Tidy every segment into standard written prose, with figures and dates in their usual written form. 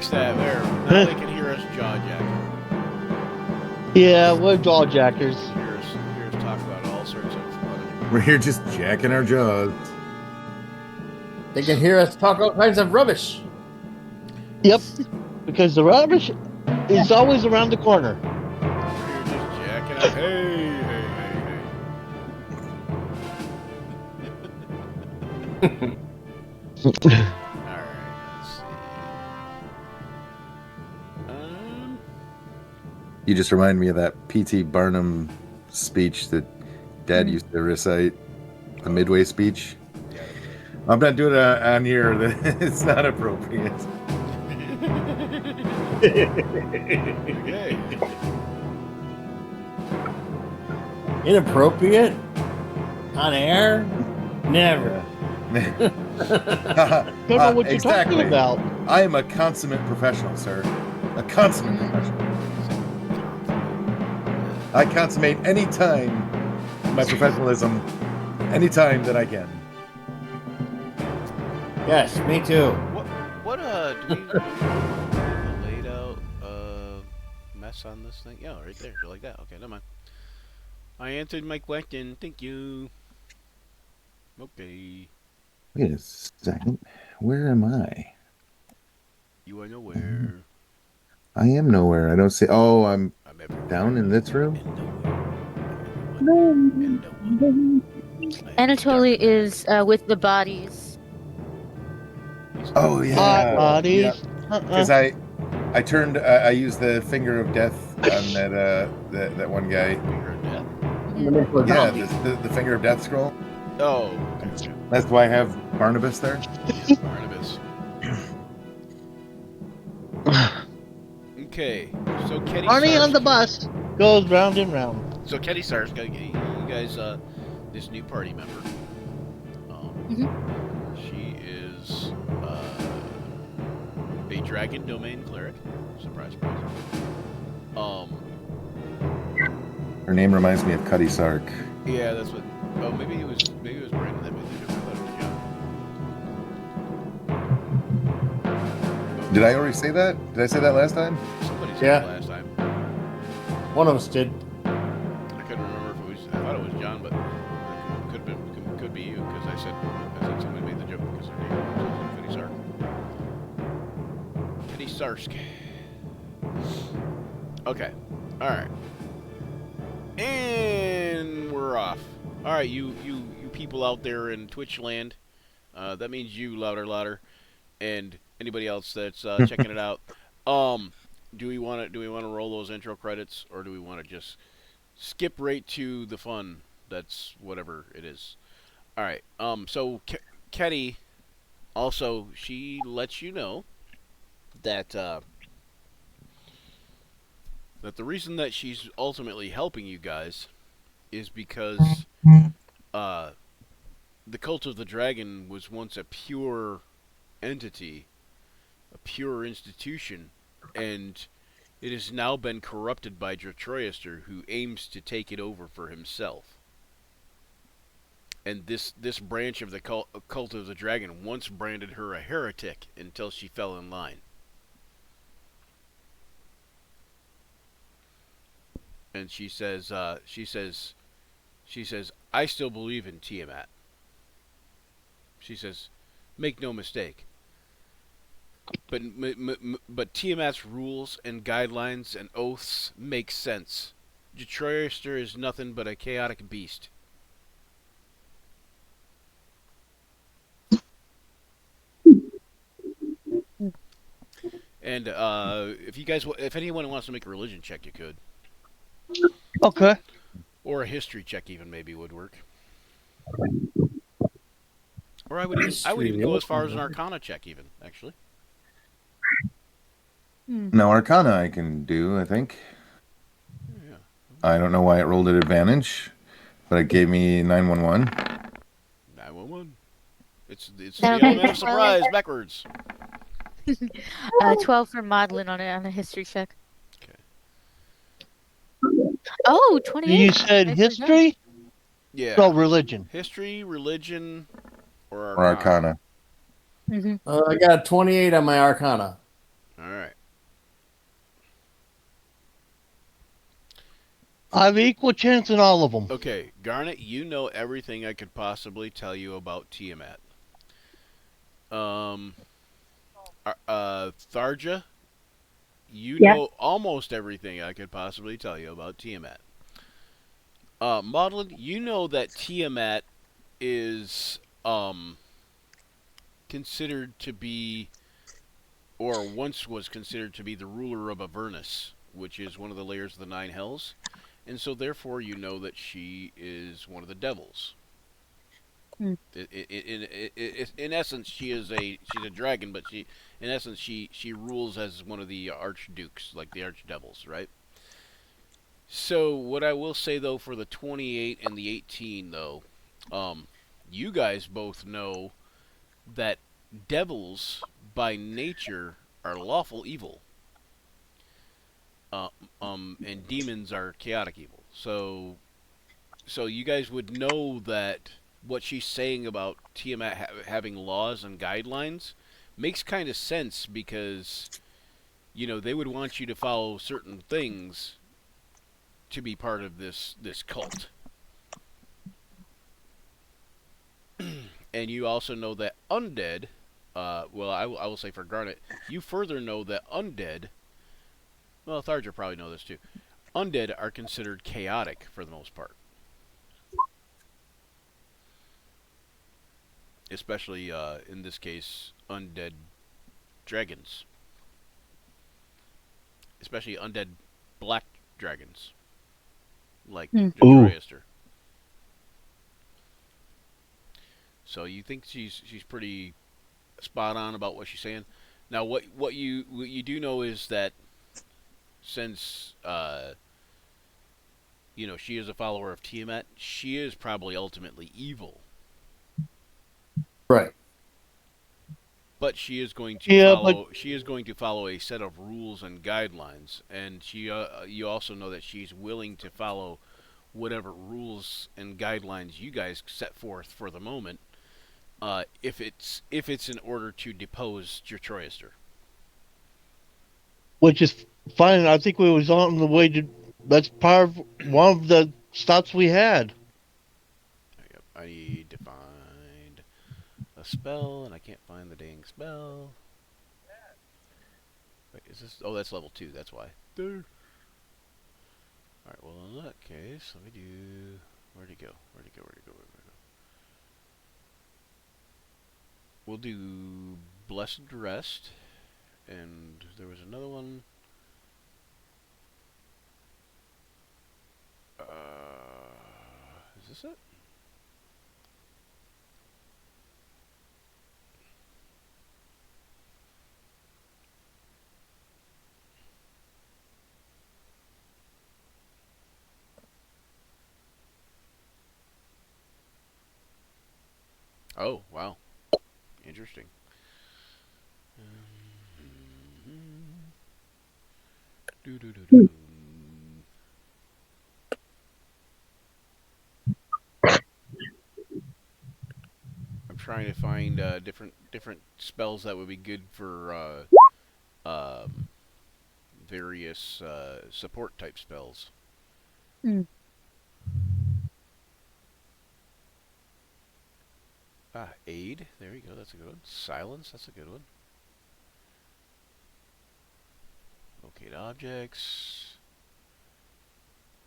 fix that. There. Now they can hear us jaw jacking. Yeah, we're jaw jackers. Hear us talk about all sorts of fun. We're here just jacking our jaws. They can hear us talk all kinds of rubbish. Yep, because the rubbish is always around the corner. We're here just jacking out. Hey. All right. Let's see. You just remind me of that P.T. Barnum speech that Dad used to recite, the Midway speech. I'm not doing it on here. It's not appropriate. Okay. Inappropriate? On air? Never. Don't know what you're exactly. talking about. I am a consummate professional, sir. A consummate professional. I consummate any time my professionalism, any time that I can. Yes, me too. What do we laid out mess on this thing? Yeah, right there. Like that. Okay, never mind. I answered my question. Thank you. Okay. Wait a second. Where am I? You are nowhere. I am nowhere. I don't see. Oh, I'm I'm everywhere. down in this room. And nowhere. And no one. Anatoly is with the bodies. Oh yeah. Hot bodies. Because I turned. I used the finger of death on that one guy. Finger of death. Yeah, the finger of death scroll. Oh, okay. That's why I have Barnabas there. Barnabas. Okay, so Kenny Arnie Sarge, on the bus goes round and round. So Kenny Sarge got you guys this new party member. She is a dragon domain cleric. Surprise, surprise. Her name reminds me of Cuddy Sark. Yeah, that's what. Oh, maybe it was Brandon that made the joke. I thought it was John. Did I already say that? Did I say that last time? Somebody said Yeah. it last time. One of us did. I couldn't remember if it was. I thought it was John, but it could be you because I said somebody made the joke because her name was Kenny Sark. Kenny Sarsk. Okay. All right. And we're off. All right, you people out there in Twitch land. That means you, louder, and anybody else that's checking it out. Do we want to roll those intro credits, or do we want to just skip right to the fun? That's whatever it is. All right. So Ketty, also, she lets you know that that the reason that she's ultimately helping you guys is because the Cult of the Dragon was once a pure entity, a pure institution, and it has now been corrupted by Dratroyster, who aims to take it over for himself. And this branch of the Cult of the Dragon once branded her a heretic until she fell in line. And she says, I still believe in Tiamat. She says, make no mistake. But Tiamat's rules and guidelines and oaths make sense. Dratroyster is nothing but a chaotic beast. And if anyone wants to make a religion check, you could. Okay. Or a history check even maybe would work. Or I would even go as far as an Arcana check even, actually. No, Arcana I can do, I think. Yeah. I don't know why it rolled at advantage, but it gave me 911. 911. It's the Okay. element of surprise backwards. 12 for Madeline on a history check. Okay. Oh, 28. You said Nicely done. history? Yeah. No, religion. History, religion, or Or Arcana. Mhm. I got 28 on my Arcana. All right. I have equal chance in all of them. Okay, Garnet, you know everything I could possibly tell you about Tiamat. Um, Tharja, you Yeah. know almost everything I could possibly tell you about Tiamat. Maudlin, you know that Tiamat is considered to be, or once was considered to be, the ruler of Avernus, which is one of the layers of the Nine Hells, and so therefore you know that she is one of the devils. Hmm. In essence, she's a dragon, but in essence she rules as one of the archdukes, like the archdevils, right? So what I will say though, for the 28 and the 18 though, you guys both know that devils by nature are lawful evil, uh, and demons are chaotic evil. So you guys would know that what she's saying about Tiamat having laws and guidelines makes kind of sense, because they would want you to follow certain things to be part of this cult. And you also know that undead, well, I will say for Garnet, you further know that undead, well, Tharja probably know this too, undead are considered chaotic for the most part. Especially, in this case, undead dragons. Especially undead black dragons. Like Jotroyaster. So you think she's pretty spot on about what she's saying. Now, what you do know is that since she is a follower of Tiamat, she is probably ultimately evil. Right. But she is going to follow a set of rules and guidelines, and you also know that she's willing to follow whatever rules and guidelines you guys set forth for the moment, if it's in order to depose Jotroyaster. Which is fine. I think we was on the way to. That's part of one of the stops we had. I need to find a spell, and I can't find the dang spell. Wait, is this? Oh, that's level 2. That's why. There. All right. Well, in that case, let me do. Where'd he go? Where'd he go? Where'd he go? Where'd he go? We'll do Blessed Rest, and there was another one. Is this it? Oh, wow. Interesting. I'm trying to find different spells that would be good for various support type spells. Hmm. Aid. There you go. That's a good one. Silence. That's a good one. Locate objects.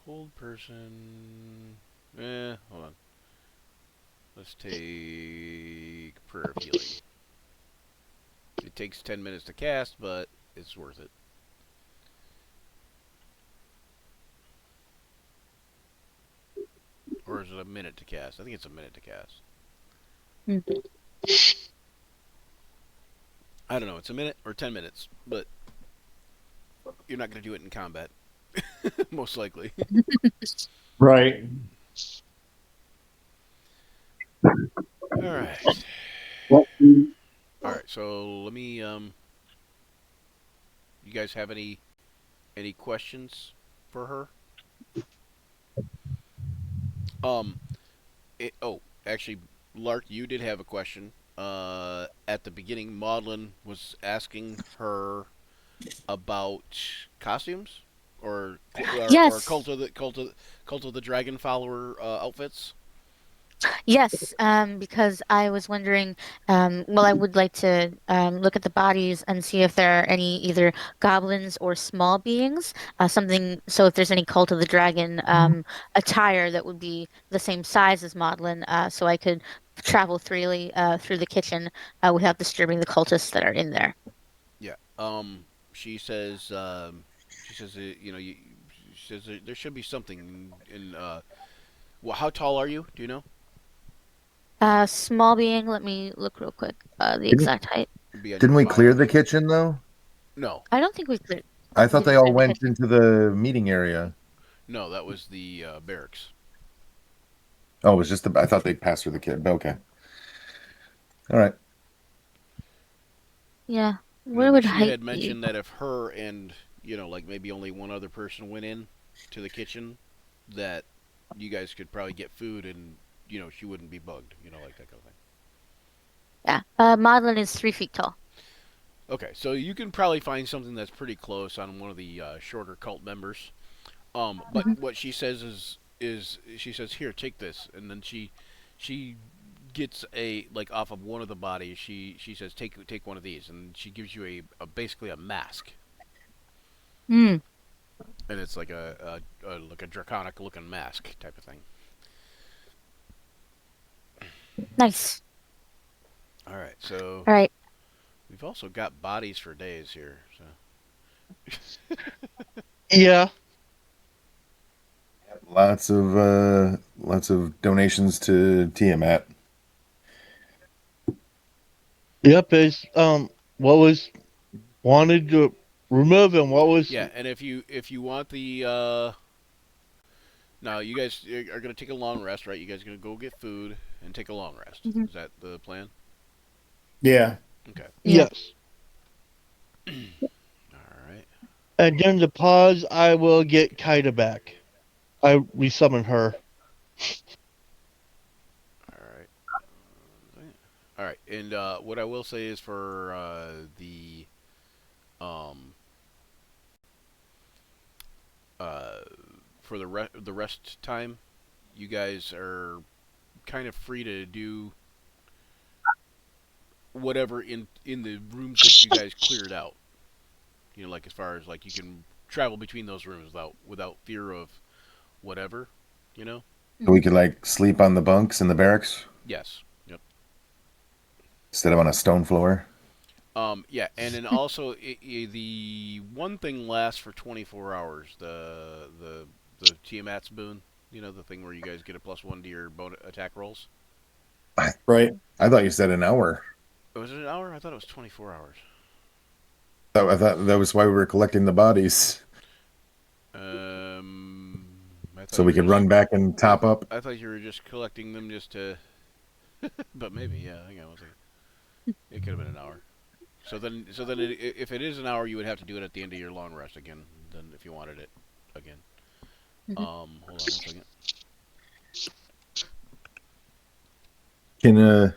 Hold person. Hold on. Let's take Prayer of Healing. It takes 10 minutes to cast, but it's worth it. Or is it a minute to cast? I think it's a minute to cast. I don't know. It's a minute or 10 minutes, but you're not going to do it in combat. Most likely. Right. Alright. Alright, so let me, you guys have any questions for her? Actually, Lark, you did have a question. At the beginning, Maudlin was asking her about costumes or Yes. cult of the dragon follower outfits. Yes, because I was wondering, well, I would like to look at the bodies and see if there are any either goblins or small beings, something. So if there's any Cult of the Dragon attire that would be the same size as Maudlin, so I could travel freely through the kitchen without disturbing the cultists that are in there. Yeah. She says. You know, she says there should be something in. Well, how tall are you? Do you know? Small being, let me look real quick, the Didn't, exact height. It'd be on your didn't we clear bio. the kitchen though? No, I don't think we cleared. I thought Did we they all clear the went kitchen? into the meeting area. no, that was the barracks. Oh, it was just the. I thought they passed through the kitchen. Okay. All right. Yeah. No, Where but would she height had be? mentioned that if her and like maybe only one other person went in to the kitchen, that you guys could probably get food and she wouldn't be bugged. Like that kind of thing. Yeah. Maudlin is 3 feet tall. Okay, so you can probably find something that's pretty close on one of the shorter cult members. But Mhm. what she says is she says, "Here, take this," and then she gets a like off of one of the bodies. She says, "Take one of these," and she gives you a basically a mask, Hmm. and it's like a like a draconic looking mask type of thing. Nice. All right, so All right. we've also got bodies for days here. So Yeah. Lots of donations to Tiamat. Yep. It's what was wanted to remove and what was yeah, and if you want the now you guys are gonna take a long rest, right? You guys are gonna go get food and take a long rest. Mhm. Is that the plan? Yeah. Okay. Yeah. yes. All right. And during the pause, I will get Kaida back. I resummon her. All right. All right. And what I will say is for the um uh for the rest time, you guys are kind of free to do whatever in the rooms that you guys cleared out. Like as far as like you can travel between those rooms without fear of whatever. You know. So we could like sleep on the bunks in the barracks Yes. Yep. instead of on a stone floor. Yeah, and then also the one thing lasts for 24 hours. The Tiamat's boon. The thing where you guys get a +1 to your attack rolls. Right. I thought you said an hour. Was it an hour? I thought it was 24 hours. I thought that was why we were collecting the bodies, I thought so you we were could just, run back and top up. I thought you were just collecting them just to, but maybe hang on one second. It could have been an hour. So then, if it is an hour, you would have to do it at the end of your long rest again. Then, if you wanted it again. Mhm. Hold on one second. Can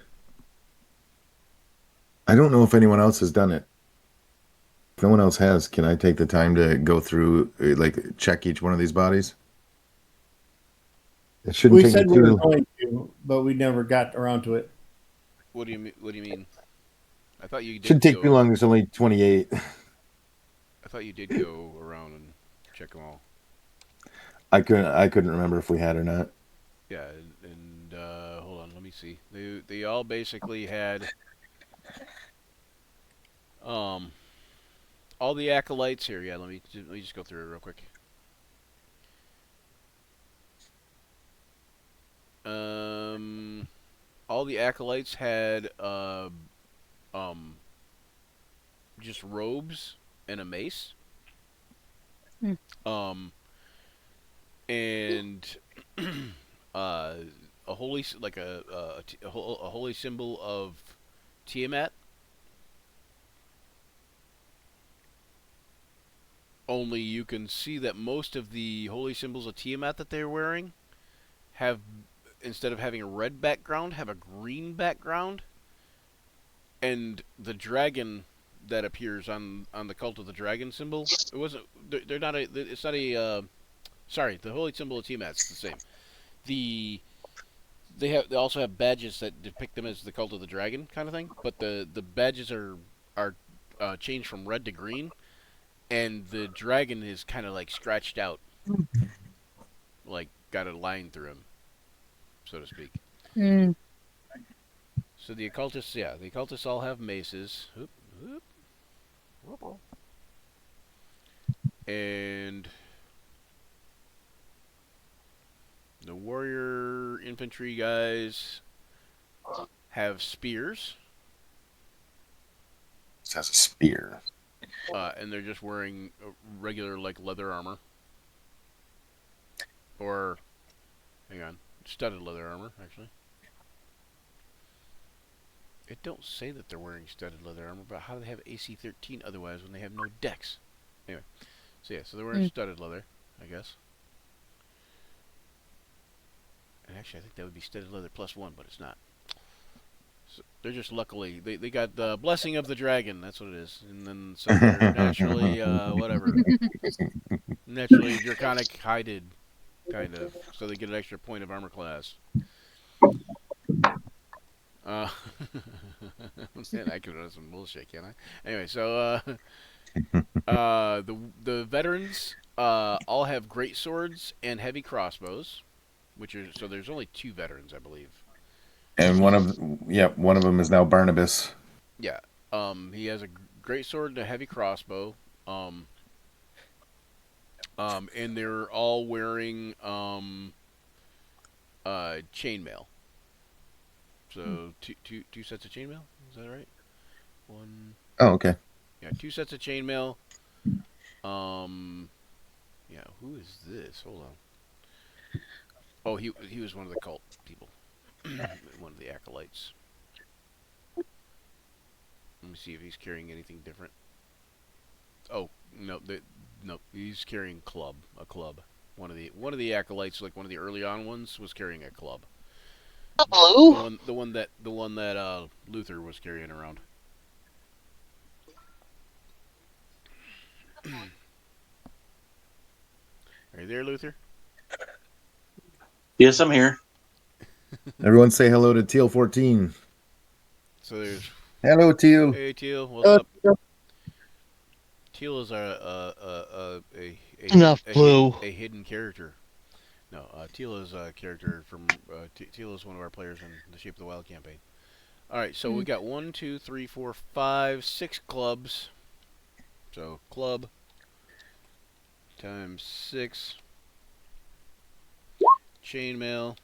I don't know if anyone else has done it. If no one else has, can I take the time to go through, like, check each one of these bodies? It shouldn't We take said me we were too. going to, but we never got around to it. What do you mean? What do you mean? I thought you did Shouldn't take go. too long. There's only 28. I thought you did go around and check them all. I couldn't remember if we had or not. Yeah, and hold on, let me see. They all basically had all the acolytes here. Yeah, let me just go through it real quick. All the acolytes had just robes and a mace. Hmm. And uh, a holy like a holy symbol of Tiamat. Only you can see that most of the holy symbols of Tiamat that they're wearing have, instead of having a red background, have a green background, and the dragon that appears on the Cult of the Dragon symbol. It wasn't. They're not a. It's not a. Sorry, the holy symbol of Tiamat's the same. The they also have badges that depict them as the Cult of the Dragon kind of thing, but the badges are changed from red to green, and the dragon is kind of like scratched out, like got a line through him, so to speak. Mm. So the occultists all have maces. Oop, oop, whoop. And the warrior infantry guys have spears, This has a spear. and they're just wearing regular like leather armor, or hang on, studded leather armor actually. It don't say that they're wearing studded leather armor, but how do they have AC-13 otherwise when they have no decks? Anyway, so they're wearing studded leather, I guess. And actually, I think that would be studded leather +1, but it's not. So they're just luckily they got the blessing of the dragon. That's what it is, and then so they're naturally whatever, naturally draconic hided, kind of. So they get an extra point of armor class. I could have done some bullshit, can't I? Anyway, so the veterans all have great swords and heavy crossbows, which are so there's only 2 veterans, I believe. And one of them is now Barnabas. Yeah. He has a great sword and a heavy crossbow. And they're all wearing chainmail. So two sets of chainmail. Is that right? One. Oh, okay. Yeah, 2 sets of chainmail. Yeah. Who is this? Hold on. Oh, he was one of the cult people. One of the acolytes. Let me see if he's carrying anything different. Oh no, no, he's carrying a club. One of the acolytes, like one of the early on ones, was carrying a club. Hello. The one that Luther was carrying around. Are you there, Luther? Yes, I'm here. Everyone say hello to Teal 14. So there's Hello, Teal. hey Teal, what's up? Teal is Enough, Blue. a hidden character. No, Teal is a character from Teal is one of our players in the Shape of the Wild campaign. All right, so we got 1, 2, 3, 4, 5, 6 clubs. So club times 6. Chainmail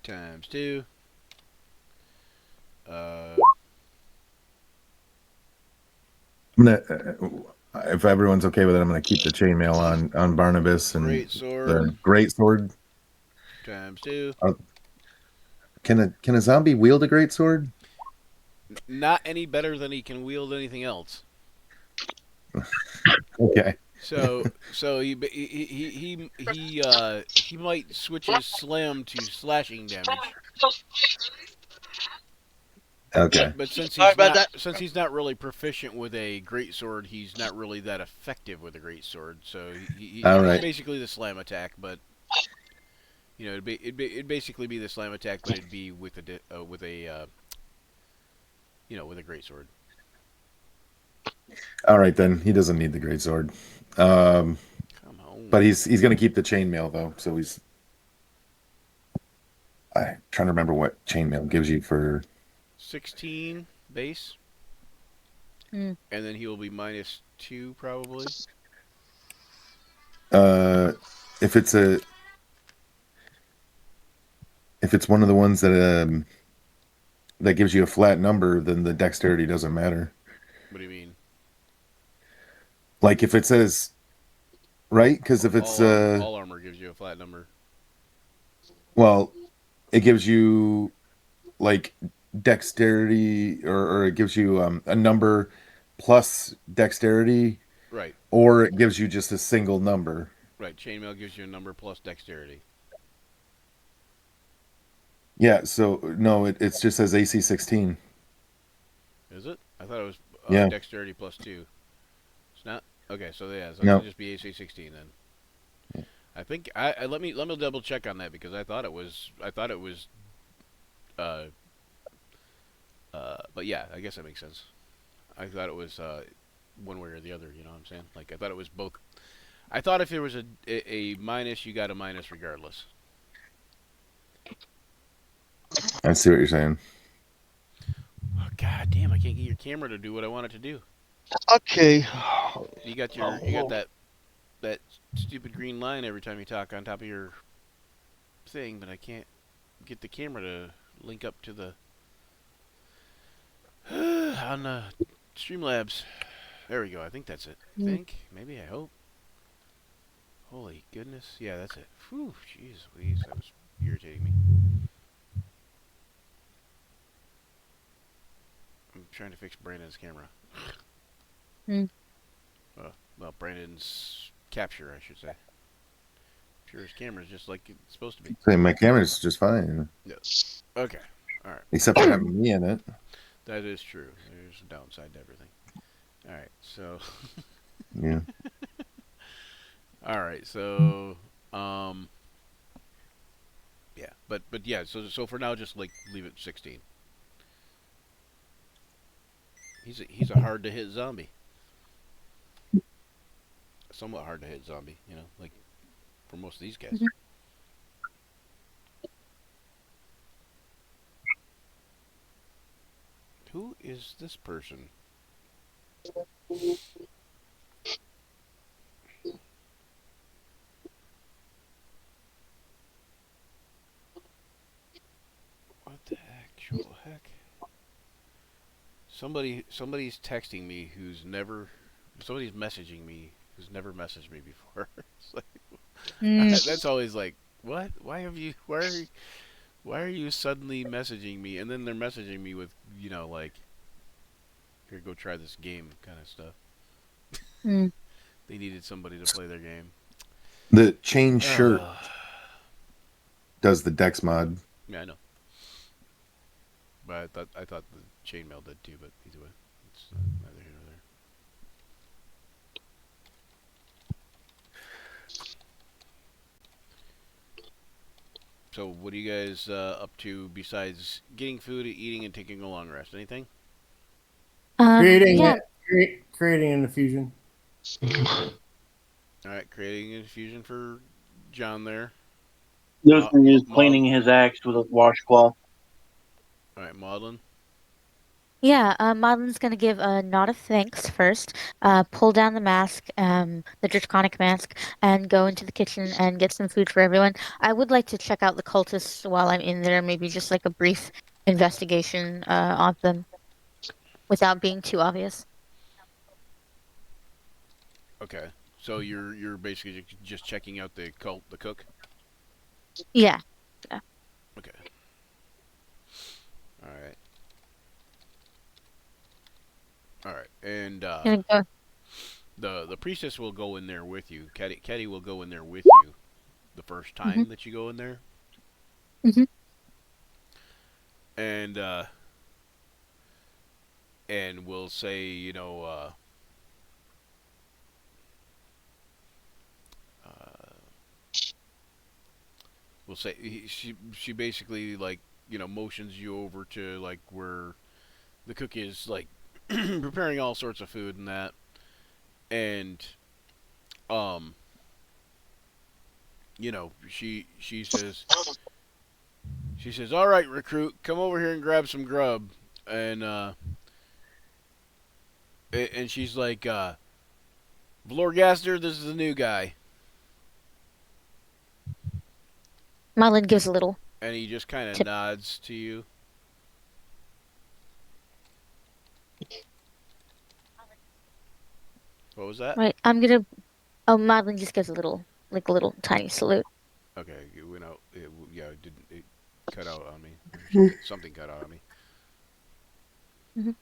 times 2. I'm gonna, if everyone's okay with it, I'm gonna keep the chainmail on Barnabas and Great sword the great sword. times 2. Can a zombie wield a great sword? Not any better than he can wield anything else. Okay. So he might switch his slam to slashing damage. Okay. But since Sorry about since he's not really proficient with a great sword, he's not really that effective with a great sword. So he's All right. basically the slam attack, but you know it'd basically be the slam attack, but it'd be with a with a great sword. All right, then he doesn't need the great sword. Come on. But he's gonna keep the chainmail though. So I'm trying to remember what chainmail gives you for 16 base, Mm. and then he will be -2 probably. if it's one of the ones that that gives you a flat number, then the dexterity doesn't matter. What do you mean? Like if it says right, because if it's all armor gives you a flat number. well, it gives you like dexterity or it gives you a number plus dexterity, Right. or it gives you just a single number. Right. Chainmail gives you a number plus dexterity. Yeah, so no, it just says AC 16. Is it? I thought it was Yeah. dexterity +2. It's not. Okay, so yeah, so it No. should just be AC 16 then. I think let me double check on that because I thought it was uh but yeah, I guess that makes sense. I thought it was one way or the other, you know what I'm saying? Like I thought it was both. I thought if there was a minus, you got a minus regardless. I see what you're saying. Oh, God damn, I can't get your camera to do what I want it to do. Okay. You got that stupid green line every time you talk on top of your thing, but I can't get the camera to link up to the on Streamlabs. There we go. I think that's it. I think. Maybe. I hope. Holy goodness. Yeah, that's it. Whew. Jeez Louise. That was irritating me. I'm trying to fix Brandon's camera. Hmm. Well, Brandon's capture, I should say. Sure, his camera's just like it's supposed to be. Say, my camera's just fine, Yes. Okay. All right. except for having me in it. That is true. There's a downside to everything. All right. So. Yeah. All right. So. Yeah. But yeah. So for now, just like leave it 16. He's a hard to hit zombie. Somewhat hard to hit zombie. You know, like for most of these guys. Mhm. Who is this person? What the actual heck? Somebody's texting me who's never. Somebody's messaging me who's never messaged me before. It's like, that's always like, what? Why have you? Why are you suddenly messaging me? And then they're messaging me with, like, here, go try this game kind of stuff. Mm. They needed somebody to play their game. The chain shirt Uh, does the Dex mod. yeah, I know. But I thought the chainmail did too. But either way, it's neither here nor there. So, what are you guys up to besides getting food, eating, and taking a long rest? Anything? Creating Yeah. creating an infusion. All right, creating an infusion for John there. The other thing is Maud? cleaning his axe with a washcloth. All right, Maudlin. Yeah, Madeline's gonna give a nod of thanks first, pull down the mask, the draconic mask, and go into the kitchen and get some food for everyone. I would like to check out the cultists while I'm in there, maybe just like a brief investigation of them without being too obvious. Okay, so you're basically just checking out the cook. Yeah. Okay. All right. All right, and Gonna go. the priestess will go in there with you. Caddy will go in there with you the first time Mhm. that you go in there, Mhm. and we'll say we'll say she basically like motions you over to like where the cook is like preparing all sorts of food and that, and um she says, all right, recruit, come over here and grab some grub, and she's like, Vlorgaster, this is the new guy. Madeline gives a little. And he just kind of Tip. nods to you. What was that? Right, I'm gonna. Oh, Madeline just gives a little, like a little tiny salute. Okay, it went out. It cut out on me. Something cut out on me.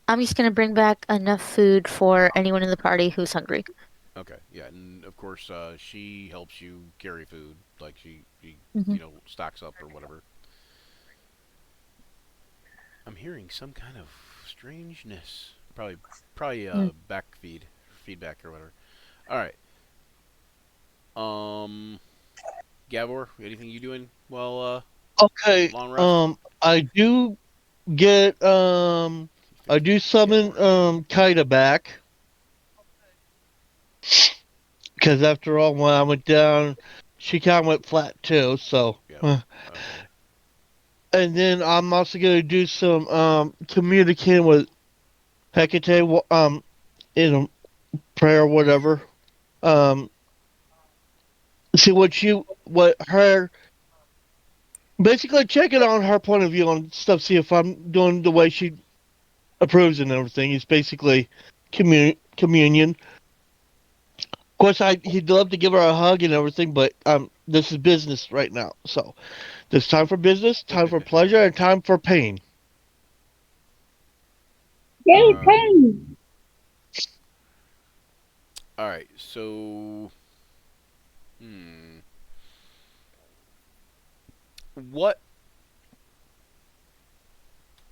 I'm just gonna bring back enough food for anyone in the party who's hungry. Okay, yeah, and of course, she helps you carry food. Like she Mhm. stocks up or whatever. I'm hearing some kind of Strangeness. Probably Mm. feedback or whatever. All right. Gavor, anything you doing? Well, Okay. long rest. I do get I do summon Kaida back because after all, when I went down, she kind of went flat too. So, Yep. Okay. and then I'm also gonna do some communicating with Hecate in a prayer or whatever. Um, see what her basically checking on her point of view on stuff. See if I'm doing the way she approves and everything. It's basically communion. Of course, he'd love to give her a hug and everything, but this is business right now. So there's time for business, time for pleasure, and time for pain. Yay, Um, pain! All right. So, hmm. What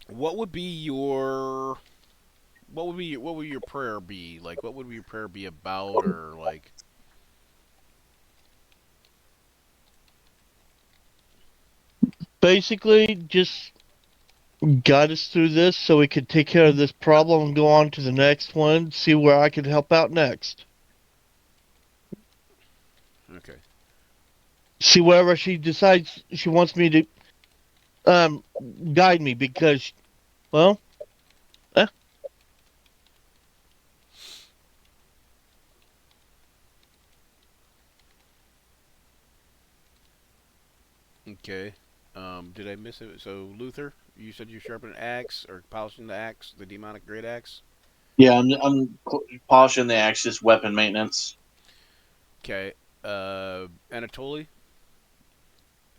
what would be your what would your prayer be? Like what would your prayer be about or like Basically, just guide us through this so we could take care of this problem and go on to the next one. See where I can help out next. okay. See wherever she decides she wants me to um guide me because well Okay. Did I miss it? So Luther, you said you sharpen an axe or polishing the axe, the demonic great axe. Yeah, I'm polishing the Axis weapon maintenance. Okay. Anatoly, I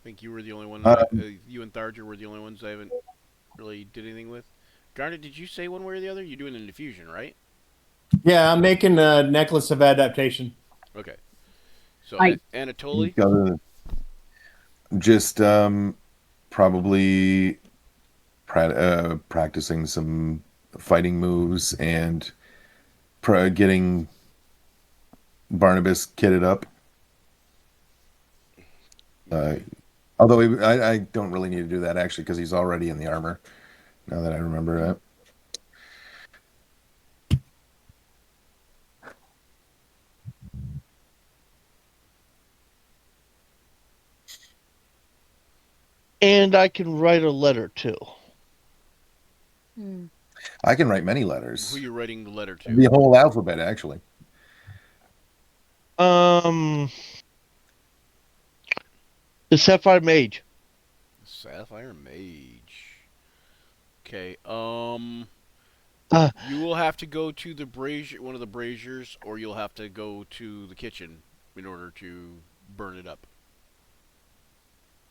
think you were the only one. Uh, You and Tharger were the only ones I haven't really did anything with. Garnet, did you say one way or the other? You're doing an infusion, right? Yeah, I'm making a necklace of adaptation. Okay. So I- Anatoly. just probably practicing some fighting moves and getting Barnabas kitted up. Although I don't really need to do that actually because he's already in the armor. Now that I remember that. and I can write a letter too. Hmm. I can write many Who letters. you writing the letter The to? whole alphabet, actually. The Sapphire Mage. Sapphire Mage. Okay. Uh, You will have to go to the brazier, one of the braziers, or you'll have to go to the kitchen in order to burn it up.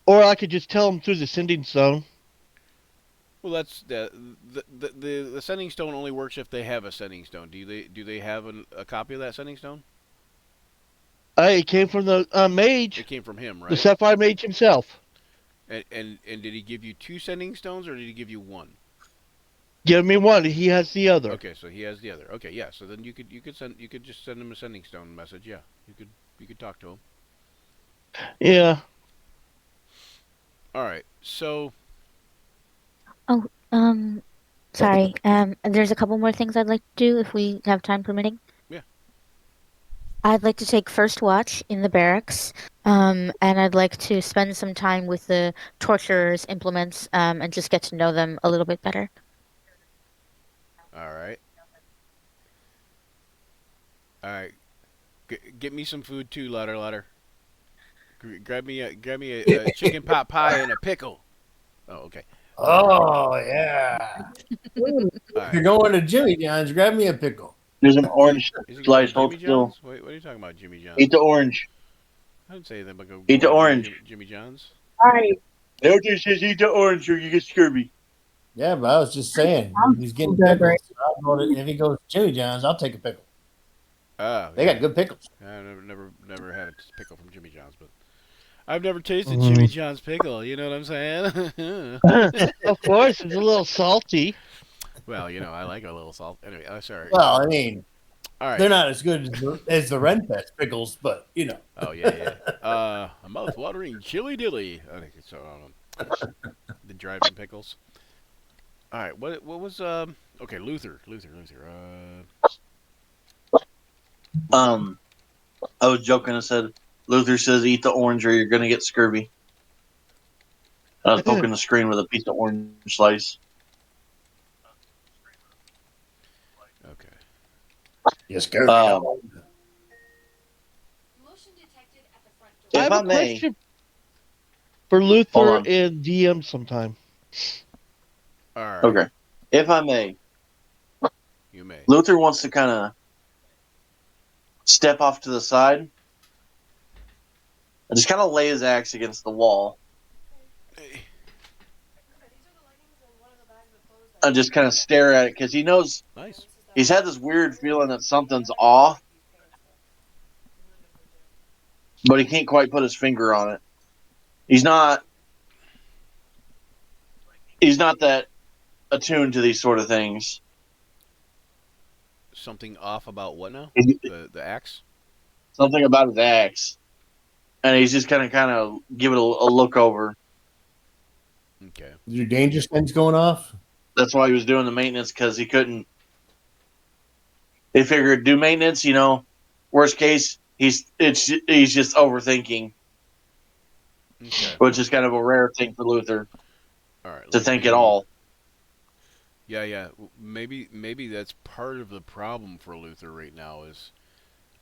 or I could just tell him through the sending stone. Well, that's the sending stone only works if they have a sending stone. Do they have a copy of that sending stone? It came from the mage, It came from him, the right? Sapphire Mage himself. And did he give you two sending stones or did he give you one? Give me one. He has the other. Okay, so he has the other. Okay, yeah. So then you could just send him a sending stone message. Yeah, you could talk to him. Yeah. All right. So Sorry. There's a couple more things I'd like to do if we have time permitting. Yeah. I'd like to take first watch in the barracks, and I'd like to spend some time with the torturers' implements, and just get to know them a little bit better. all right. All right. Get me some food too, ladder. Grab me a chicken pot pie and a pickle. Oh, okay. Oh yeah. Ooh, All If you're right. going to Jimmy John's, grab me a pickle. There's an orange Is he going slice. to Hold Jimmy still. John's? Wait, what are you talking about, Jimmy John's? Eat the orange. I didn't say anything about Eat the going to orange. Jimmy John's. Right. Everything says eat the orange or you get scurvy. Yeah, but I was just saying he's getting Good, pickles. right. If he goes to Jimmy John's, I'll take a pickle. Ah, They yeah. got good pickles. I never had a pickle from Jimmy John's, but I've never tasted Mhm. Jimmy John's pickle. You know what I'm saying? Of course, it's a little salty. Well, I like a little salt. Anyway, sorry. Well, I mean, All right. they're not as good as the Renfest pickles, but Oh yeah. A mouth-watering chili dilly. I think it's the driving pickles. All right. What was Okay, Luther. I was joking. I said, Luther says, "Eat the orange, or you're gonna get scurvy." I was poking the screen with a piece of orange slice. Okay. yes, go. I If have I a may, question for Hold Luther on. and DM sometime. All right. okay, if I may, You may. Luther wants to kind of step off to the side and just kind of lay his axe against the wall and just kind of stare at it because he knows Nice. he's had this weird feeling that something's off, but he can't quite put his finger on it. He's not that attuned to these sort of things. Something off about what now? He- The axe. Something about his axe, and he's just kind of give it a look over. Okay. Your danger signs going off? That's why he was doing the maintenance because he couldn't. They figured do maintenance, worst case he's just overthinking, Okay. which is kind of a rare thing for Luther All right. to think at all. Yeah. Maybe that's part of the problem for Luther right now is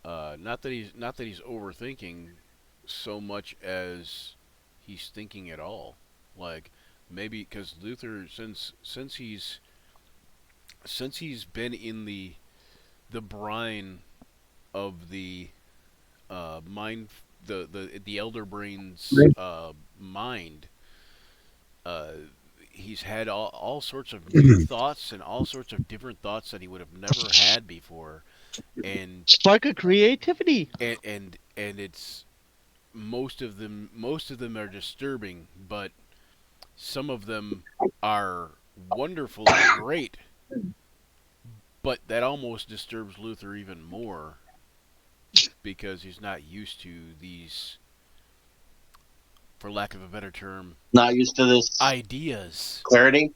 not that he's overthinking so much as he's thinking at all. Like maybe because Luther since he's been in the brine of the mind the elder brain's mind, he's had all sorts of new thoughts and all sorts of different thoughts that he would have never had before, and Spark of creativity. and it's most of them are disturbing, but some of them are wonderfully great. But that almost disturbs Luther even more because he's not used to these, for lack of a better term, Not used to this ideas. clarity.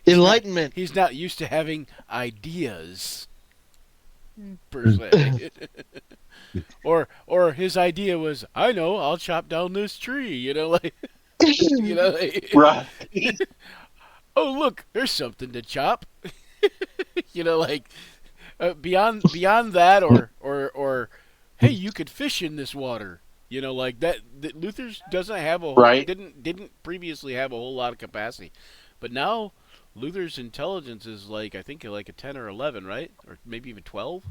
Enlightenment. He's not used to having ideas Mm. per se. or his idea was, I know, I'll chop down this tree. Like, Right. oh look, there's something to chop. Like beyond that, or hey, you could fish in this water. Like that Luther's doesn't have a Right. didn't previously have a whole lot of capacity, but now Luther's intelligence is like I think like a 10 or 11, right, or maybe even 12.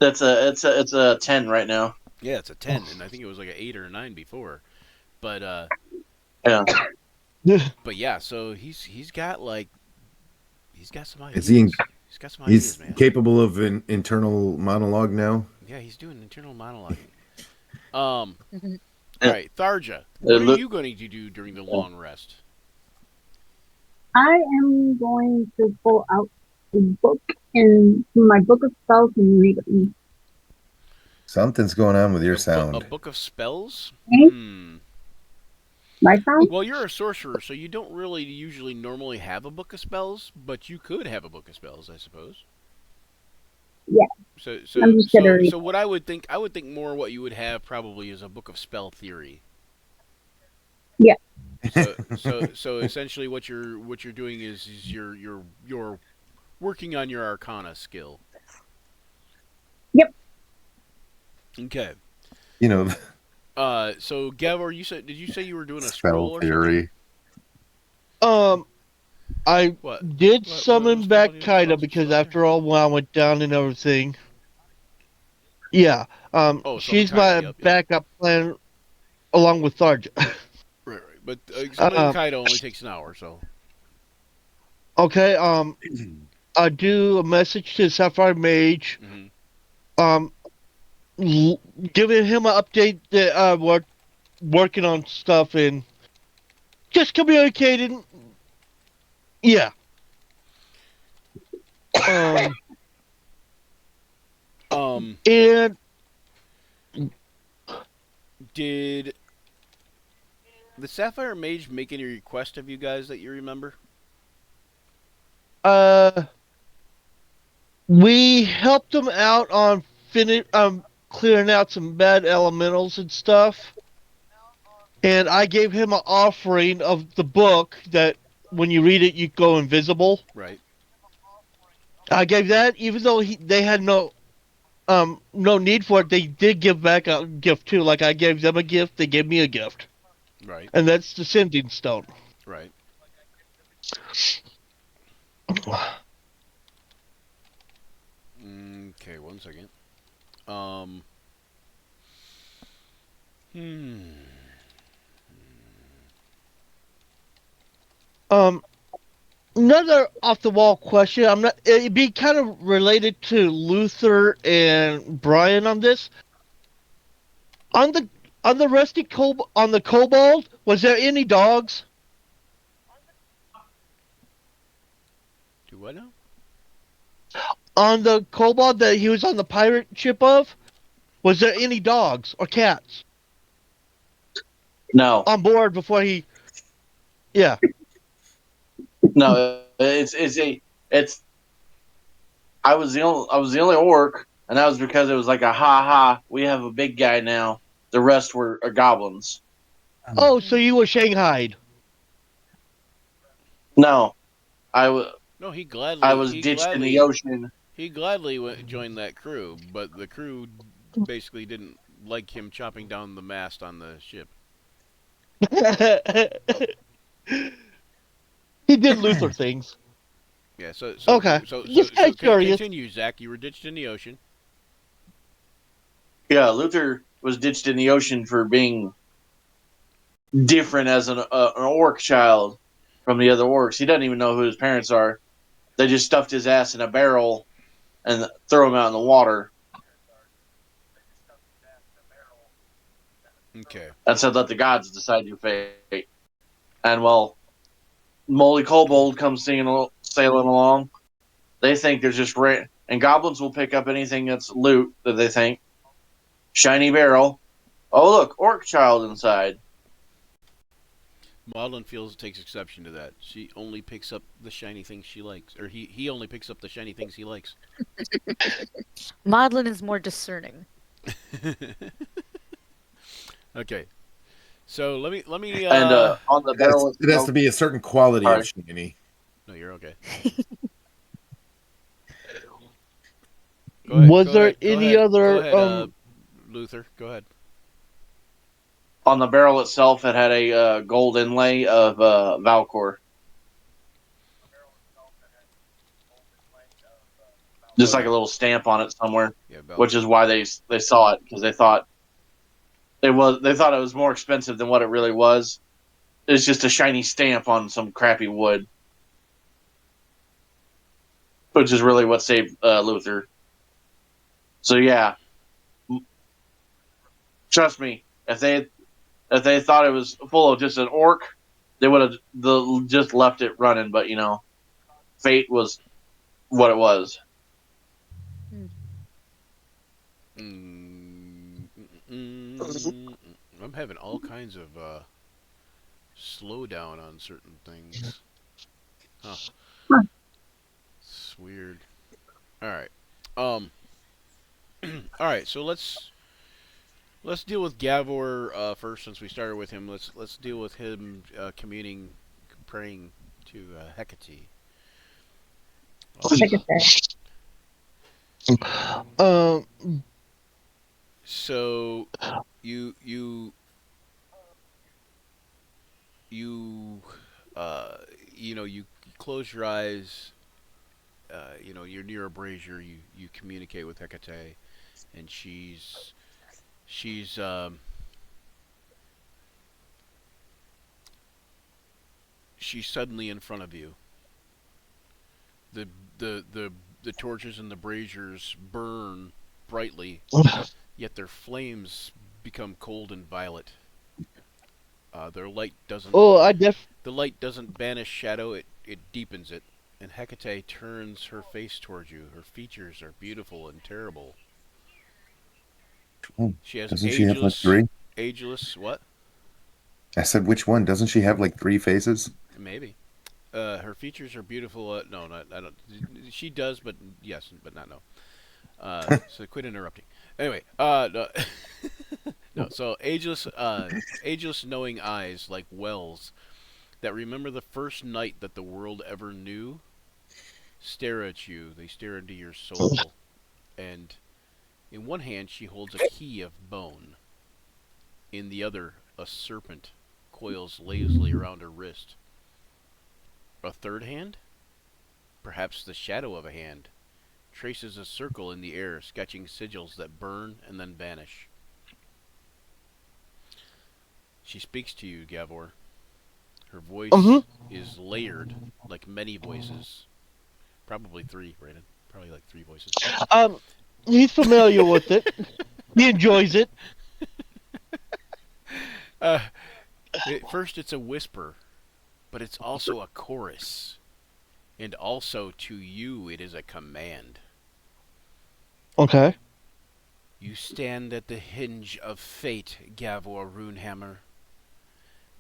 It's a 10 right now. Yeah, it's a 10, and I think it was like an 8 or a 9 before. But Yeah. but yeah, so he's got some ideas. Is he? He's got some He's ideas, man. capable of an internal monologue now. Yeah, he's doing internal monologuing. Mhm. All right, Tharja, what are look- you going to do during the long rest? I am going to pull out a book and my book of spells and read them. Something's going on with your A sound. book of spells? Hmm? My sound? Well, you're a sorcerer, so you don't really usually normally have a book of spells, but you could have a book of spells, I suppose. Yeah. So I'm just gonna read what I would think more what you would have probably is a book of spell theory. Yeah. So essentially what you're doing is you're working on your arcana skill. Yep. Okay. So Gavor, did you say you were doing a scroll Spell or theory. I What? did What summon was back the Kaida spell because theory? after all, when I went down and everything. Yeah. Oh, She's summon Kaida, my yep. backup plan along with Tharja. Right. But summoning Um, Kaido only takes an hour, so. Okay. I do a message to Sapphire Mage. Mhm. Giving him an update that working on stuff and just communicating Yeah. Um, Um, and did the Sapphire Mage make any request of you guys that you remember? uh, we helped them out on clearing out some bad elementals and stuff. And I gave him an offering of the book that when you read it, you go invisible. Right. I gave that, even though they had no need for it. They did give back a gift too. Like I gave them a gift, they gave me a gift, Right. and that's the Sending Stone. Right. Okay, one second. Um. Hmm. Um, Another off the wall question. I'm not. It'd be kind of related to Luther and Brian on this. On the on the Kobold, was there any dogs? Do what now? On the Kobold that he was on the pirate ship of, was there any dogs or cats No, on board before he? Yeah. no, it's. I was the only orc, and that was because it was like a ha ha. We have a big guy now. The rest were goblins. Oh, so you were shanghaied. No, I was No, I was ditched in the ocean. he gladly joined that crew, but the crew basically didn't like him chopping down the mast on the ship. He did Luther things. Yeah. So Okay. Just kinda curious. continue, Zach. You were ditched in the ocean. Yeah, Luther was ditched in the ocean for being different as an orc child from the other orcs. He doesn't even know who his parents are. They just stuffed his ass in a barrel and throw him out in the water Okay. and said, "Let the gods decide your fate." And well, Molly Kobold comes sailing along. They think there's just and goblins will pick up anything that's loot that they think. Shiny barrel. Oh look, orc child inside. Maudlin takes exception to that. She only picks up the shiny things she likes, or he only picks up the shiny things he likes. Maudlin is more discerning. Okay. So let me. And on the barrel, It has to be a certain quality Sorry. of shiny. No, you're okay. Go ahead, Was go there ahead, go any ahead, other go ahead, Luther? Go ahead. on the barrel itself, it had a gold inlay of Valcor. Just like a little stamp on it somewhere, Yeah, which is why they saw it, because they thought it was more expensive than what it really was. It's just a shiny stamp on some crappy wood, which is really what saved Luther. So yeah, trust me, if they thought it was full of just an orc, they would have just left it running. But fate was what it was. I'm having all kinds of slowdown on certain things. Huh. It's weird. All right. All right. So let's deal with Gavor first, since we started with him. Let's deal with him praying to Hecate. So you you close your eyes. You're near a brazier. You communicate with Hecate, and she's suddenly in front of you. The the torches and the braziers burn brightly, yet their flames become cold and violet. Their light doesn't. Oh, The light doesn't banish shadow. it deepens it, and Hecate turns her face towards you. Her features are beautiful and terrible. Oh, She has doesn't she have like three? ageless what? I said, which one? Doesn't she have like three faces? Maybe. Her features are beautiful. No, not I don't. She does, but yes, but not no. So quit interrupting. Anyway, no, no. So ageless knowing eyes like wells that remember the first night that the world ever knew. Stare at you. They stare into your soul, and in one hand she holds a key of bone. In the other, a serpent coils lazily around her wrist. A third hand? Perhaps the shadow of a hand, traces a circle in the air, sketching sigils that burn and then vanish. She speaks to you, Gavor. Her voice Mm-hmm. is layered, like many voices. Probably three, Brandon. Probably like three voices. Um, he's familiar with it. He enjoys it. Uh, First, it's a whisper, but it's also a chorus. And also, to you, it is a command. Okay. You stand at the hinge of fate, Gavor Runehammer.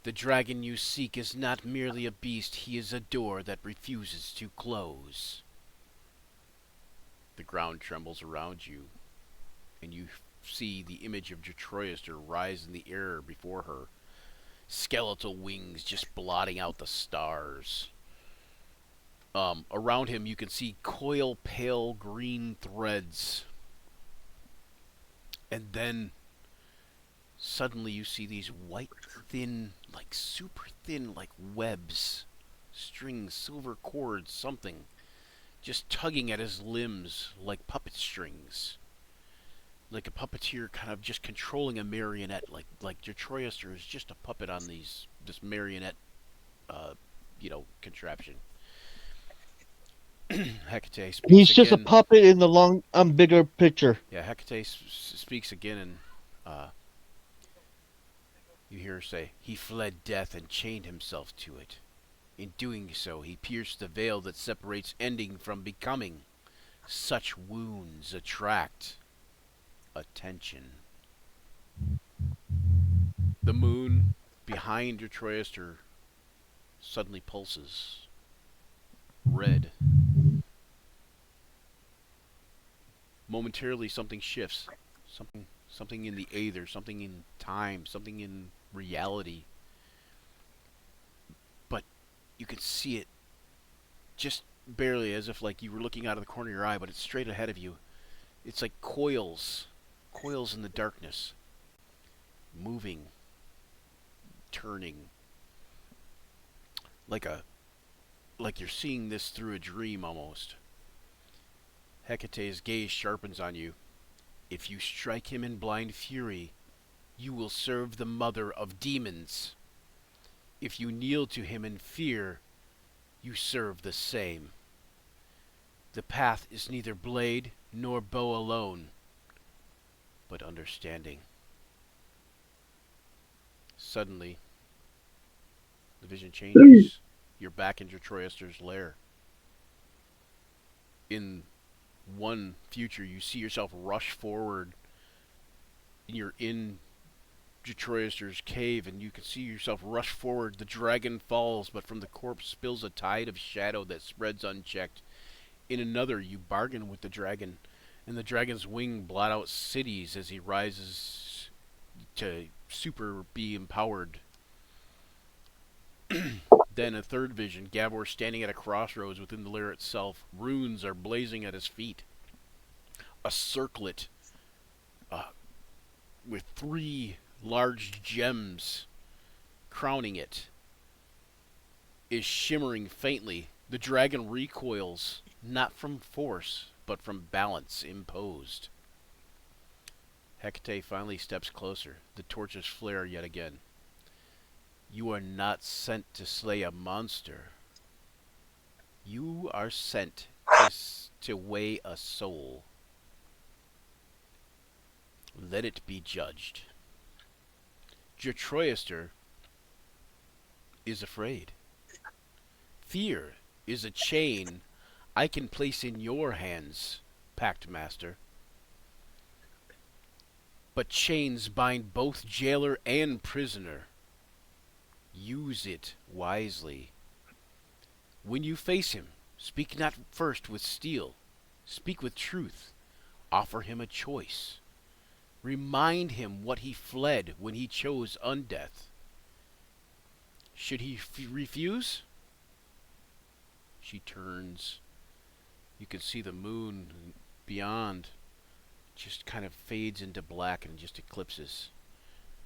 The dragon you seek is not merely a beast, he is a door that refuses to close. The ground trembles around you, and you see the image of Detroister rise in the air before her, skeletal wings just blotting out the stars. Around him, you can see coil pale green threads. And then suddenly you see these white, thin, like super thin, like webs, strings, silver cords, something, just tugging at his limbs like puppet strings. Like a puppeteer kind of just controlling a marionette, like Detroister is just a puppet on this marionette, contraption. Hecate speaks He's just a again. puppet in the bigger picture. Yeah, Hecate speaks again, and you hear her say, "He fled death and chained himself to it. In doing so, he pierced the veil that separates ending from becoming. Such wounds attract attention." The moon behind your Troyester suddenly pulses red. Momentarily, something shifts. Something in the aether, something in time, something in reality. But you can see it just barely, as if like you were looking out of the corner of your eye, but it's straight ahead of you. It's like coils in the darkness, moving, turning, like you're seeing this through a dream almost. Hecate's gaze sharpens on you. If you strike him in blind fury, you will serve the mother of demons. If you kneel to him in fear, you serve the same. The path is neither blade nor bow alone, but understanding. Suddenly, the vision changes. You're back in Detroister's lair. In one future, you see yourself rush forward. You're in Detroister's cave, and you can see yourself rush forward. The dragon falls, but from the corpse spills a tide of shadow that spreads unchecked. In another, you bargain with the dragon, and the dragon's wing blot out cities as he rises to super be empowered. Then a third vision, Gavor standing at a crossroads within the lair itself. Runes are blazing at his feet. A circlet with 3 large gems crowning it is shimmering faintly. The dragon recoils, not from force, but from balance imposed. Hecate finally steps closer. The torches flare yet again. You are not sent to slay a monster. You are sent to weigh a soul. Let it be judged. Detroister is afraid. Fear is a chain I can place in your hands, Pact Master. But chains bind both jailer and prisoner. Use it wisely. When you face him, speak not first with steel. Speak with truth. Offer him a choice. Remind him what he fled when he chose undeath. Should he refuse? She turns. You can see the moon beyond just kind of fades into black and just eclipses.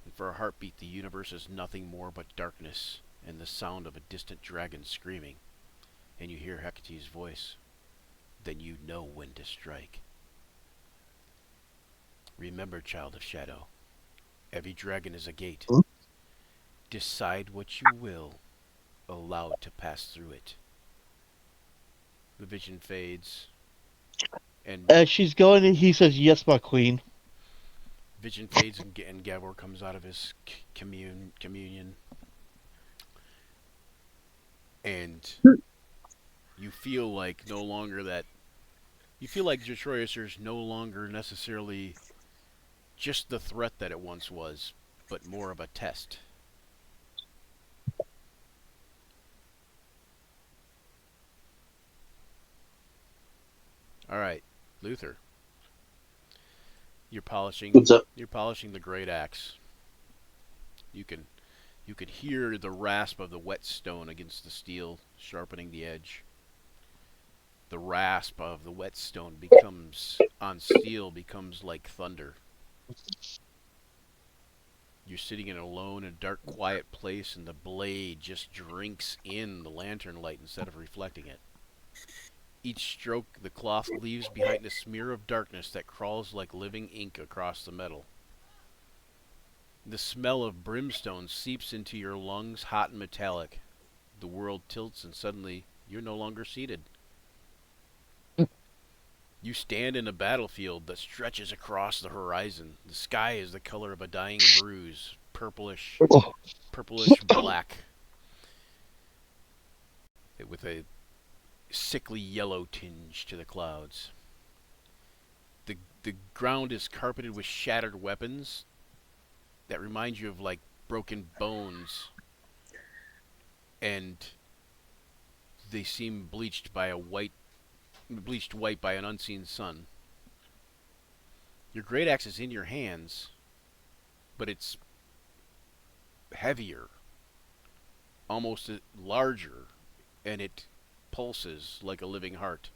And for a heartbeat, the universe is nothing more but darkness and the sound of a distant dragon screaming. And you hear Hecate's voice. Then you know when to strike. Remember, child of shadow, every dragon is a gate. Decide what you will allow to pass through it. The vision fades, and As she's going, he says, "Yes, my queen." vision fades, and Gavor comes out of his communion, and you feel like no longer that. You feel like Detroiters no longer necessarily just the threat that it once was, but more of a test. All right, Luther. You're polishing. What's up? You're polishing the great axe. You can hear the rasp of the whetstone against the steel, sharpening the edge. The rasp of the whetstone on steel becomes like thunder. You're sitting alone in a dark, quiet place, and the blade just drinks in the lantern light instead of reflecting it. Each stroke, the cloth leaves behind a smear of darkness that crawls like living ink across the metal. The smell of brimstone seeps into your lungs, hot and metallic. The world tilts, and suddenly you're no longer seated. You stand in a battlefield that stretches across the horizon. The sky is the color of a dying bruise, purplish black, with a sickly yellow tinge to the clouds. The ground is carpeted with shattered weapons that remind you of like broken bones, and they seem bleached white by an unseen sun. Your great axe is in your hands, but it's heavier, almost larger, and it pulses like a living heart.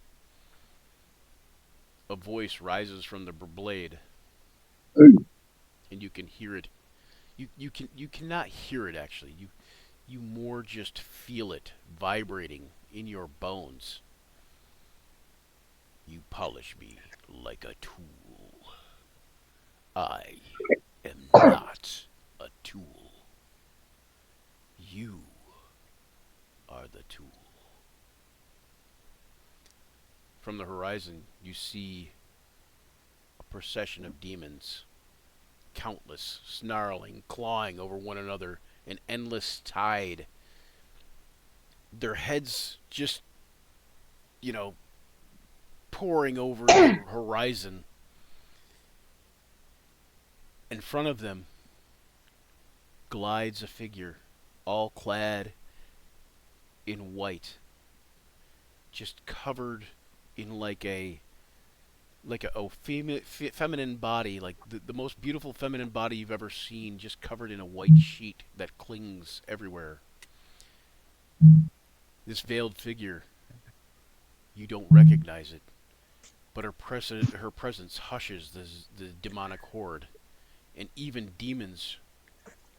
A voice rises from the blade, and you can hear it. You cannot hear it actually. You more just feel it vibrating in your bones. You polish me like a tool. I am not a tool. You are the tool. From the horizon, you see a procession of demons, countless, snarling, clawing over one another, an endless tide. Their heads just, pouring over the horizon. In front of them glides a figure, all clad in white, just covered in like a feminine body, like the most beautiful feminine body you've ever seen, just covered in a white sheet that clings everywhere. This veiled figure, you don't recognize it, but her presence hushes the demonic horde, and even demons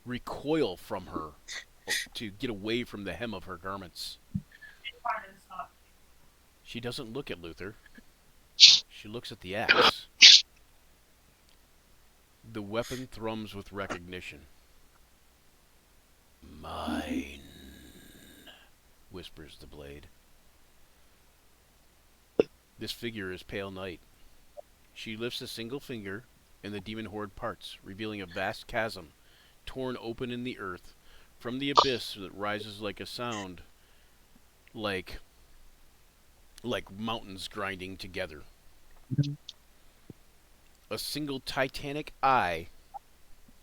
recoil from her to get away from the hem of her garments. She doesn't look at Luther. She looks at the axe. The weapon thrums with recognition. Mine, whispers the blade. This figure is Pale Night. She lifts a single finger, and the demon horde parts, revealing a vast chasm, torn open in the earth. From the abyss that rises like a sound, like mountains grinding together. A single titanic eye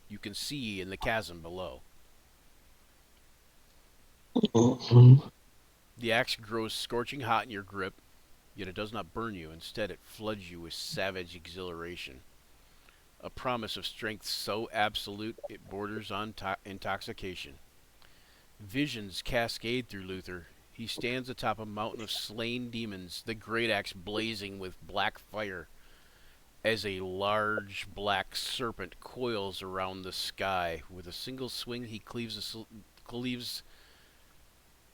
you can see in the chasm below. The axe grows scorching hot in your grip, yet it does not burn you. Instead, it floods you with savage exhilaration. A promise of strength so absolute it borders on intoxication. Visions cascade through Luther. He stands atop a mountain of slain demons, the great axe blazing with black fire, as a large black serpent coils around the sky. With a single swing, he cleaves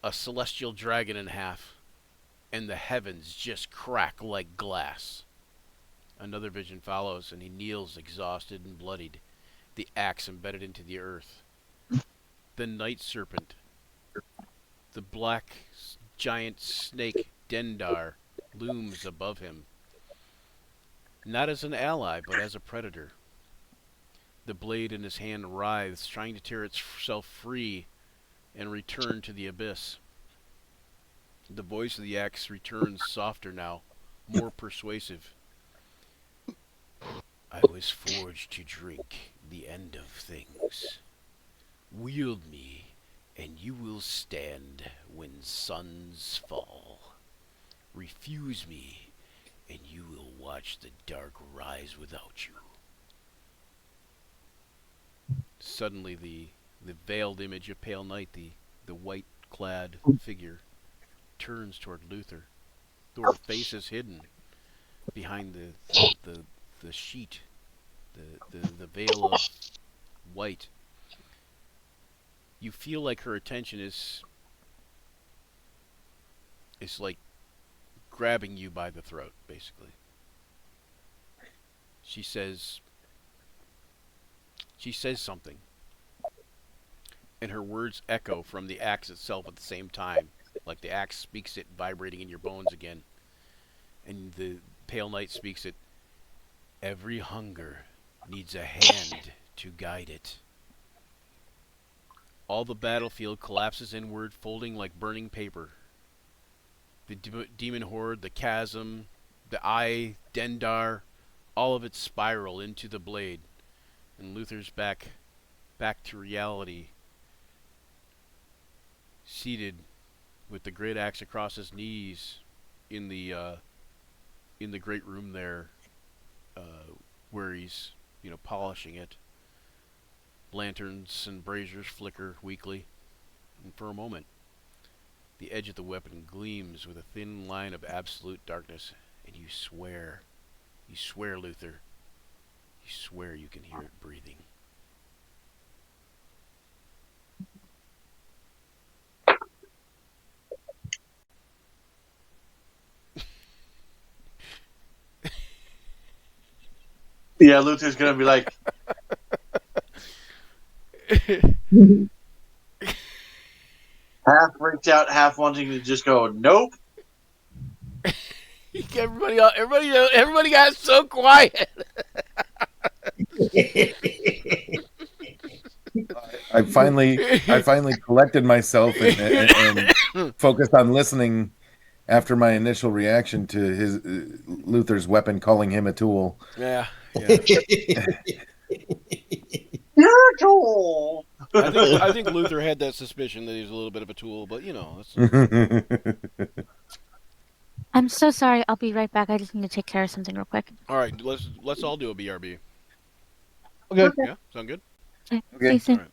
a celestial dragon in half, and the heavens just crack like glass. Another vision follows, and he kneels exhausted and bloodied, the axe embedded into the earth. The night serpent, the black giant snake Dendar, looms above him, not as an ally, but as a predator. The blade in his hand writhes, trying to tear itself free and return to the abyss. The voice of the axe returns softer now, more persuasive. I was forged to drink the end of things. Wield me, and you will stand when suns fall. Refuse me, and you will watch the dark rise without you. Suddenly the veiled image of pale night, the white-clad figure, turns toward Luther, though her face is hidden behind the sheet, the veil of white. You feel like her attention is like grabbing you by the throat, basically. She says something, and her words echo from the axe itself at the same time, like the axe speaks it vibrating in your bones again. And the pale night speaks it. Every hunger needs a hand to guide it. All the battlefield collapses inward, folding like burning paper. The demon horde, the chasm, the eye, Dendar, all of it spiral into the blade. And Luther's back to reality, seated with the great axe across his knees in the great room there, where he's polishing it. Lanterns and braziers flicker weakly, and for a moment, the edge of the weapon gleams with a thin line of absolute darkness, and you swear, Luther, you swear you can hear it breathing. Yeah, Luther's gonna be like, half freaked out, half wanting to just go, nope. Everybody got so quiet. I finally collected myself and focused on listening after my initial reaction to his Luther's weapon calling him a tool. Yeah. You're a tool. I think Luther had that suspicion that he was a little bit of a tool, but that's... I'm so sorry. I'll be right back. I just need to take care of something real quick. All right, let's all do a BRB. Okay. Yeah, sound good? Okay. Okay. Stay All safe. right.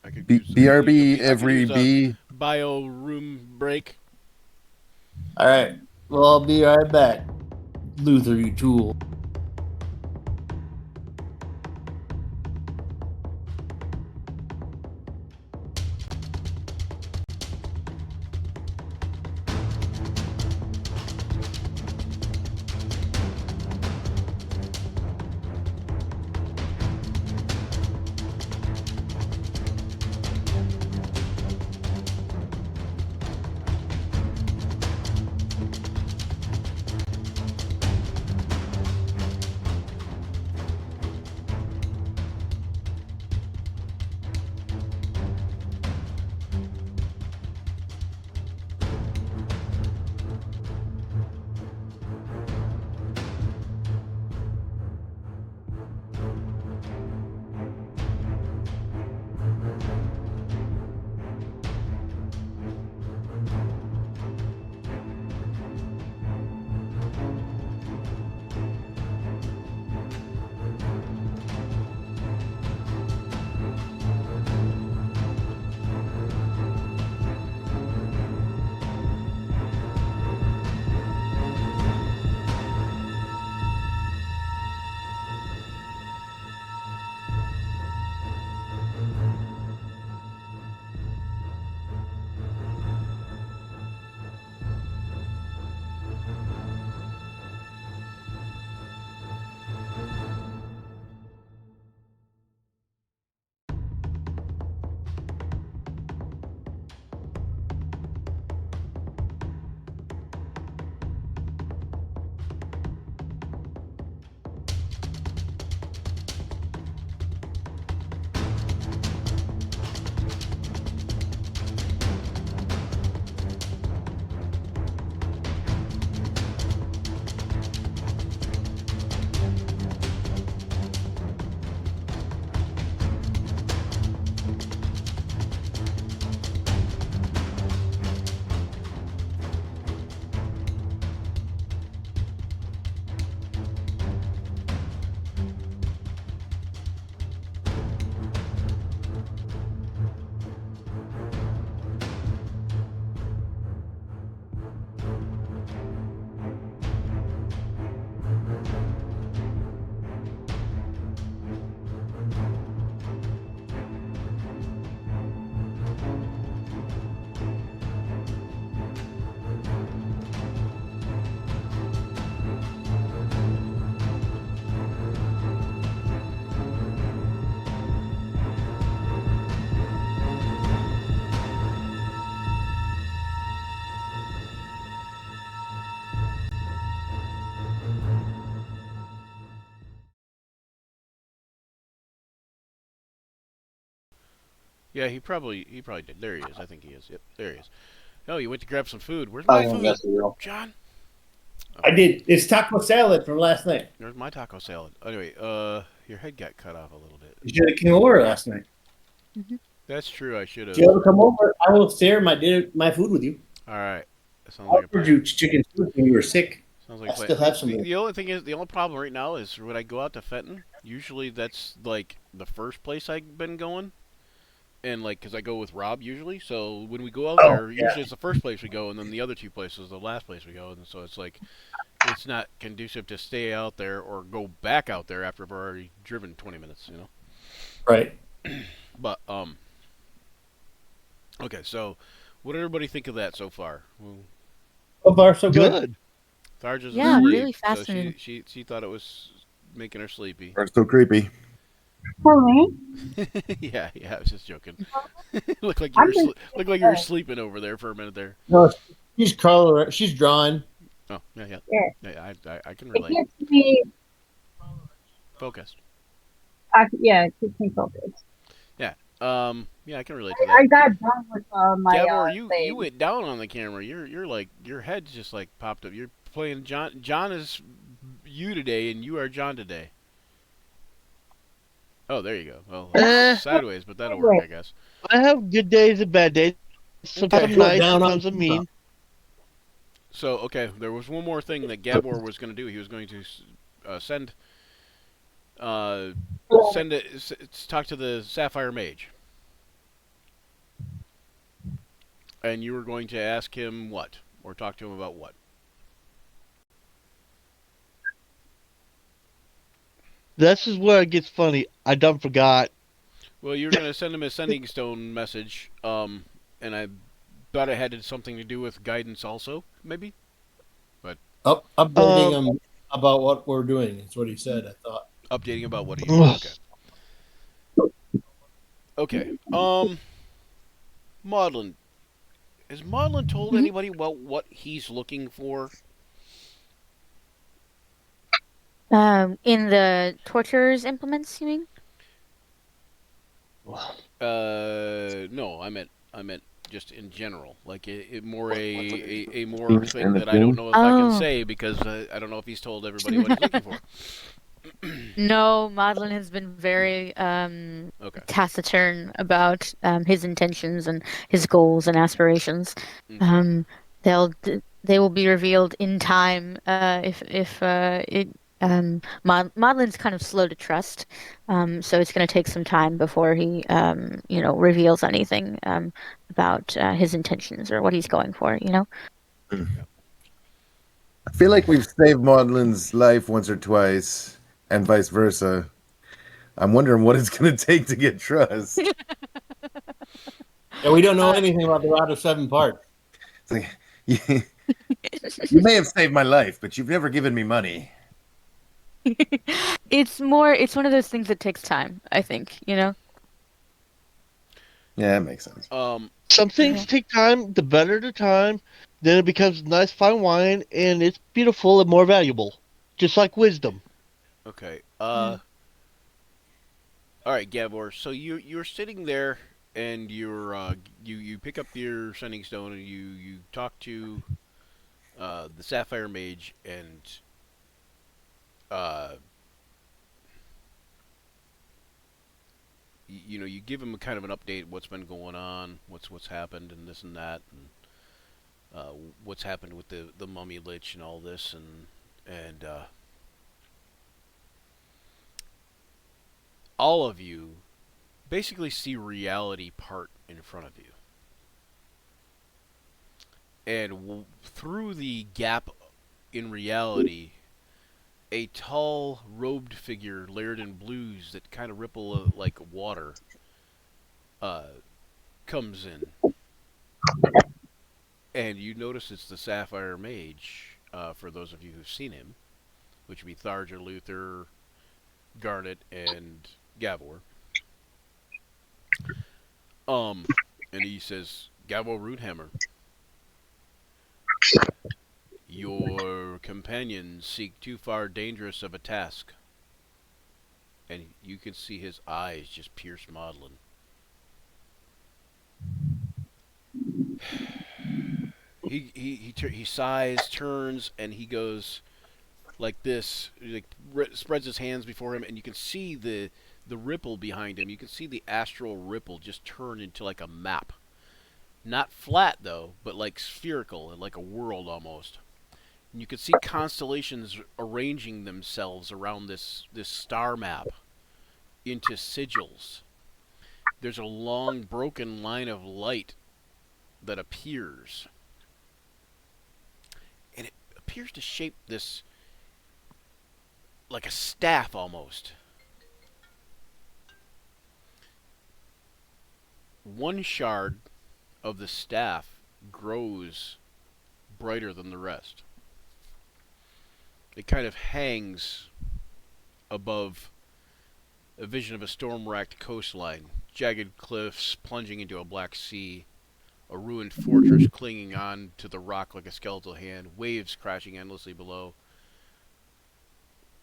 I could BRB every B. Bio room break. All right. Well, I'll be right back. Luther, you tool. Yeah, he probably did. There he is. I think he is. Yep, there he is. Oh, you went to grab some food. Where's I my think food, that's real. John? I Okay, did. It's taco salad from last night. there's my taco salad. Anyway, your head got cut off a little bit. You should have came over last night. That's true. I should Did have. you ever come over? I will share my food with you. All right. That sounds I like a offered plan. you chicken soup when you were sick. Sounds like I a plan. still have some. The only thing is, the only problem right now is when I go out to Fenton. Usually, that's like the first place I've been going, and like, cause I go with Rob usually. So when we go out Oh, there, yeah. usually it's the first place we go, and then the other two places, the last place we go, and so it's like, it's not conducive to stay out there or go back out there after I've already driven 20 minutes, you know. Right. But okay. So, what did everybody think of that so far? Well, So far, so good. Good. Tharj is Yeah, asleep, really so fascinating. she thought it was making her sleepy. Are so creepy. For me, Yeah, I was just joking. looked like you I'm were just looked like you were sleeping over there for a minute there. No, she's crawling around. She's drawing. Oh, yeah. yeah, I can it relate. keeps me, Focused. yeah, it keeps me focused. Yeah, I can relate to I that. got done with my Gabor, you thing. went down on the camera. You're like your head's just like popped up. You're playing John. John is you today, and you are John today. Oh, there you go. Well, Eh, sideways, but that'll work, I guess. I have good days and bad days. Sometimes Okay. I'm nice, Down on sometimes I'm mean. So, okay, there was one more thing that Gabor was going to do. He was going to send talk to the Sapphire Mage, and you were going to ask him what, or talk to him about what? This is where it gets funny. I done forgot. Well, you were going to send him a sending stone message, and I thought it had something to do with guidance, also, maybe. Updating him about what we're doing. That's what he said. I thought. Updating about what he okay. Okay. Maudlin. Has Maudlin told anybody about what he's looking for? In the torturers implements, you mean? No, I meant just in general, like more a more Things thing in the that I don't film? know if I can Oh. say because I don't know if he's told everybody what he's looking for. No, Madeline has been very Okay. taciturn about his intentions and his goals and aspirations. Okay. They will be revealed in time if it Madeline's kind of slow to trust, so it's going to take some time before he reveals anything about his intentions or what he's going for. I feel like we've saved Maudlin's life once or twice, and vice versa. I'm wondering what it's going to take to get trust. Yeah, we don't know anything about the Route of Seven parts. It's like, you may have saved my life, but you've never given me money. It's one of those things that takes time, I think. Yeah, that makes sense. Some things take time. The better the time, then it becomes nice, fine wine, and it's beautiful and more valuable. Just like wisdom. Okay. All right, Gabor. So you're sitting there, and you pick up your sending stone, and you talk to the Sapphire Mage, and you give him a kind of an update what's been going on, what's happened, and this and that, and what's happened with the mummy lich and all this, and all of you basically see reality part in front of you. And through the gap in reality, a tall, robed figure layered in blues that kind of ripple like water comes in. And you notice it's the Sapphire Mage, for those of you who've seen him, which would be Tharja, Luther, Garnet, and Gavor. And he says, Gavor Roothammer, your companions seek too far dangerous of a task. And you can see his eyes just pierce Maudlin. He sighs, turns, and he goes like this. He like spreads his hands before him, and you can see the ripple behind him. You can see the astral ripple just turn into like a map. Not flat though, but like spherical and like a world almost. And you can see constellations arranging themselves around this star map into sigils. There's a long broken line of light that appears. And it appears to shape this like a staff almost. One shard of the staff grows brighter than the rest. It kind of hangs above a vision of a storm-racked coastline, jagged cliffs plunging into a black sea, a ruined fortress clinging on to the rock like a skeletal hand, waves crashing endlessly below.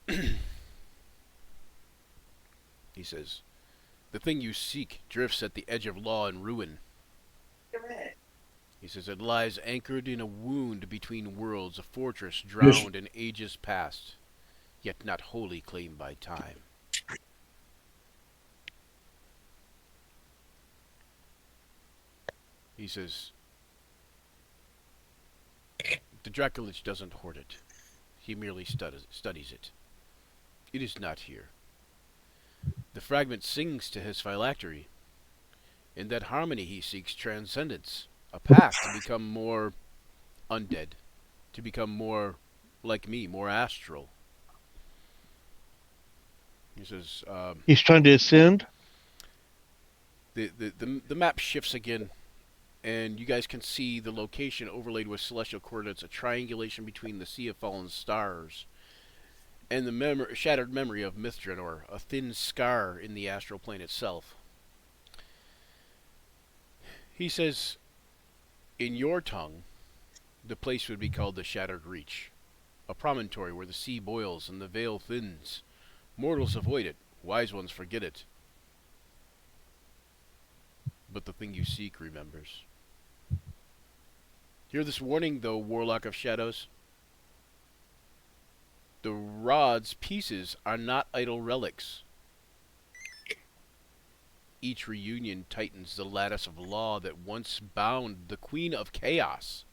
He says, "The thing you seek drifts at the edge of law and ruin." He says, "It lies anchored in a wound between worlds, a fortress drowned in ages past, yet not wholly claimed by time." He says, "The Dracolich doesn't hoard it. He merely studies it. It is not here. The fragment sings to his phylactery. In that harmony he seeks transcendence, a path to become more undead, to become more like me, more astral." He says, He's trying to ascend. the map shifts again, and you guys can see the location overlaid with celestial coordinates, a triangulation between the Sea of Fallen Stars and the shattered memory of Mithranor, a thin scar in the astral plane itself. He says, in your tongue, the place would be called the Shattered Reach, a promontory where the sea boils and the veil thins. Mortals avoid it, wise ones forget it. But the thing you seek remembers. Hear this warning, though, Warlock of Shadows. The rod's pieces are not idle relics. Each reunion tightens the lattice of law that once bound the Queen of Chaos.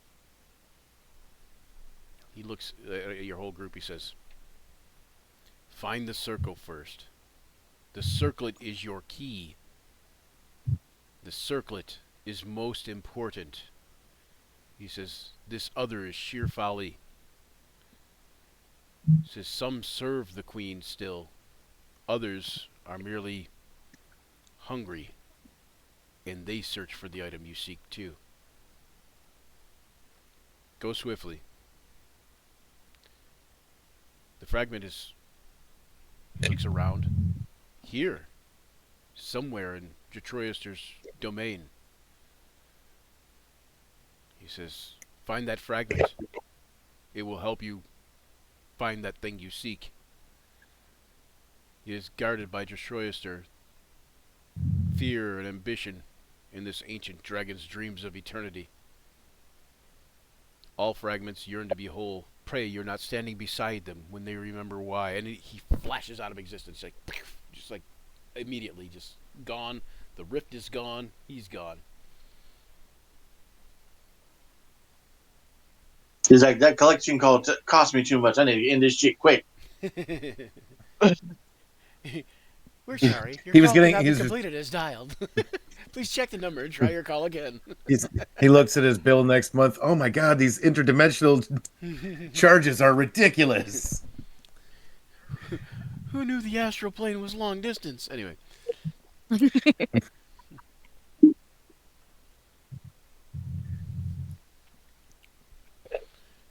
He looks at your whole group, he says, "Find the circle first. The circlet is your key. The circlet is most important." He says, "This other is sheer folly." He says, "Some serve the Queen still. Others are merely hungry, and they search for the item you seek too. Go swiftly. The fragment looks around. Here, somewhere in Jetroister's domain." He says, "Find that fragment. It will help you find that thing you seek. It is guarded by Jetroister, fear and ambition in this ancient dragon's dreams of eternity. All fragments yearn to be whole. Pray you're not standing beside them when they remember why." And he flashes out of existence, like, just like immediately, just gone. The rift is gone. He's gone. He's like, "That collection call cost me too much. I need to end this shit quick." We're sorry. Your He was call getting- cannot he be was- completed as dialed. Please check the number and try your call again. He looks at his bill next month. Oh my god, these interdimensional charges are ridiculous. Who knew the astral plane was long distance? Anyway.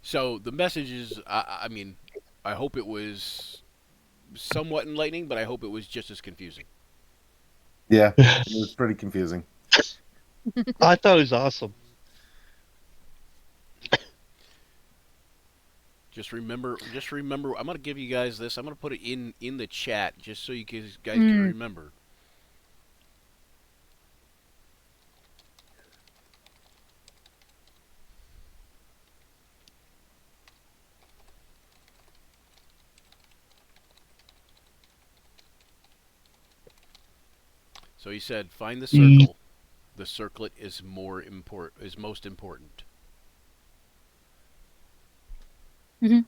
So the message is, I mean, I hope it was somewhat enlightening, but I hope it was just as confusing. Yeah, it was pretty confusing. I thought it was awesome. Just remember, I'm going to give you guys this. I'm going to put it in the chat just so you guys can remember. So he said, find the circle. The circlet is most important. Mhm.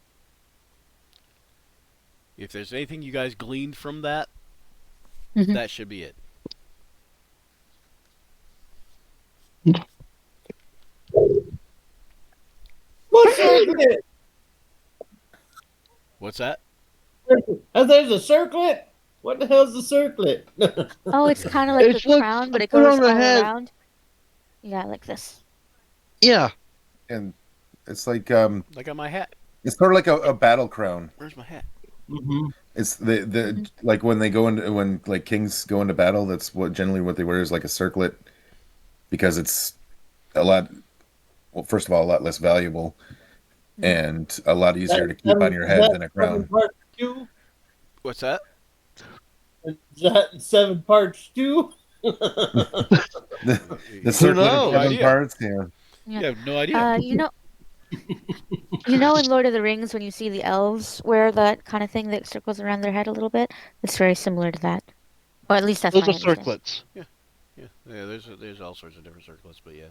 If there's anything you guys gleaned from that, Mhm. that should be it. What's circlet? What's that? There's a circlet? What the hell's the circlet? Oh, it's kind of like It's the like crown, but a it put goes on the all head. around. Yeah, like this. Yeah. And it's like Like on my hat. it's sort of like a battle crown. Where's my hat? Mm-hmm. It's the like when they go into when like kings go into battle. That's what they wear is like a circlet, because it's a lot. Well, first of all, a lot less valuable and a lot easier to keep on your head than a crown. Part two? What's that? Is that in 7 parts too? The circlet of knows? 7 Idea. parts. Yeah. You have no idea. You know, in Lord of the Rings, when you see the elves wear that kind of thing that circles around their head a little bit, it's very similar to that. Or at least that's Those my are understanding. circlets. Yeah, there's all sorts of different circlets, but yeah,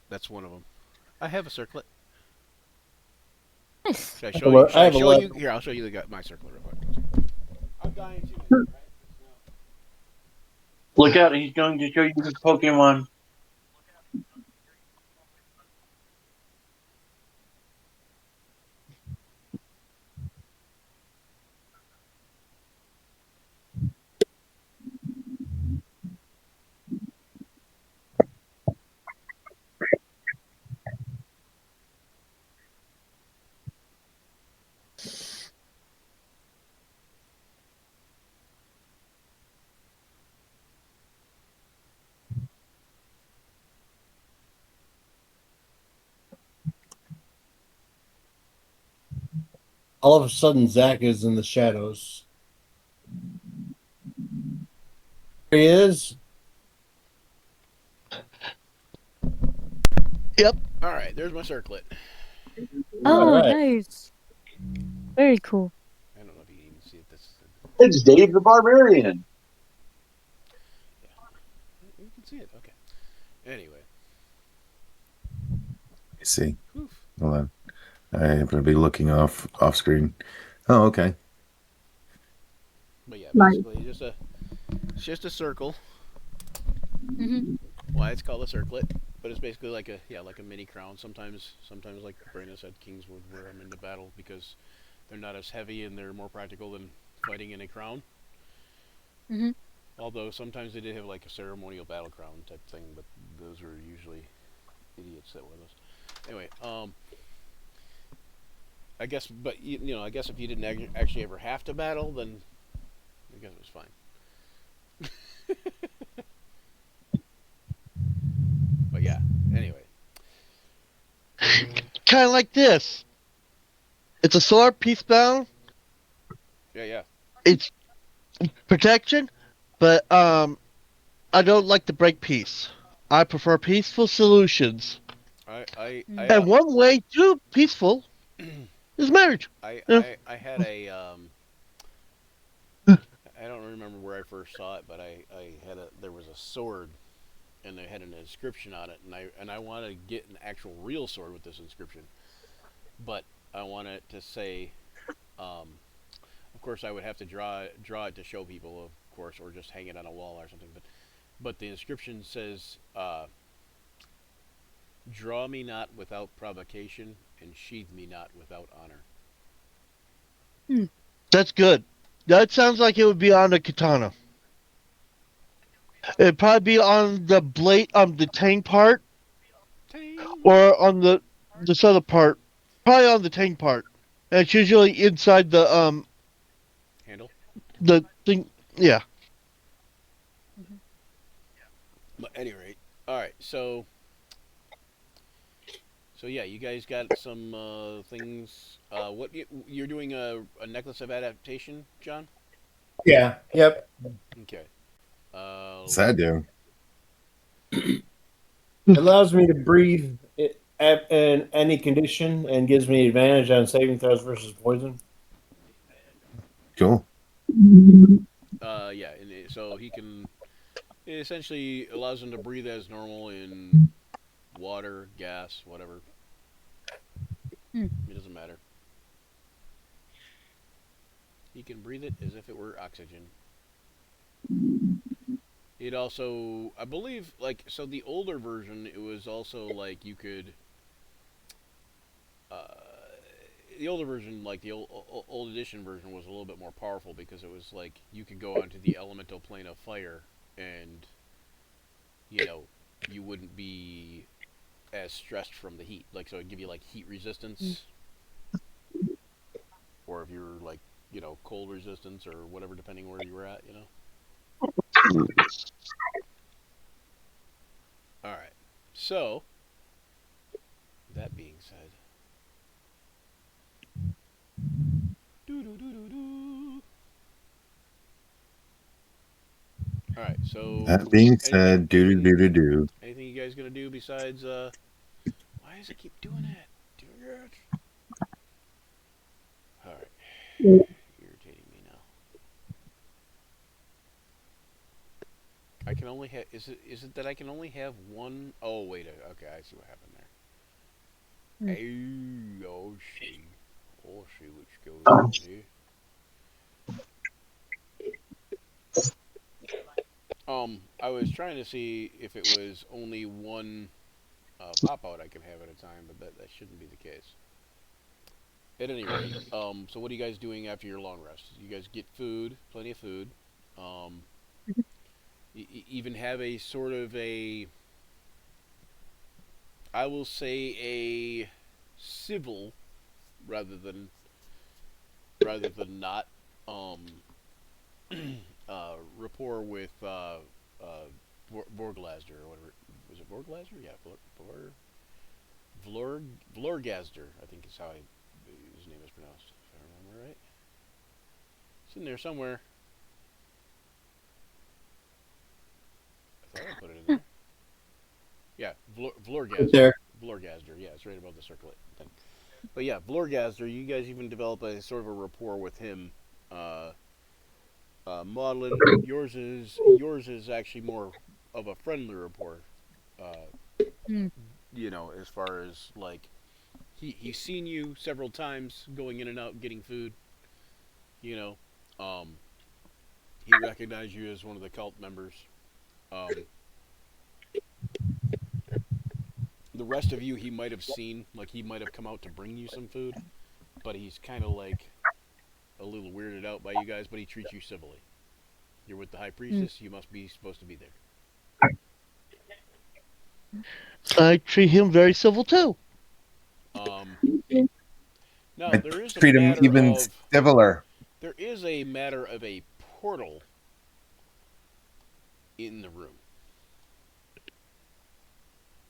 that's one of them. I have a circlet. Nice. Should I I show you? have Should I a show lot. you? Here, I'll show you my circlet real quick. I'm dying to. Look out, he's going to show you his Pokemon. All of a sudden, Zach is in the shadows. There he is. All right, there's my circlet. Oh, Alright. nice. Very cool. I don't know if you can even see it. This It's Dave the Barbarian. you can see it. Okay. Anyway, I see. oof. Hold on. I happen to be looking off screen. Oh, okay. But yeah, Nice. basically it's just a circle. Hmm. Why it's called a circlet, but it's basically like a mini crown. Sometimes like Brandon said, kings would wear them into battle because they're not as heavy and they're more practical than fighting in a crown. Mhm. Although sometimes they did have like a ceremonial battle crown type thing, but those were usually idiots that wore those. Anyway, I guess, but I guess if you didn't actually ever have to battle, then I guess it was fine. But yeah, anyway. Kind of like this. It's a sword, peacebound. Yeah. It's protection, but I don't like to break peace. I prefer peaceful solutions. I And one way to peaceful is marriage. I had a I don't remember where I first saw it, but there was a sword and they had an inscription on it, and I wanted to get an actual real sword with this inscription, but I wanted it to say, of course I would have to draw it to show people, of course, or just hang it on a wall or something, but the inscription says, "Draw me not without provocation, and sheathe me not without honor." That's good. That sounds like it would be on the katana. It'd probably be on the blade, the tang part, or on this other part. Probably on the tang part. And it's usually inside the Handle. the thing. Yeah. But at any rate, all right. So yeah, you guys got some things. What you're doing a necklace of adaptation, John? Yeah. Yep. Okay. What's that do? It allows me to breathe in any condition and gives me advantage on saving throws versus poison. Cool. Yeah, so he can. It essentially allows him to breathe as normal in water, gas, whatever. Hmm. It doesn't matter. He can breathe it as if it were oxygen. It also, I believe, like so the older version, it was also like you could. Uh, the older version, like the old edition version, was a little bit more powerful because it was like you could go onto the elemental plane of fire, and you know you wouldn't be as stressed from the heat. Like so, it'd give you like heat resistance, or if you're like cold resistance or whatever, depending where you were at. All right. So that being said, doo doo doo doo doo. All right. So That being anything, said, do do anything, do do do. anything you guys gonna do besides? Why does it keep doing that? Doing it. All right. Irritating me now. I can only have. Is it that I can only have one? Oh wait. Okay, I see what happened there. Oh, see. Oh, see what's going on here. I was trying to see if it was only one pop out I can have at a time, but that shouldn't be the case. At any rate, so what are you guys doing after your long rest? You guys get food, plenty of food. Um, even have a sort of a, I will say a civil rather than not um, rapport with Vorglazder or whatever. Was it Vorglazder? Yeah, Vlorgazder, I think is how his name is pronounced, if I remember right. It's in there somewhere. I thought I put it in there. Yeah, Vlorgazder. There. Vlorgazder, yeah, it's right above the circlet thing. But yeah, Vlorgazder, you guys even develop a sort of a rapport with him. Uh, Maudlin, yours is actually more of a friendly rapport. Hmm. As far as like he's seen you several times going in and out getting food. You know, um, he recognized you as one of the cult members. Um, the rest of you, he might have seen, like he might have come out to bring you some food, but he's kind of like a little weirded out by you guys. But he treats you civilly. You're with the high Hmm. priestess. You must be supposed to be there. I treat him very civil too. Um, Now I there is a treat him matter even of civiler. a portal in the room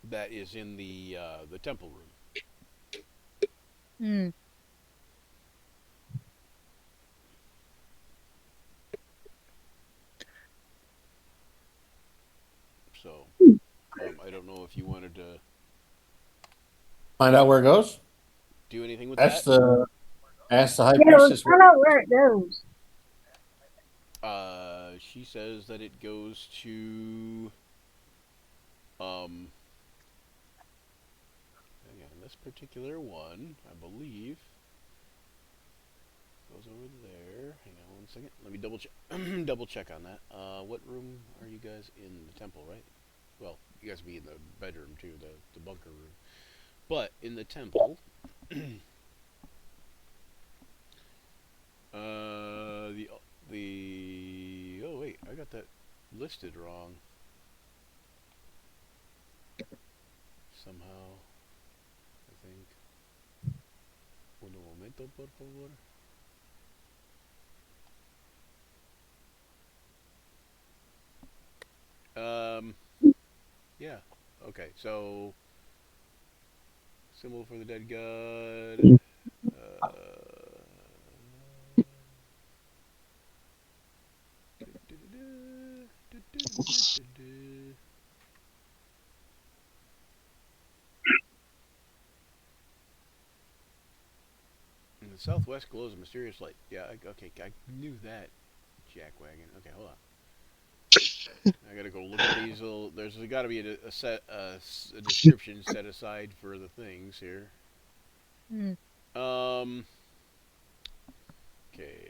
that is in the temple room. Hmm. So I don't know if you wanted to Find out where it goes. do anything with Ask that. the high Yeah, let's priestess. find out where it goes. She says that it goes to again, this particular one, I believe, goes over there. Hang on one second. Let me double check. Double check on that. What room are you guys in? The temple, right? Well, you guys be in the bedroom too, the bunker room. But in the temple, the oh wait, I got that listed wrong somehow. I think. Un momento, por favor. Yeah. Okay. So, symbol for the dead god. In the southwest glows a mysterious light. Yeah. Okay. I knew that. jackwagon. Okay, hold on. I gotta go look at these little. There's got to be a description set aside for the things here. Mm. Um. Okay.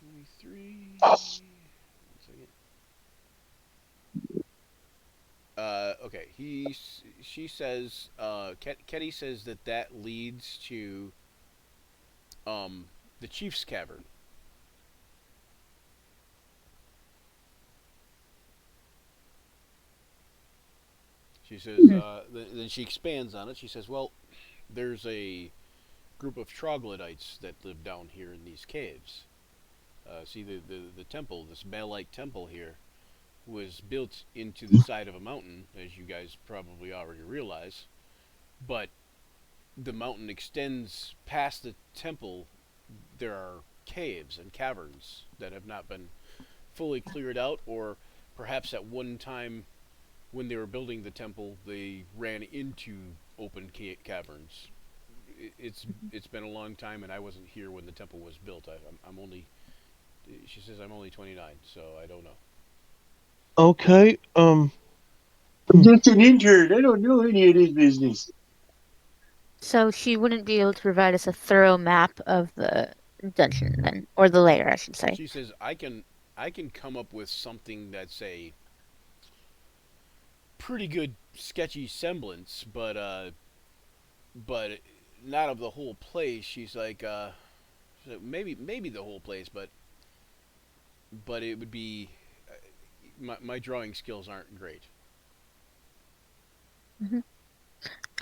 23. Oh, 1 second. Okay. She says. Ketty says that leads to. The Chief's Cavern. She says. Hmm. Then she expands on it. She says, "Well, there's a group of troglodytes that live down here in these caves. See the temple, this bell-like temple here, was built into the side of a mountain, as you guys probably already realize. But the mountain extends past the temple. There are caves and caverns that have not been fully cleared out, or perhaps at one time when they were building the temple, they ran into open caverns. It's been a long time, and I wasn't here when the temple was built. I'm only. She says I'm only 29, so I don't know. okay. Just an intern. I don't know any of this business. So she wouldn't be able to provide us a thorough map of the dungeon then, or the lair, I should say. She says I can come up with something that's a pretty good sketchy semblance, but not of the whole place. She's like maybe the whole place, but it would be my drawing skills aren't great.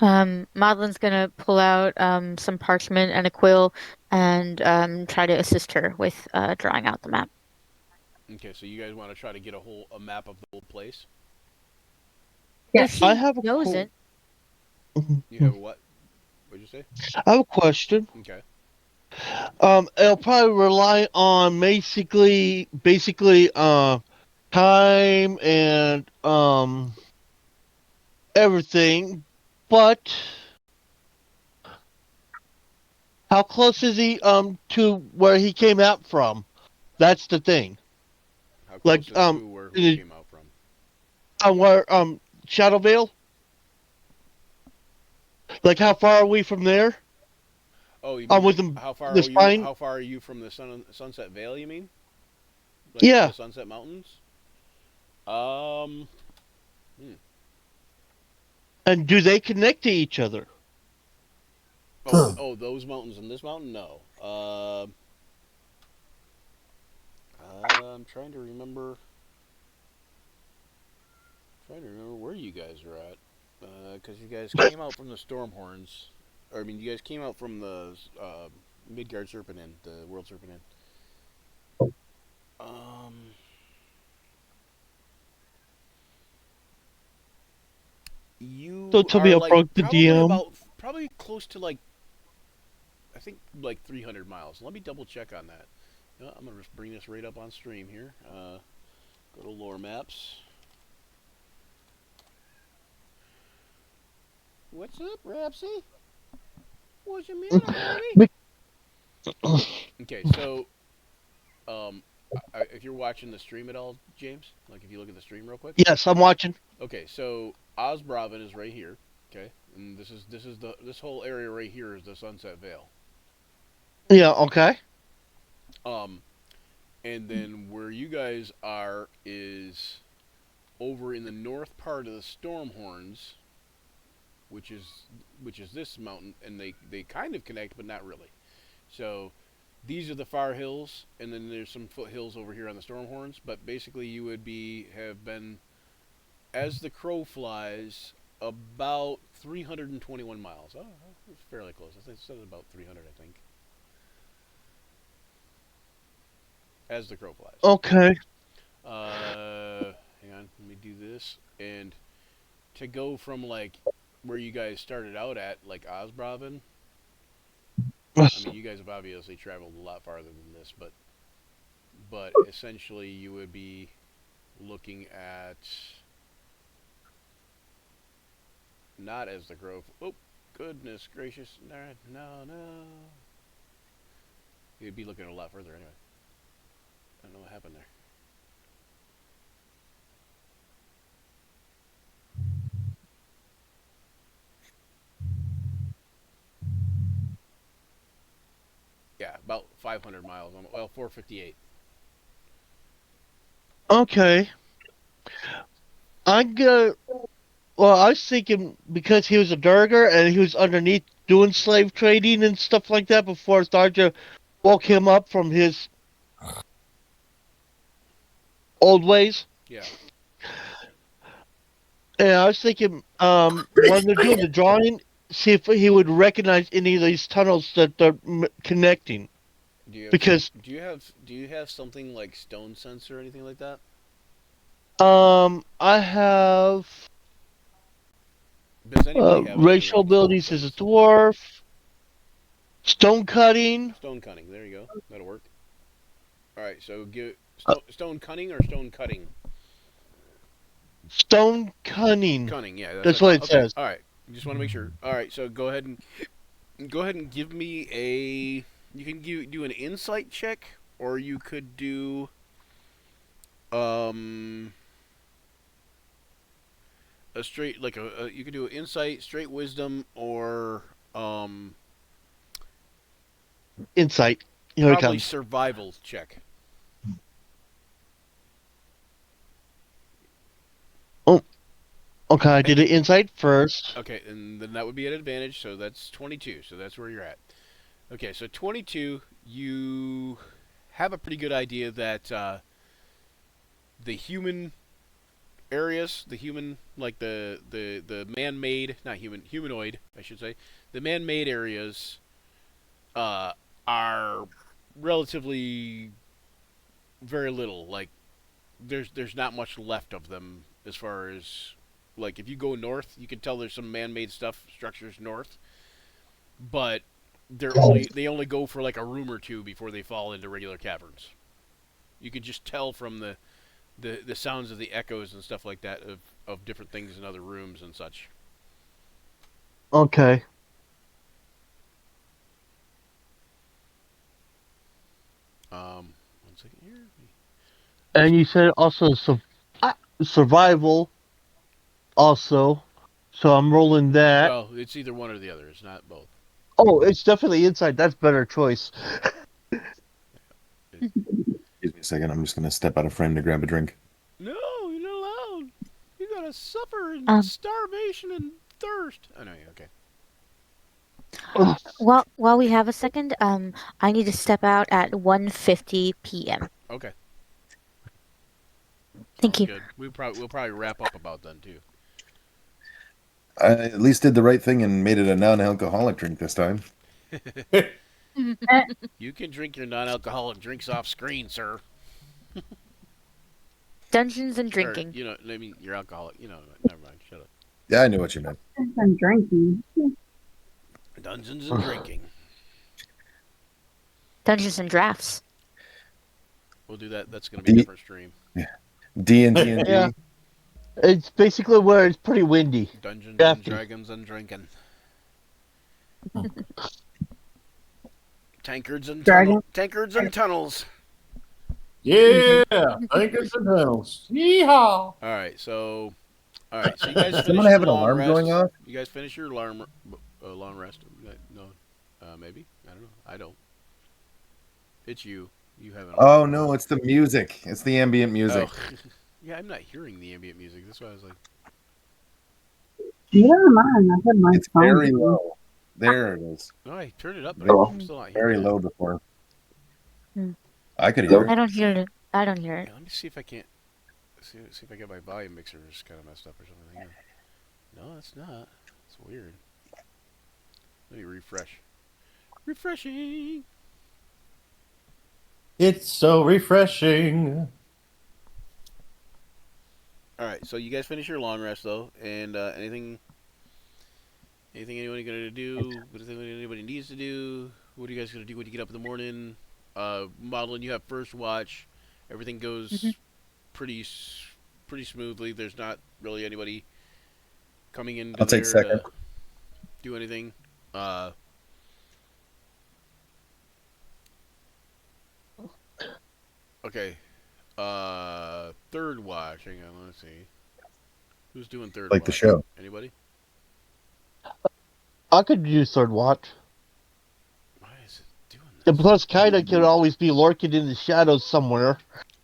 Hmm. Madeline's gonna pull out some parchment and a quill and try to assist her with drawing out the map. Okay, so you guys want to try to get a map of the whole place? If Yes. I she have a knows cool. it, You have a what? What'd you say? I have a question. Okay. It'll probably rely on basically, time and everything. But how close is he to where he came out from? That's the thing. How Like close is who where who is- came out from? where Shadowvale? Like how far are we from there? Oh, you mean With the spine? how far are you from the Sunset Vale, you mean? Like Yeah. the Sunset Mountains? Um And do they connect to each other? those mountains and this mountain? No. I'm trying to remember where you guys are at. Because you guys came out from the Stormhorns. Or, I mean, you guys came out from the Midgard Serpent Inn, the World Serpent Inn. Um, So you tell me are I like broke the DM. probably close to like I think like 300 miles. Let me double check on that. I'm gonna just bring this right up on stream here. Go to lore maps. What's up, Rapsy? What's your matter, baby? Okay, so if you're watching the stream at all, James, like if you look at the stream real quick. Yes, I'm watching. Okay, so Osbraven is right here. Okay, and this whole area right here is the Sunset Vale. Yeah, okay. And then where you guys are is over in the north part of the Stormhorns, which is this mountain, and they kind of connect, but not really. So these are the far hills, and then there's some foothills over here on the Stormhorns. But basically, you would have been, as the crow flies, about 321 miles. Oh, it's fairly close. I said about 300, I think. As the crow flies. Okay. Hang on, let me do this. And to go from like where you guys started out at, like Osbraven. I mean, you guys have obviously traveled a lot farther than this, but essentially you would be looking at not as the grove. Oh, goodness gracious! No. You'd be looking a lot further anyway. I don't know what happened there. Yeah, about 500 miles. Well, 458. Okay. I'm gonna. Well, I was thinking because he was a Durgar and he was underneath doing slave trading and stuff like that before Tharja woke him up from his old ways. Yeah. And I was thinking, when they're doing the drawing, see if he would recognize any of these tunnels that they're connecting. Do you have Because, do you have something like stone sense or anything like that? I have Does anybody have anything racial like stone abilities as a sense? dwarf, stone cutting, Stone cunning. There you go. That'll work. All right. So give uh, stone cunning or stone cutting. stone cunning. Cunning. Yeah, that's That's what I what thought. it Okay. says. All right. Just want to make sure. All right. So go ahead and give me a. You can do an insight check, or you could do um a straight like you could do an insight, straight wisdom, or Insight. Here it probably comes. survival check. Oh, okay. I did an insight first. Okay, and then that would be an advantage. So that's 22. So that's where you're at. Okay, so 22, you have a pretty good idea that the human areas, the human, like the man-made, not human, humanoid, I should say, the man-made areas are relatively very little. Like there's not much left of them as far as like if you go north, you can tell there's some man-made stuff structures north, but they only go for like a room or two before they fall into regular caverns. You can just tell from the sounds of the echoes and stuff like that of different things in other rooms and such. Okay. One second here. And you said also survival also. So I'm rolling that. Well, it's either one or the other. It's not both. Oh, it's definitely insight. That's better choice. Excuse me a second. I'm just going to step out of frame to grab a drink. No, you're not allowed. You gotta suffer in Um. starvation and thirst. I know. Okay. While we have a second, I need to step out at 1:50 p.m. Okay. Thank Sounds you. good. We'll probably wrap up about then too. I at least did the right thing and made it a non-alcoholic drink this time. You can drink your non-alcoholic drinks off screen, sir. Dungeons and Or, drinking. you know, I mean, you're alcoholic. You know, never mind. Shut up. Yeah, I knew what you meant. I'm drinking. Dungeons and drinking. Dungeons and drafts. We'll do that. That's gonna be a D- different stream. D&D. Yeah. It's basically where it's pretty windy. Dungeons and Drafting. Dragons and drinking. Tankards and tankards and tunnels. Yeah, anchors and tunnels. Yeehaw! All right, so you guys finish Does someone your have an long alarm rest? going off? You guys finish your long rest? No, maybe I don't know. I don't. It's you. You have an. Oh, no, it's the music. It's the ambient music. Oh. Yeah, I'm not hearing the ambient music. That's why I was like, Never mind. I had my It's phone. very low. There it is. no, I turned it up, but Hello? I'm still not Very hearing low before. Hmm. I could hear I it. don't hear it. I don't hear it. it. Yeah, let me see if I can't. See if I get my volume mixer just kind of messed up or something. Hang on. No, it's not. It's weird. Let me refresh. Refreshing. It's so refreshing. All right, so you guys finish your long rest though, and anything anyone gonna do? What anybody needs to do? What are you guys gonna do when you get up in the morning? Modeling, you have first watch. Everything goes pretty smoothly. There's not really anybody coming in I'll take there second. to do anything. Okay. Third watch. Hang on, let's see. Who's doing third Like watch? the show. Anybody? I could do third watch. Why is it doing And this? plus, Kaida could always be lurking in the shadows somewhere,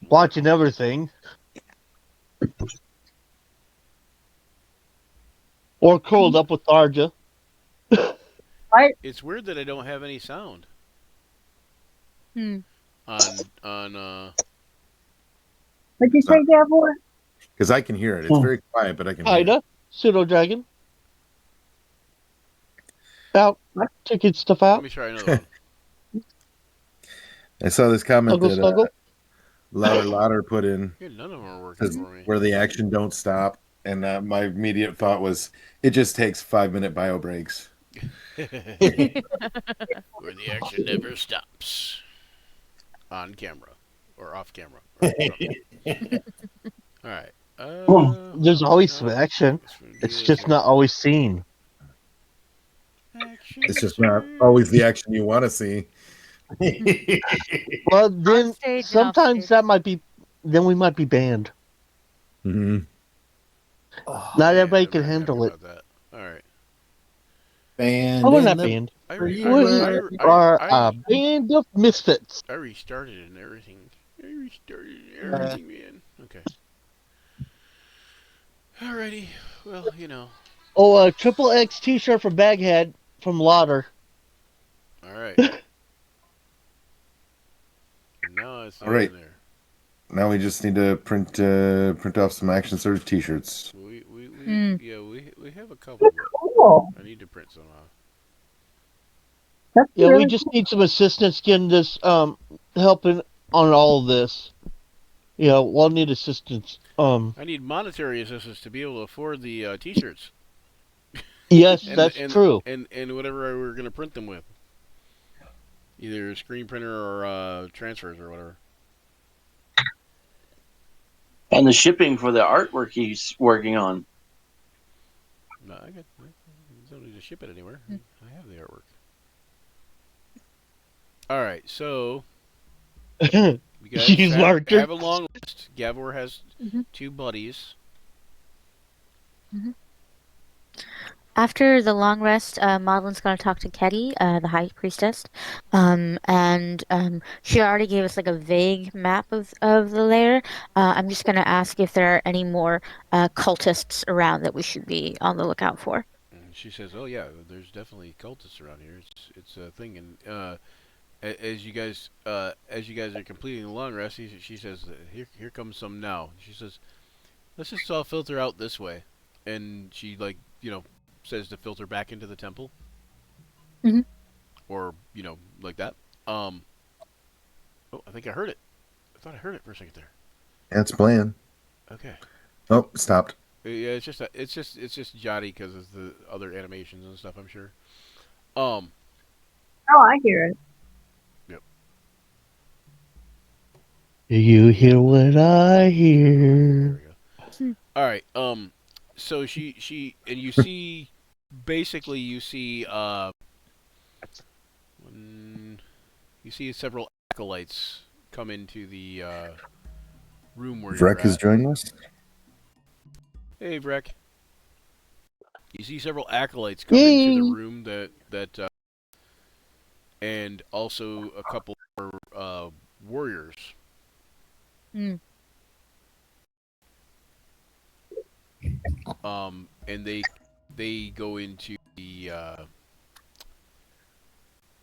watching everything. Or curled up with Tharja. It's weird that I don't have any sound Hmm. on What'd you say, Gavor? Because I can hear it. It's very quiet, but I can hear it. Kaida, Pseudo Dragon. Out, taking stuff Let out. me try another one. I saw this comment Snuggle, that snuggle. Louder put in. Yeah, none of them are working Says, for me. where the action don't stop. And my immediate thought was, it just takes 5-minute bio breaks. Where the action never stops. On camera. Or off camera. Or something. Alright. There's always some action. It's just not always seen. Action It's just not always the action you want to see. Well, then stage and off sometimes stage. that might be. Then we might be banned. Mm-hmm. Not everybody can handle it. Alright. Band Oh, we're in not the banned. I, We re- are I, a band of misfits. I restarted and everything. Man. Okay. Alrighty. Well, you know. Oh, a triple X T-shirt for Baghead from Lauder. Alright. Now it's All right. in there. Now we just need to print off some Action Surge T-shirts. We have a couple. Cool. I need to print some out. That's Yeah, really we just need some assistance getting this, helping on all of this. Yeah, we'll need assistance. I need monetary assistance to be able to afford the T-shirts. Yes, And, that's and, true. And whatever we're gonna print them with, either a screen printer or transfers or whatever. And the shipping for the artwork he's working on. No, I don't need to ship it anywhere. I have the artwork. All right, so we guys She's larger. have a long list. Gavor has Mhm. 2 buddies. After the long rest, Maudlin's going to talk to Ketty, the High Priestess, and she already gave us like a vague map of the lair. I'm just going to ask if there are any more cultists around that we should be on the lookout for. And she says, "Oh yeah, there's definitely cultists around here. It's a thing." And as you guys are completing the long rest, she says, "Here comes some now." She says, "Let's just all filter out this way," and she says to filter back into the temple. Mhm. Or like that. Oh, I think I heard it. I thought I heard it for a second there. That's plan. Okay. Oh, stopped. Yeah, it's just jotty because of the other animations and stuff, I'm sure. Um, Oh, I hear it. Do you hear what I there hear? we go. All right. So she and you see, basically you see you see several acolytes come into the room where you're Vrek is at. joining us. Hey, Vrek. You see several acolytes come into Yay. the room that and also a couple warriors. Mm. And they go into the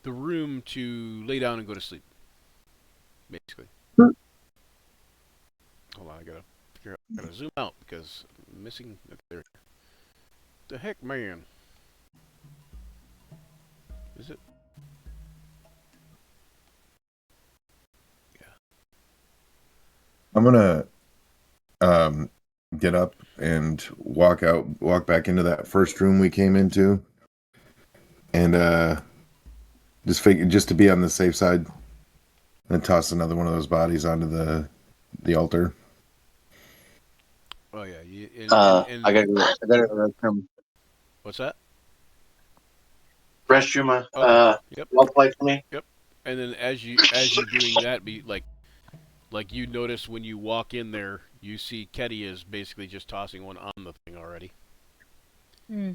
room to lay down and go to sleep. Basically. Hmm. Hold on, I gotta zoom out because I'm missing there. The heck, man? Is it? I'm gonna get up and walk back into that first room we came into, and just to be on the safe side, and toss another one of those bodies onto the altar. Oh yeah. I gotta go to the restroom. What's that? Restroom, Okay. Yep. well played for me. And then as you're doing that, be like, Like you notice when you walk in there, you see Ketty is basically just tossing one on the thing already. Hmm.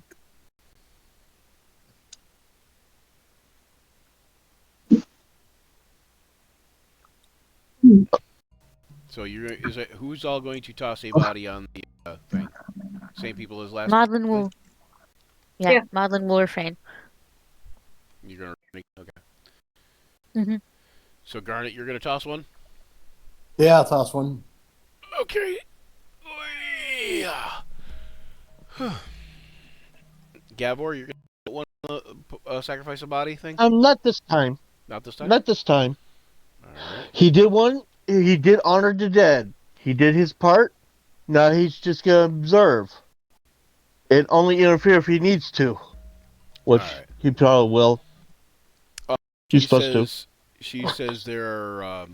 So who's all going to toss a body on the thing? Same people as last. Madeline will. Yeah, Yeah. Madeline will refrain. You're gonna okay. Mhm. So Garnet, you're gonna toss one. Yeah, I'll toss one. Okay. Gavor, you're gonna sacrifice a body thing. Not this time. Not this time. Not this time. All right. He did one. He did honor the dead. He did his part. Now he's just gonna observe and only interfere if he needs to, which All right. he probably will. He's supposed to. She says there are.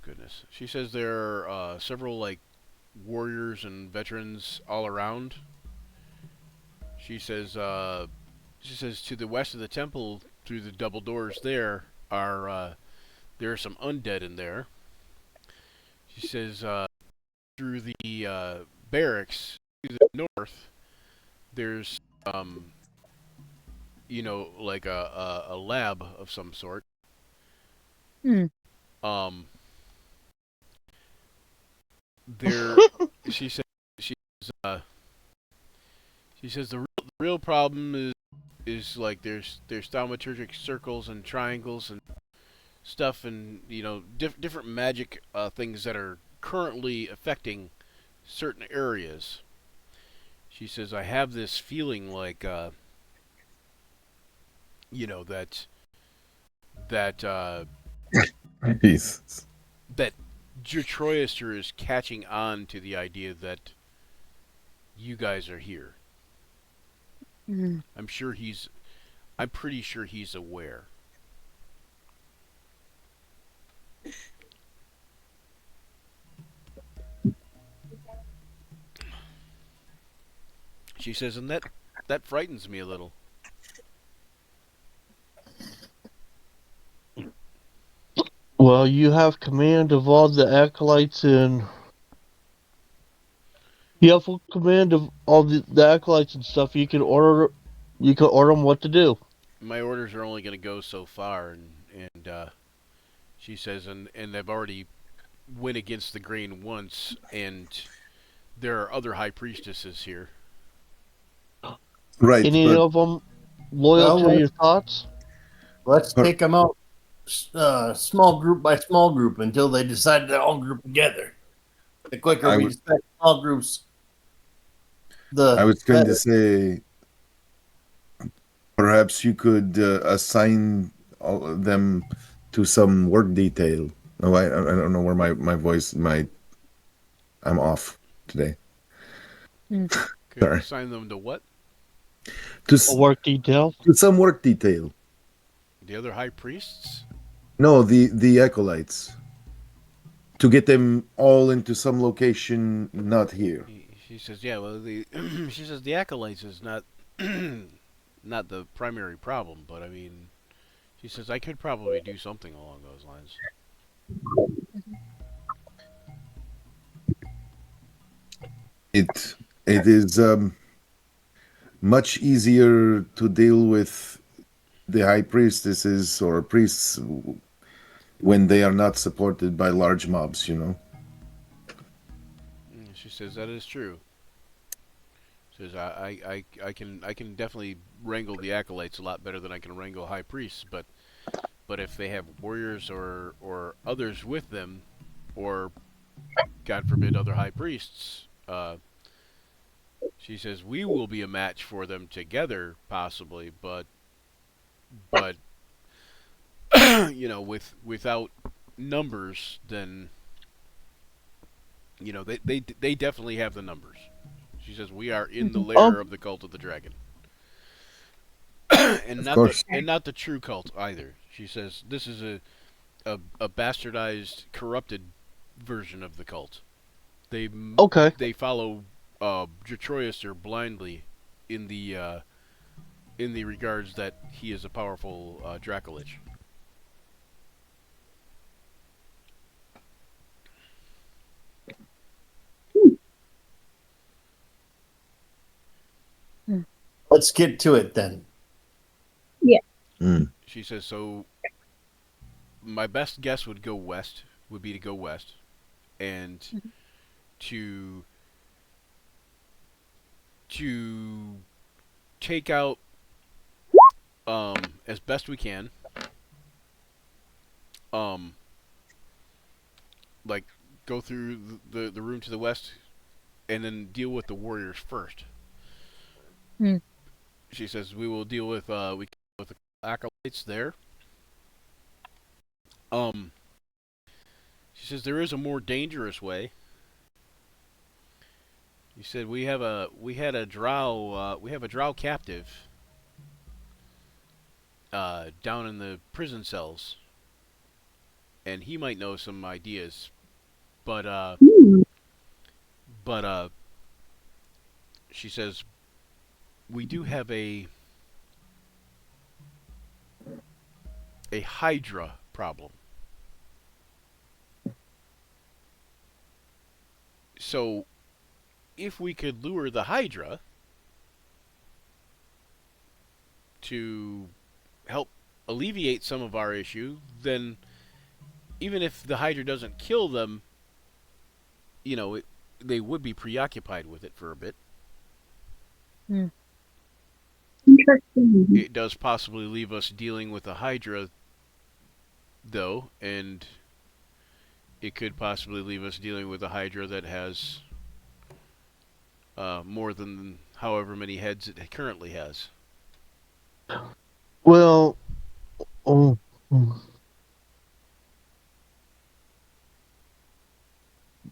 Goodness. She says there are several like warriors and veterans all around. She says. She says to the west of the temple, through the double doors, there are some undead in there. She says through the barracks to the north, there's like a lab of some sort. Hmm. There, she says uh, she says the real problem is like there's thaumaturgic circles and triangles and stuff, and different magic things that are currently affecting certain areas. She says I have this feeling like that Jesus. that Jetroister is catching on to the idea that you guys are here. Hmm. I'm pretty sure he's aware. She says, and that frightens me a little. Well, you have command of all the acolytes and you have full command of all the acolytes and stuff. You can order them what to do. My orders are only going to go so far, and she says, and they've already went against the grain once, and there are other high priestesses here. Right, Any but of them loyal Well, to your thoughts? Let's But- take them out small group by small group until they decide to all group together. The quicker I we would- decide small groups, the I was going to better. say perhaps you could assign all of them to some work detail. No, I don't know where my voice I'm off today. Could Sorry. assign them to what? A work detail? To some work detail. The other high priests? No, the acolytes. To get them all into some location not here. She says, yeah, well, she says the acolytes is not not the primary problem, but I mean, she says I could probably do something along those lines. It is much easier to deal with the high priestesses or priests when they are not supported by large mobs, you know. She says that is true. She says I can definitely wrangle the acolytes a lot better than I can wrangle high priests, but if they have warriors or others with them, or God forbid other high priests, she says we will be a match for them together possibly, but without numbers, then they definitely have the numbers. She says we are in the lair of the cult of the dragon, and not the true cult either. She says this is a bastardized, corrupted version of the cult. They follow Jetroister blindly in the in the regards that he is a powerful Dracolich. Let's get to it then. She says, so my best guess would be to go west, and to take out as best we can, like go through the room to the west, and then deal with the warriors first. She says we will deal with the acolytes there. She says there is a more dangerous way. He said we have a drow captive down in the prison cells, and he might know some ideas, but she says we do have a Hydra problem. So if we could lure the Hydra to help alleviate some of our issue, then even if the Hydra doesn't kill them, they would be preoccupied with it for a bit. Interesting. It does possibly leave us dealing with a Hydra, though, and it could possibly leave us dealing with a Hydra that has more than however many heads it currently has. Well, what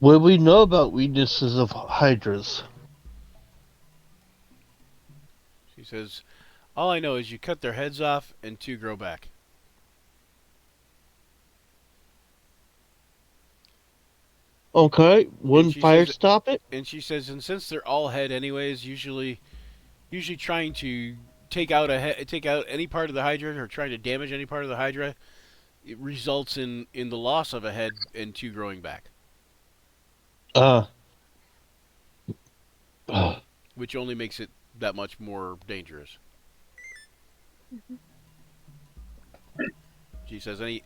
do we know about weaknesses of hydras? She says, all I know is you cut their heads off and 2 grow back. Okay, wouldn't she fire says- stop it? And she says, and since they're all head anyways, usually trying to take out any part of the Hydra or trying to damage any part of the Hydra, it results in the loss of a head and 2 growing back, which only makes it that much more dangerous. She says any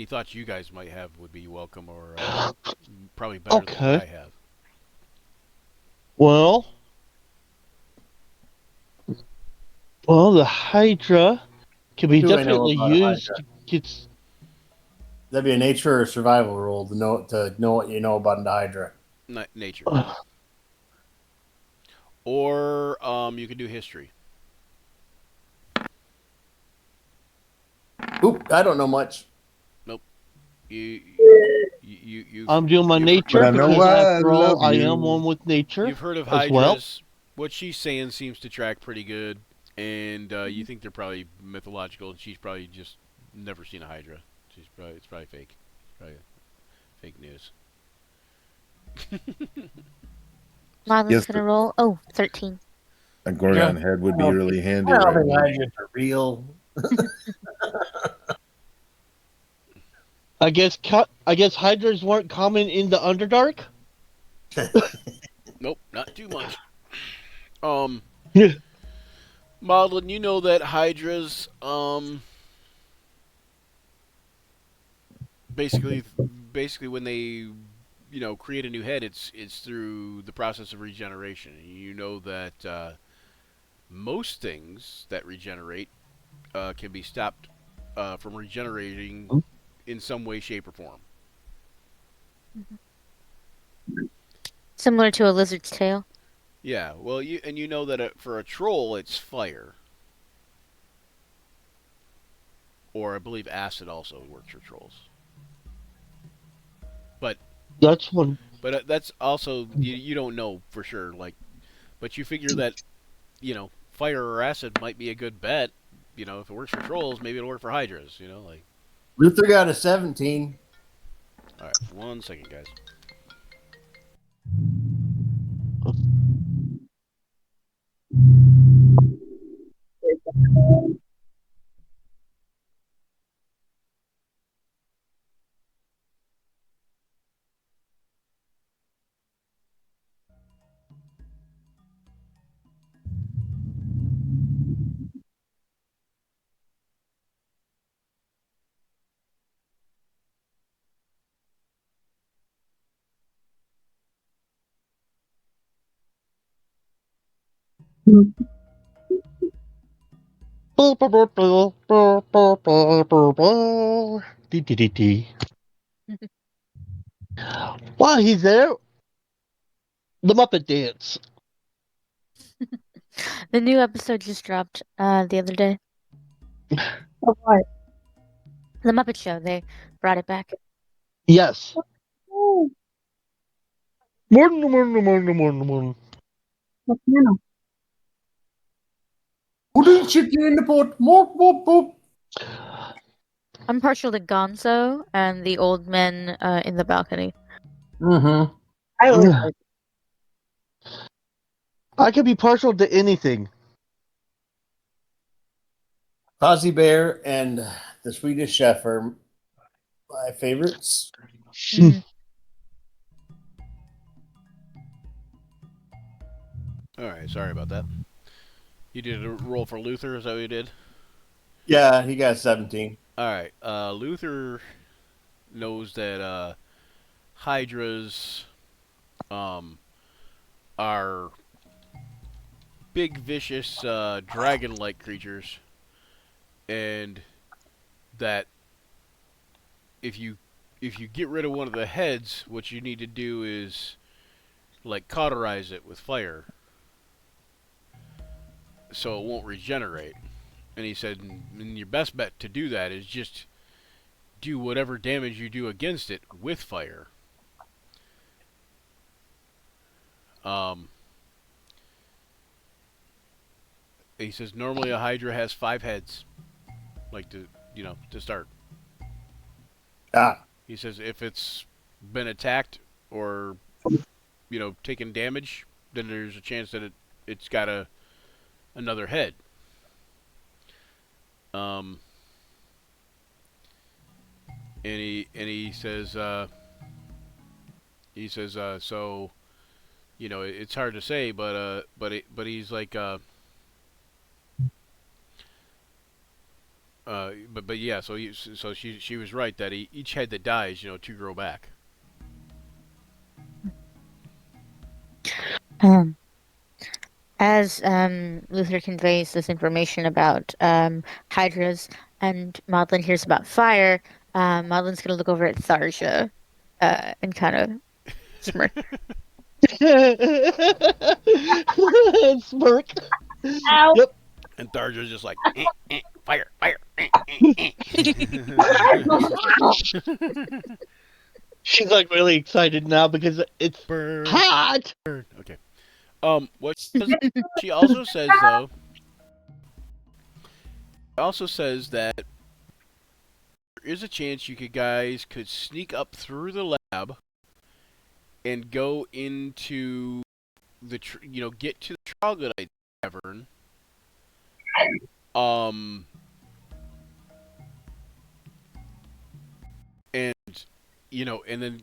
thoughts you guys might have would be welcome, or probably better than Okay. what I have. Well, the Hydra can be Do I know definitely about a used. Hydra? It's That'd be a nature or survival rule to know what you know about the Hydra. Nature. Or you could do history. Oop, I don't know much. I'm doing my you've- nature But I know because I after all, love I you. am one with nature. You've heard of as Hydras. well. What she's saying seems to track pretty good, and you think they're probably mythological, and she's probably just never seen a Hydra. It's probably fake. It's probably fake news. Marlon's Yes, gonna roll. Oh, 13. A Gorgon head would be really handy. I don't Right think now. Hydras are real. I guess Hydras weren't common in the Underdark. Nope, not too much. Yeah. Madeline, you know that Hydras, basically when they, create a new head, it's through the process of regeneration. You know that most things that regenerate can be stopped from regenerating in some way, shape, or form. Similar to a lizard's tail. Yeah, well, you know that for a troll, it's fire. Or I believe acid also works for trolls. But That's one. But that's also you don't know for sure. But you figure that fire or acid might be a good bet. If it works for trolls, maybe it'll work for hydras. Luther got a 17. All right, 1 second, guys. Dee. While he's there, the Muppet Dance. The new episode just dropped the other day. Of what? The Muppet Show. They brought it back. Yes. Oh, Morning. what's new? Putting chicken in the pot. Mop, mop, mop. I'm partial to Gonzo and the old men in the balcony. Mm-hmm. I always like I could be partial to anything. Fozzie Bear and the Swedish Chef are my favorites. Mhm. All right, sorry about that. You did a roll for Luther. Is that what you did? Yeah, he got 17. All right. Luther knows that hydras are big, vicious, dragon-like creatures, and that if you get rid of one of the heads, what you need to do is like cauterize it with fire, so it won't regenerate. And he said, and your best bet to do that is just do whatever damage you do against it with fire. He says normally a Hydra has 5 heads, like to start. Ah, He says if it's been attacked or taken damage, then there's a chance that it's got another head. And he says so it's hard to say, but he's like but yeah, so she was right that each head that dies, two grow back. As Luther conveys this information about hydras and Maudlin hears about fire, Maudlin's gonna look over at Tharja and kind of smirk. Smirk. Ow. Yep. And Tharja's just like fire. She's like really excited now because it's Burn. hot. Okay. What she also says though, that there is a chance you guys could sneak up through the lab and go into the get to the Troglodyte Tavern. And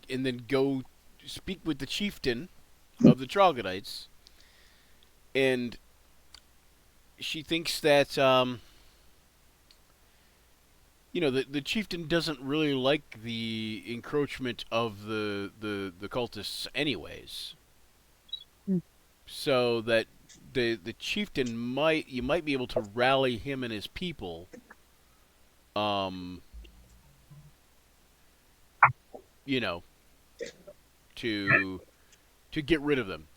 and then go speak with the chieftain of the Troglodytes. And she thinks that the chieftain doesn't really like the encroachment of the cultists anyways. So that the chieftain you might be able to rally him and his people to get rid of them.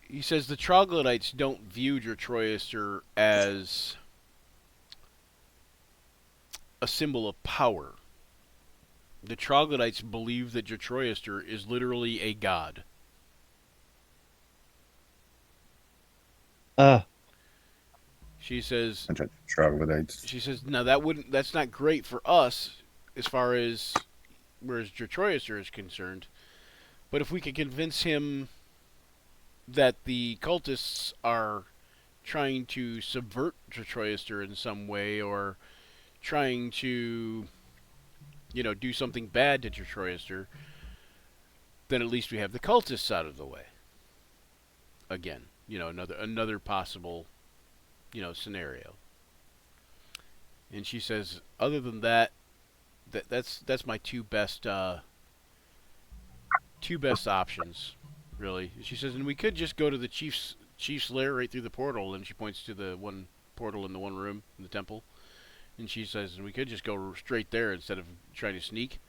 He says the Troglodytes don't view Detroister as a symbol of power. The Troglodytes believe that Detroister is literally a god. She says Troglodytes. She says, "Now that's not great for us as far as whereas Detroister is concerned. But if we can convince him that the cultists are trying to subvert Troyester in some way, or trying to, do something bad to Troyester, then at least we have the cultists out of the way. Again, another possible, scenario. And she says, other than that, that's my two best options, really. She says, and we could just go to the chief's lair right through the portal, and she points to the one portal in the one room in the temple. And she says, and we could just go straight there instead of trying to sneak.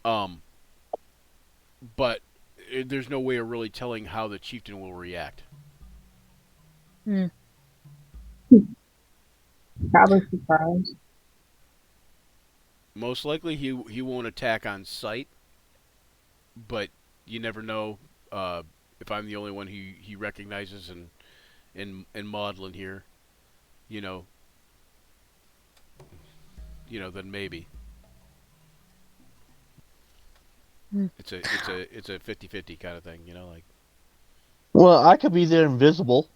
But there's no way of really telling how the chieftain will react. Hmm. Probably surprised. Most likely he won't attack on sight, but you never know if I'm the only one he recognizes in Maudlin here, you know, then maybe. Hmm. It's a 50-50 kind of thing, like. Well, I could be there invisible.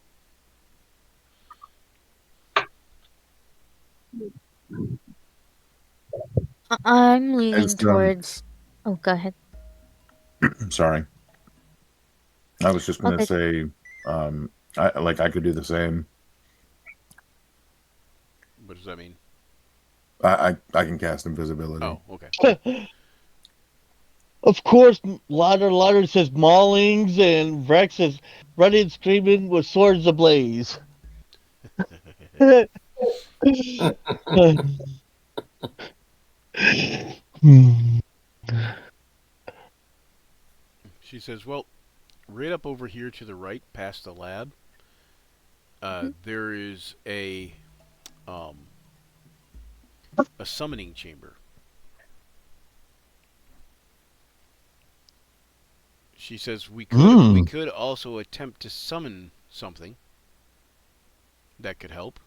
I'm leaning As, towards. Oh, go ahead. Sorry. I was just going to Okay. say, I could do the same. What does that mean? I can cast invisibility. Oh, okay. Of course, Louder says Maulings, and Rex says running and screaming with swords ablaze. She says, well, right up over here to the right, past the lab, there is a summoning chamber. She says we could also attempt to summon something that could help.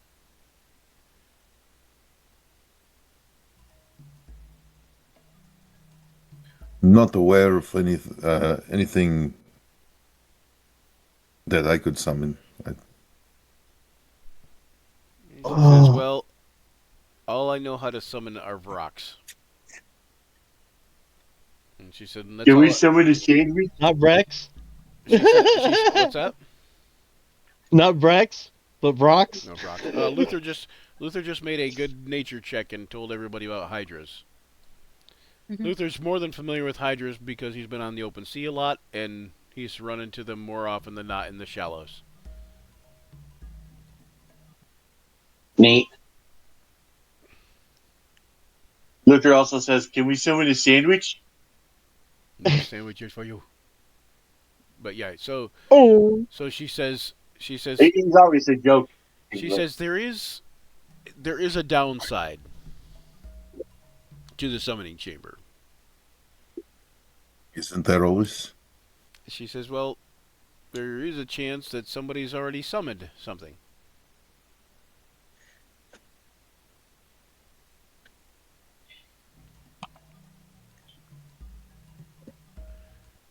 Not aware of anything that I could summon. She says, well, all I know how to summon are Vrox. And she said, and that's Can all we summon a sandwich? Not Rex. What's that? Not Rex, but Brox. No, Vrox. Luther just made a good nature check and told everybody about hydras. Mhm. Luther's more than familiar with hydras because he's been on the open sea a lot, and he's run into them more often than not in the shallows. Neat. Luther also says, can we summon a sandwich? No sandwiches for you. But yeah, so she says He's obviously joking. she says there is a downside to the summoning chamber. Isn't there always? She says, well, there is a chance that somebody's already summoned something.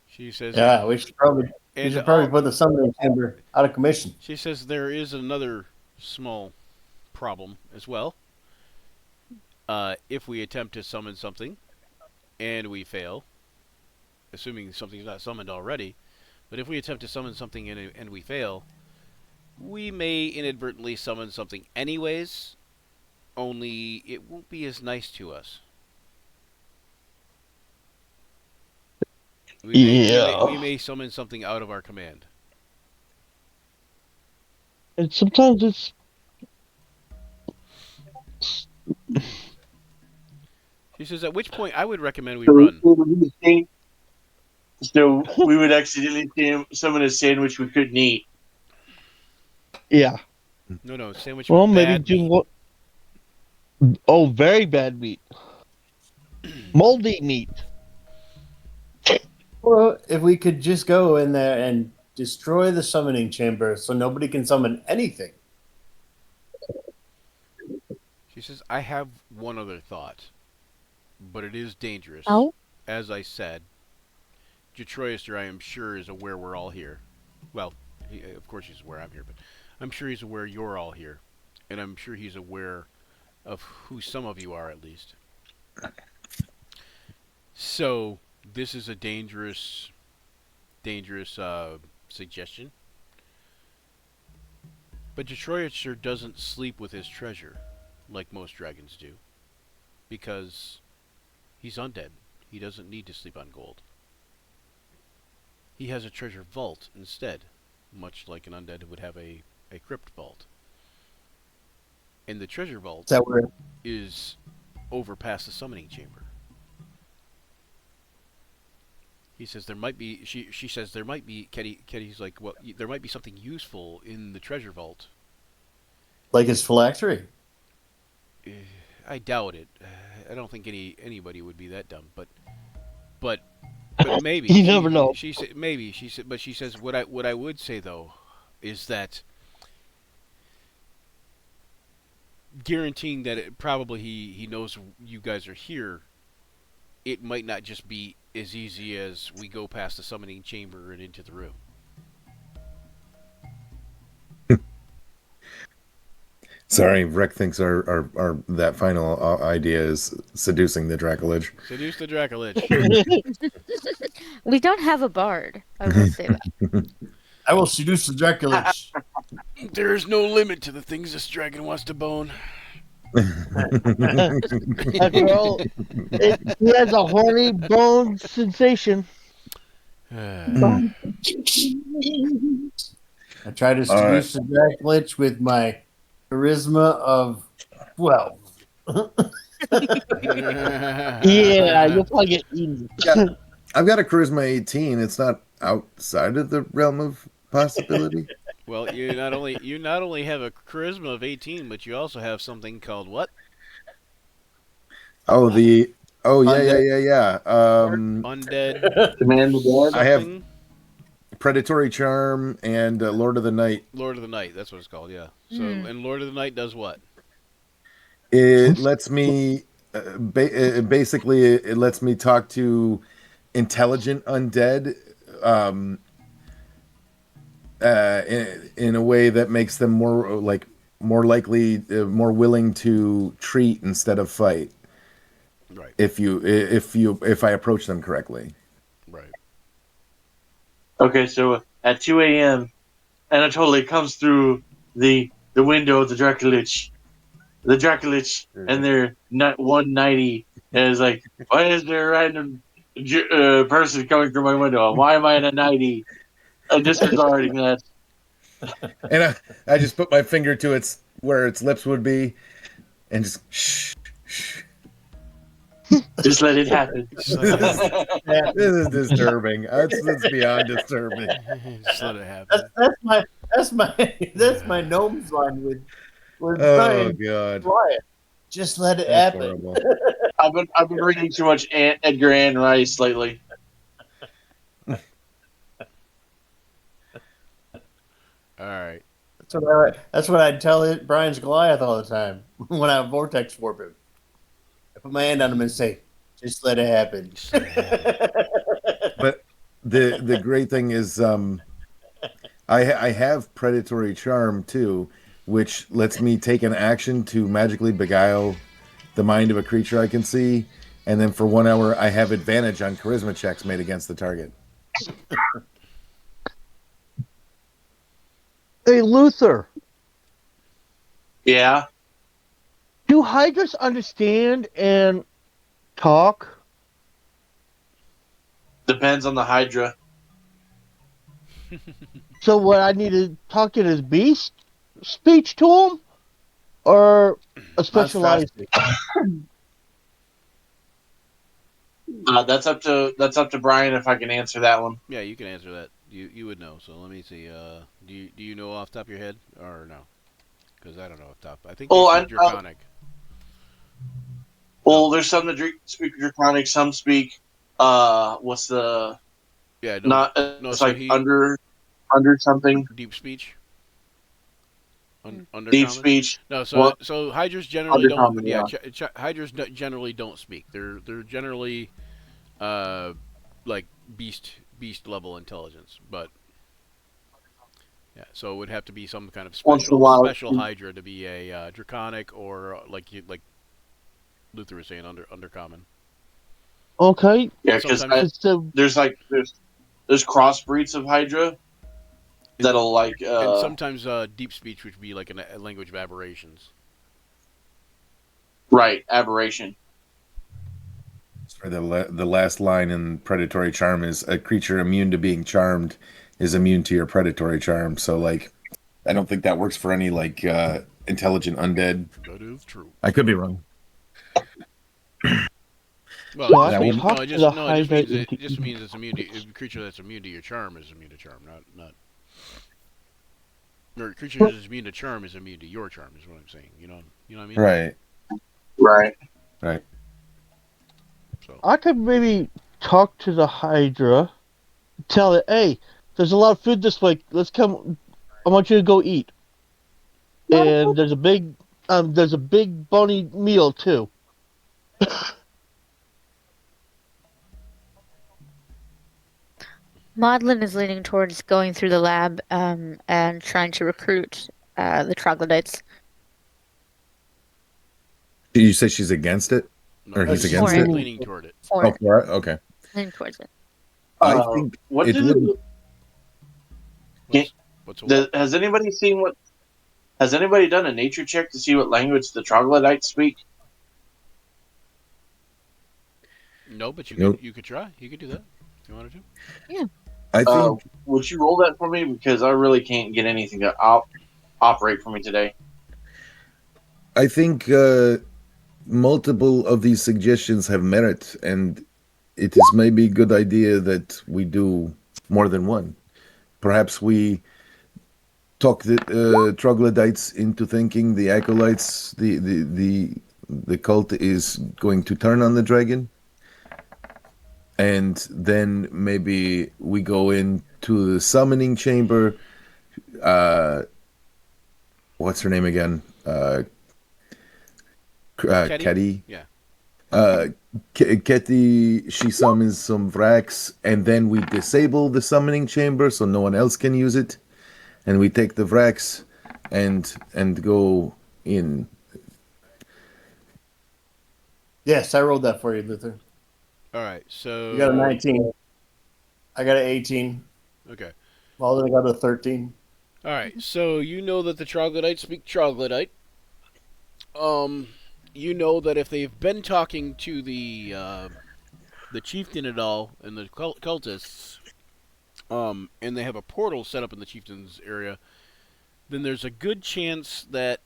She says, Yeah, we should probably put the summoning chamber out of commission. She says there is another small problem as well. If we attempt to summon something and we fail, assuming something's not summoned already, but if we attempt to summon something and we fail, we may inadvertently summon something anyways, only it won't be as nice to us. We may summon something out of our command. And sometimes it's. She says, at which point I would recommend we run. So we would accidentally summon a sandwich we couldn't eat. Yeah. No, sandwich Well, with maybe bad do meat. what? Oh, very bad meat. Moldy meat. Well, if we could just go in there and destroy the summoning chamber so nobody can summon anything. She says, I have one other thought, but it is dangerous. Oh? As I said, Detroister, I am sure, is aware we're all here. Well, of course he's aware I'm here, but I'm sure he's aware you're all here, and I'm sure he's aware of who some of you are at least. So this is a dangerous, dangerous suggestion. But Detroiter doesn't sleep with his treasure like most dragons do, because he's undead. He doesn't need to sleep on gold. He has a treasure vault instead, much like an undead would have a crypt vault. And the treasure vault Is that where? is over past the summoning chamber. He says there might be. She says there might be. Ketty's like, well, there might be something useful in the treasure vault. Like his phylactery. I doubt it. I don't think anybody would be that dumb. But maybe. You never know. She said maybe. She said, but she says what I would say though is that guaranteeing that probably he knows you guys are here. It might not just be as easy as we go past the summoning chamber and into the room. Sorry, Rick thinks our that final idea is seducing the Dracolich. Seduce the Dracolich. We don't have a bard. I will say that. I will seduce the Draculich. There is no limit to the things this dragon wants to bone. After all, he has a horny bone sensation. I try to seduce the Draculich with my charisma of 12. Yeah, you'll probably get eaten. I've got a charisma 18. It's not outside of the realm of possibility. Well, you not only have a charisma of 18, but you also have something called what? Oh, yeah. Undead. Command the dead. I have something? predatory charm and Lord of the Night. Lord of the Night. That's what it's called. Yeah. So, and Lord of the Night does what? It lets me basically it lets me talk to intelligent undead in a way that makes them more likely, more willing to treat instead of fight. Right. If I approach them correctly. Right. Okay, so at 2 a.m., Anatoly comes through the window of the Draculich, and they're not 190, and is like, why is there a random person coming through my window? Why am I in a 90? Disregarding that. And I just put my finger to where its lips would be, and just shh. Just let it happen. This is disturbing. That's beyond disturbing. Just let it happen. That's my gnome's line with Oh Brian. God! Quiet. Just let it That's happen. horrible. I've been reading too much Edgar Ann Rice lately. All right. That's what I tell Brian's Goliath all the time when I vortex warp him. I put my hand on him and say, "Just let it happen." But the great thing is, I have predatory charm too, which lets me take an action to magically beguile the mind of a creature I can see, and then for 1 hour I have advantage on charisma checks made against the target. Hey, Luther, Yeah. do Hydras understand and talk? Depends on the Hydra. So what, I need to talk in his beast speech to him? Or a specialized... That's up to Brian if I can answer that one. Yeah, you can answer that. You would know. So let me see. Do you know off the top of your head or no? Because I don't know off the top. I think Oh, you I- said Draconic. Well, there's some that speak Draconic, some speak. What's the Yeah. No, not? no, It's so like he- under something. deep speech. Deep Undercommon? speech. No, so What? so hydras generally don't. Undercommon, Yeah, yeah. hydras generally don't speak. They're generally, like beast level intelligence. But Yeah, so it would have to be some kind of Once in a while, special Hydra to be a draconic or like Luther was saying undercommon. Okay. yeah, And because sometimes So, there's crossbreeds of Hydra that'll like and sometimes deep speech would be like a language of aberrations. right aberration. For the last line in predatory charm is a creature immune to being charmed is immune to your predatory charm. So like, I don't think that works for any like intelligent undead. That is true. I could be wrong. Well, so it I just that means wouldn't- talked to the Hydra. it just means it's immune to a creature that's immune to your charm is immune to charm, not or a creature that's immune to charm is immune to your charm is what I'm saying. You know what I mean? Right. Right. Right. So I could maybe talk to the Hydra, tell it, hey, there's a lot of food this week. Let's come. I want you to go eat. And there's a big bony meal too. Maudlin is leaning towards going through the lab and trying to recruit the troglodytes. Did you say she's against it? no, Or he's against leaning, it? leaning toward it. For Oh, it. for it? Okay. Leaning towards it. I think What it did would. What's a what? has anybody seen what? Has anybody done a nature check to see what language the troglodytes speak? No, but Nope. you could try. You could do that if you wanted to. I think Would you roll that for me because I really can't get anything to operate for me today. I think multiple of these suggestions have merit, and it is maybe a good idea that we do more than one. Perhaps we talk the troglodytes into thinking the acolytes, the cult is going to turn on the dragon, and then maybe we go into the summoning chamber. What's her name again? Ketty. Yeah. Ketty, she summons some Vrax, and then we disable the summoning chamber so no one else can use it, and we take the Vrax and go in. Yes, I rolled that for you, Luther. All right. So You got a 19. I got an 18. Okay. Well, then I got a 13. All right. So you know that the troglodytes speak troglodyte. You know that if they've been talking to the chieftain at all and the cultists, and they have a portal set up in the chieftain's area, then there's a good chance that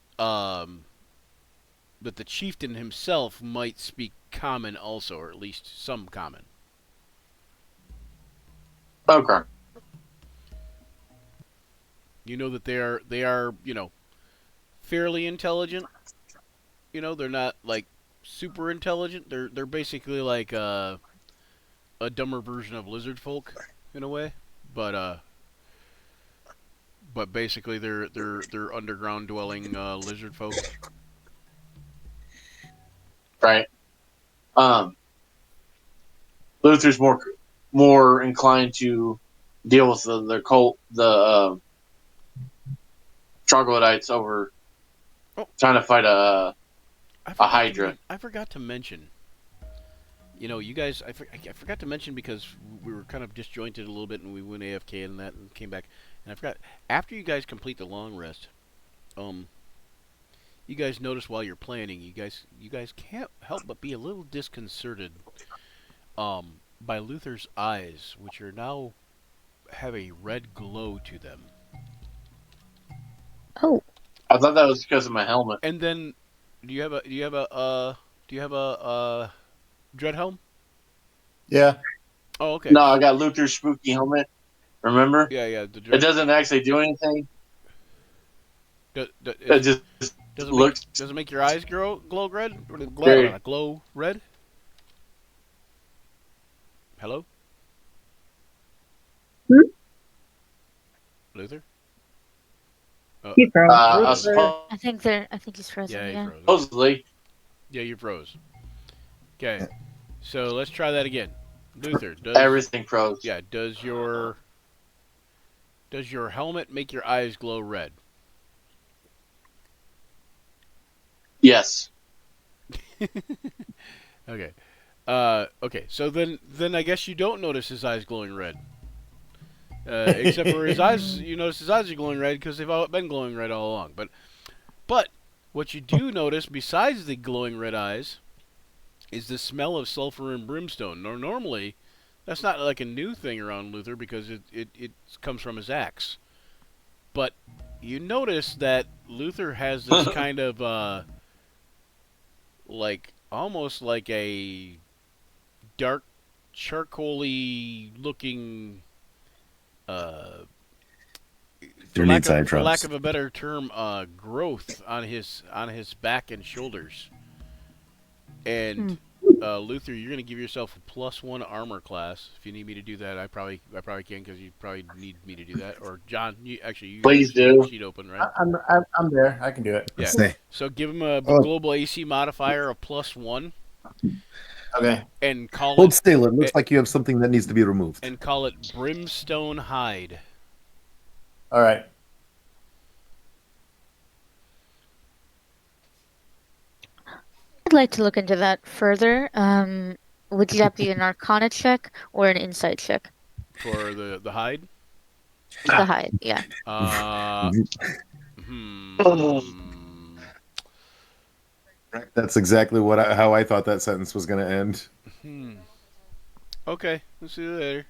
that the chieftain himself might speak common also, or at least some common. Okay. You know that they are fairly intelligent. They're not like super intelligent. They're basically like a dumber version of lizard folk in a way, but basically they're underground dwelling lizard folk. Right. Luther's more inclined to deal with the cult, the troglodytes over trying to fight a Hydra. I forgot to mention. You guys, I forgot to mention because we were kind of disjointed a little bit and we went AFK and that and came back. And I forgot, after you guys complete the long rest, you guys notice while you're planning, you guys can't help but be a little disconcerted by Luther's eyes, which are now have a red glow to them. Oh, I thought that was because of my helmet. And then, do you have a dread helm? Yeah. Oh, okay. No, I got Luther's spooky helmet. Remember? Yeah. The It dread, doesn't actually do anything. It it just does looks. it make your eyes glow red? Or Very. glow red? Hello? Hmm? Luther? He froze. I think he's frozen. Yeah, Yeah. you froze. Supposedly, Yeah, you froze. Okay, so let's try that again. Luther, does everything froze. yeah, does your Does your helmet make your eyes glow red? Yes. Okay. Okay. So then I guess you don't notice his eyes glowing red. Except for his eyes, you notice his eyes are glowing red because they've been glowing red all along. But what you do notice, besides the glowing red eyes, is the smell of sulfur and brimstone. Normally, that's not like a new thing around Luther because it comes from his axe. But you notice that Luther has this kind of like almost like a dark charcoaly looking Your need side for lack trumps. of a better term, growth on his back and shoulders. And Luther, you're gonna give yourself a +1 armor class. If you need me to do that, I probably can because you probably need me to do that. Or John, you have Please your do. sheet open, right? I'm there. I can do it. Yeah. Say, So give him a oh, global AC modifier of +1, Okay. and call hold it still. It looks like you have something that needs to be removed. Brimstone Hide. All right. I'd like to look into that further. Would that be an Arcana check or an Insight check? For the hide. The hide, yeah. That's exactly how I thought that sentence was going to end. Okay, we'll see you later.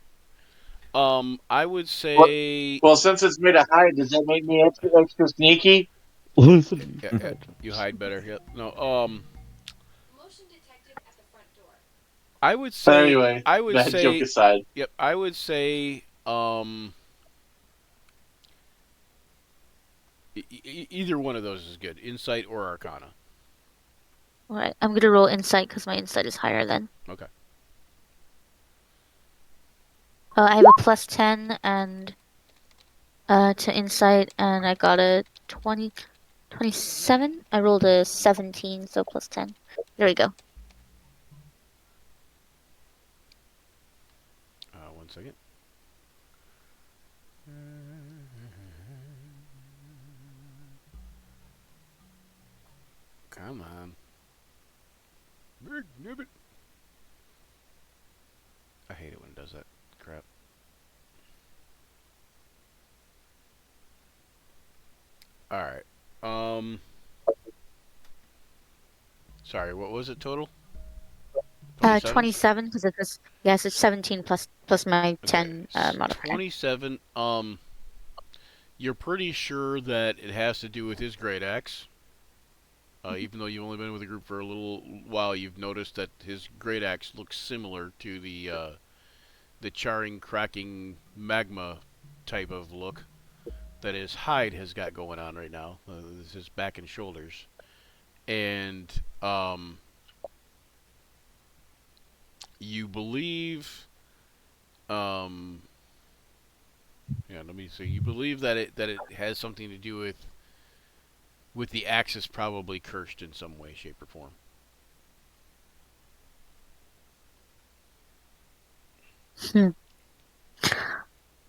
I would say Well, since it's made of hide, does that make me extra sneaky? Luther. you hide better. Yep. No. I would say. Anyway, I would that joke say. aside. Yep. I would say. Either one of those is good. Insight or Arcana. All right, I'm gonna roll Insight because my Insight is higher then. Okay. I have a +10 and to Insight, and I got a 27. I rolled a 17, so +10. There we go. 1 second. Come on. I hate it when it does that crap. Alright. Sorry, what was it total? 27 because it was, yes, it's 17 plus my 10 modifier. 27. You're pretty sure that it has to do with his great axe. Even though you've only been with the group for a little while, you've noticed that his great axe looks similar to the charring, cracking magma type of look that his hide has got going on right now. This is his back and shoulders, and you believe, yeah. Let me see. You believe that it has something to do with the axis probably cursed in some way, shape, or form.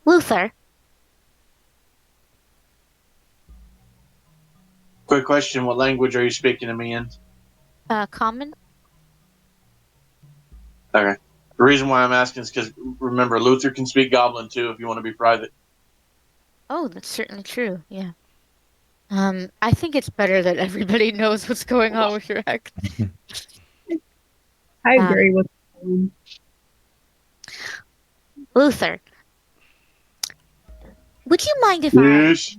Luther. Quick question: what language are you speaking to me in? Common. Okay. The reason why I'm asking is because remember, Luther can speak Goblin too. If you want to be private. Oh, that's certainly true. Yeah. I think it's better that everybody knows what's going on with your ex. I agree with him. Luther. Would you mind if Yes.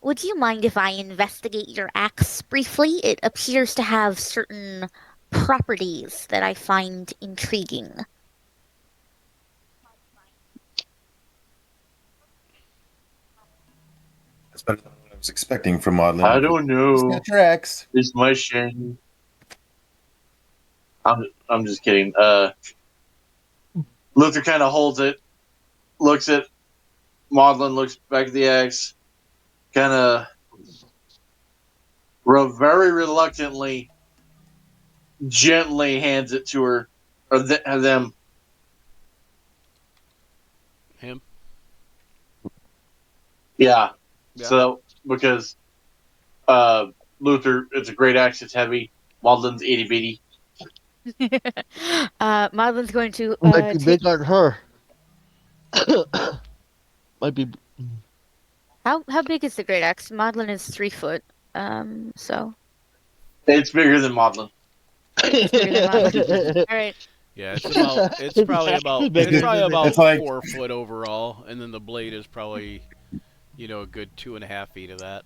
Would you mind if I investigate your axe briefly? It appears to have certain properties that I find intriguing. That's better than what I was expecting from Maudlin. I don't know. Got your axe. It's my shame. I'm just kidding. Luther kind of holds it, looks at Maudlin, looks back at the axe, kind of very reluctantly, gently hands it to her, or them. Him? Yeah. Yeah. So because Luther, it's a great axe. It's heavy. Maudlin's itty bitty. Madeleine's going to Might be take. big on her. Might be. How big is the great axe? Madeline is 3 foot. So It's bigger than Maudlin. it's bigger than Madeline. All right. Yeah, it's probably about Bigger than me. It's like 4 foot overall, and then the blade is probably, a good 2.5 feet of that.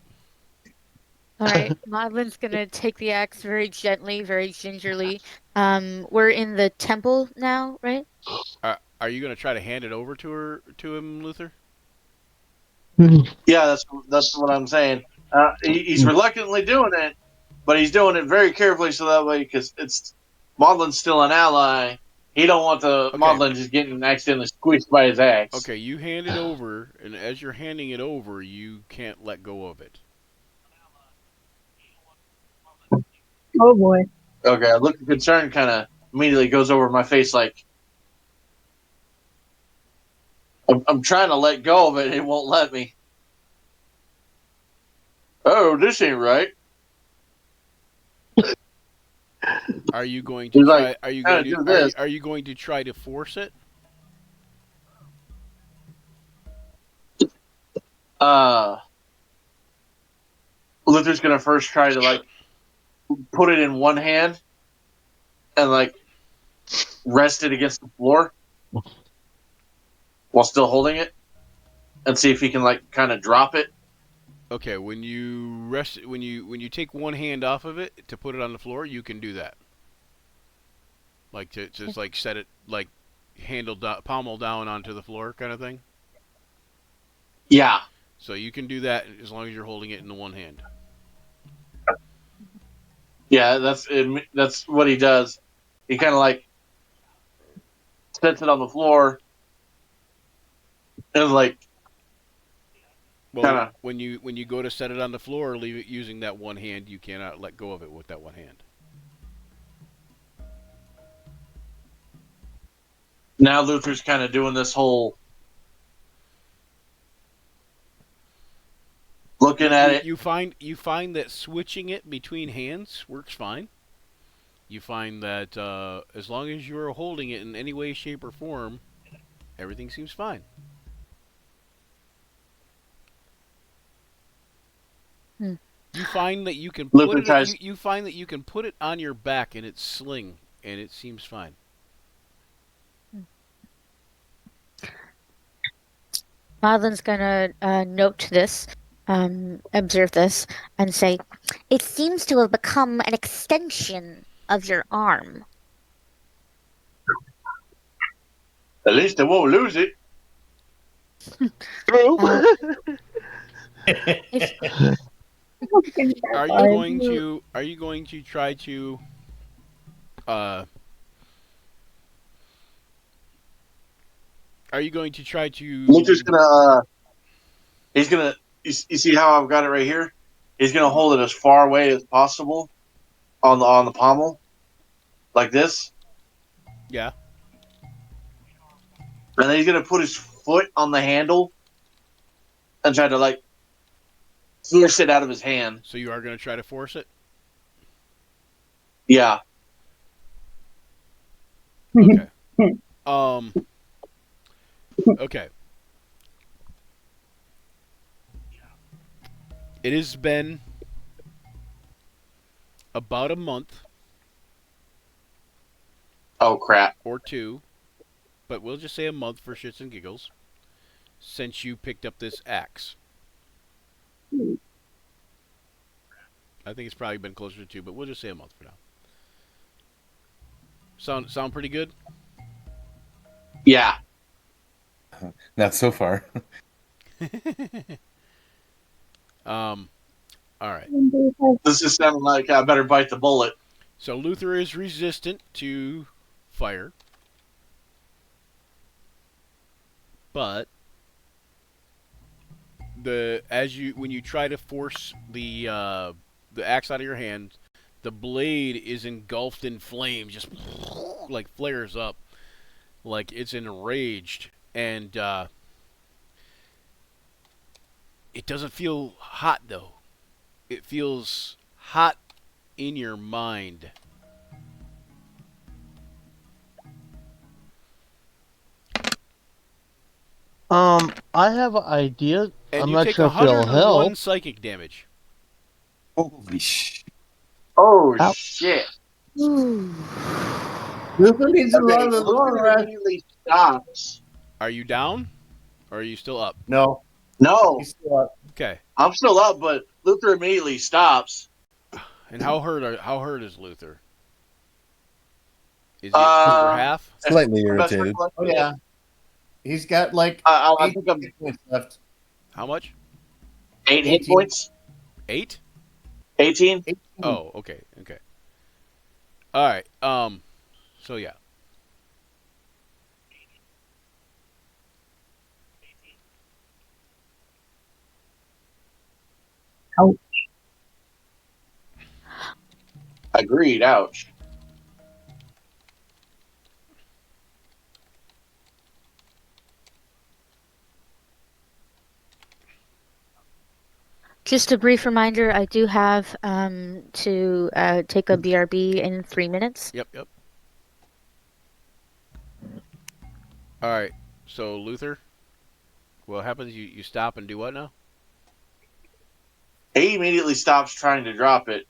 All right. Madeline's gonna take the axe very gently, very gingerly. We're in the temple now, right? Are you gonna try to hand it over to him, Luther? Yeah, that's what I'm saying. He's reluctantly doing it, but he's doing it very carefully so that way because it's Maudlin's still an ally. He don't want the Okay. Maudlin just getting accidentally squeezed by his axe. Okay, you hand it over, and as you're handing it over, you can't let go of it. Oh boy. Okay, a look of concern kind of immediately goes over my face like, I'm trying to let go of it and it won't let me. Oh, this ain't right. Are you going to He's try? like, Are you "Gotta going to? do this." Are you going to try to force it? Luther's gonna first try to like put it in one hand and like rest it against the floor while still holding it and see if he can like kind of drop it. Okay, when you take one hand off of it to put it on the floor, you can do that. Like to just like set it like pommel down onto the floor kind of thing. Yeah. So you can do that as long as you're holding it in the one hand. Yeah, that's what he does. He kind of like sets it on the floor and like Well, Kinda. when you go to set it on the floor, leave it using that one hand. You cannot let go of it with that one hand. now Luther's kind of doing this whole looking at it. You find that switching it between hands works fine. You find that as long as you are holding it in any way, shape, or form, everything seems fine. Hmm. You find that you can Luther put it. tries- You find that you can put it on your back in its sling, and it seems fine. Madeline's gonna note this, observe this, and say, "It seems to have become an extension of your arm." At least I won't lose it. True. Are you going to try to are you going to try to Luther's gonna he's gonna you see how I've got it right here? He's gonna hold it as far away as possible on the pommel, like this, Yeah. and then he's gonna put his foot on the handle and try to like force it out of his hand. So you are going to try to force it? Yeah. Okay. Okay. It has been about a month Oh crap. or two, but we'll just say a month for shits and giggles, since you picked up this axe. I think it's probably been closer to 2, but we'll just say a month for now. Sound pretty good? Yeah. not so far. All right. This is sounding like I better bite the bullet. So Luther is resistant to fire, but when you try to force the axe out of your hand, the blade is engulfed in flames, just like flares up, like it's enraged, and It doesn't feel hot though. It feels hot in your mind. I have an idea. And I'm you not take sure if it'll 101 help. psychic damage. Holy sh! Oh Ow. shit! Ooh. Luther needs a Okay, lot of the long Luther rest. immediately stops. Are you down? Or are you still up? No, No, he's still up. Okay. I'm still up, but Luther immediately stops. And how hurt is Luther? Is he over half? Slightly Best irritated. recollection. Oh yeah, he's got like I 8 think I'm points left. How much? 8 hit 18. points. 8? 18. 18. Oh, okay. All right. So yeah. Ouch. Agreed. Ouch. Just a brief reminder, I do have to take a BRB in 3 minutes. Yep. All right. So Luther, what happens? You stop and do what now? He immediately stops trying to drop it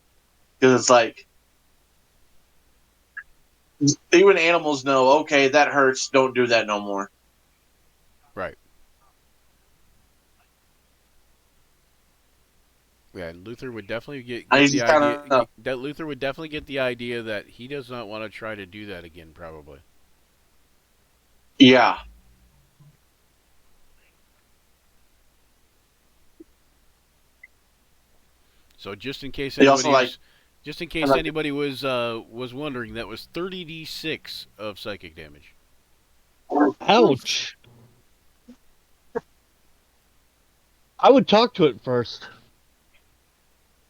because it's like even animals know. Okay, that hurts. Don't do that no more. Right. Yeah, and Luther would definitely get And he's the just idea. kinda- That Luther would definitely get the idea that he does not want to try to do that again. Probably. Yeah. So just in case He also, anybody like- was wondering, that was 30d6 of psychic damage. Ouch. I would talk to it first.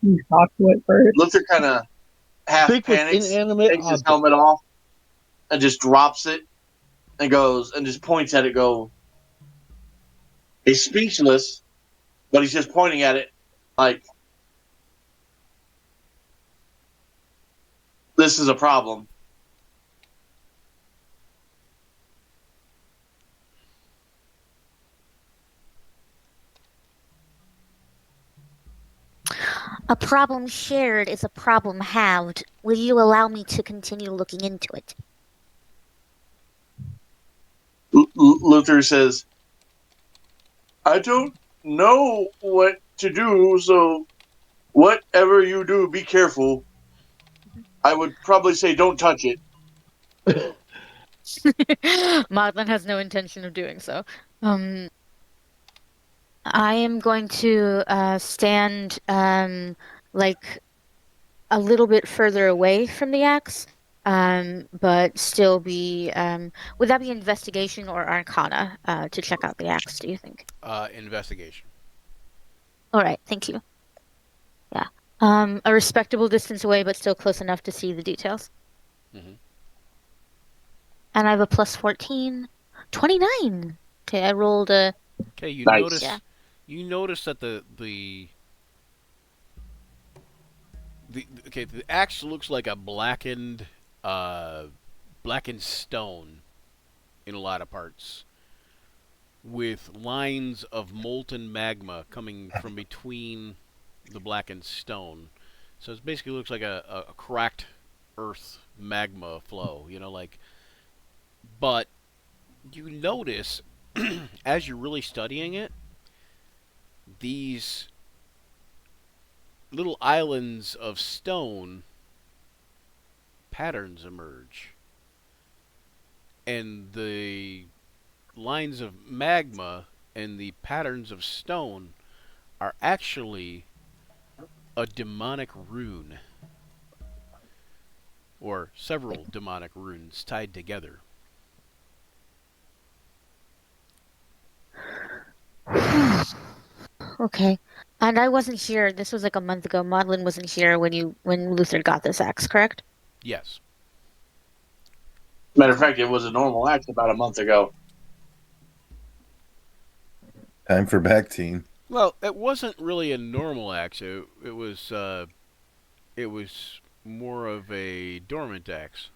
You talk to it first. Luther kind of half Speak with panics, inanimate takes his objects. helmet off, and just drops it, and goes and just points at it. He's speechless, but he's just pointing at it like this is a problem. A problem shared is a problem halved. Will you allow me to continue looking into it? Luther says, "I don't know what to do, so whatever you do, be careful. I would probably say don't touch it." Maudlin has no intention of doing so. I am going to stand like a little bit further away from the axe, but still be. Would that be investigation or arcana to check out the axe, do you think? Investigation. All right, thank you. Yeah. A respectable distance away, but still close enough to see the details. Mhm. And I have a plus 14. 29! Okay, I rolled a. Okay, you Nice. notice. Yeah. You notice that the axe looks like a blackened stone in a lot of parts, with lines of molten magma coming from between the blackened stone. So it basically looks like a cracked earth magma flow, but you notice as you're really studying it, these little islands of stone patterns emerge, and the lines of magma and the patterns of stone are actually a demonic rune, or several demonic runes tied together. Okay. And I wasn't here. This was like a month ago. Maudlin wasn't here when Luther got this axe, correct? Yes. Matter of fact, it was a normal act about a month ago. Time for back team. Well, it wasn't really a normal axe. It was more of a dormant axe.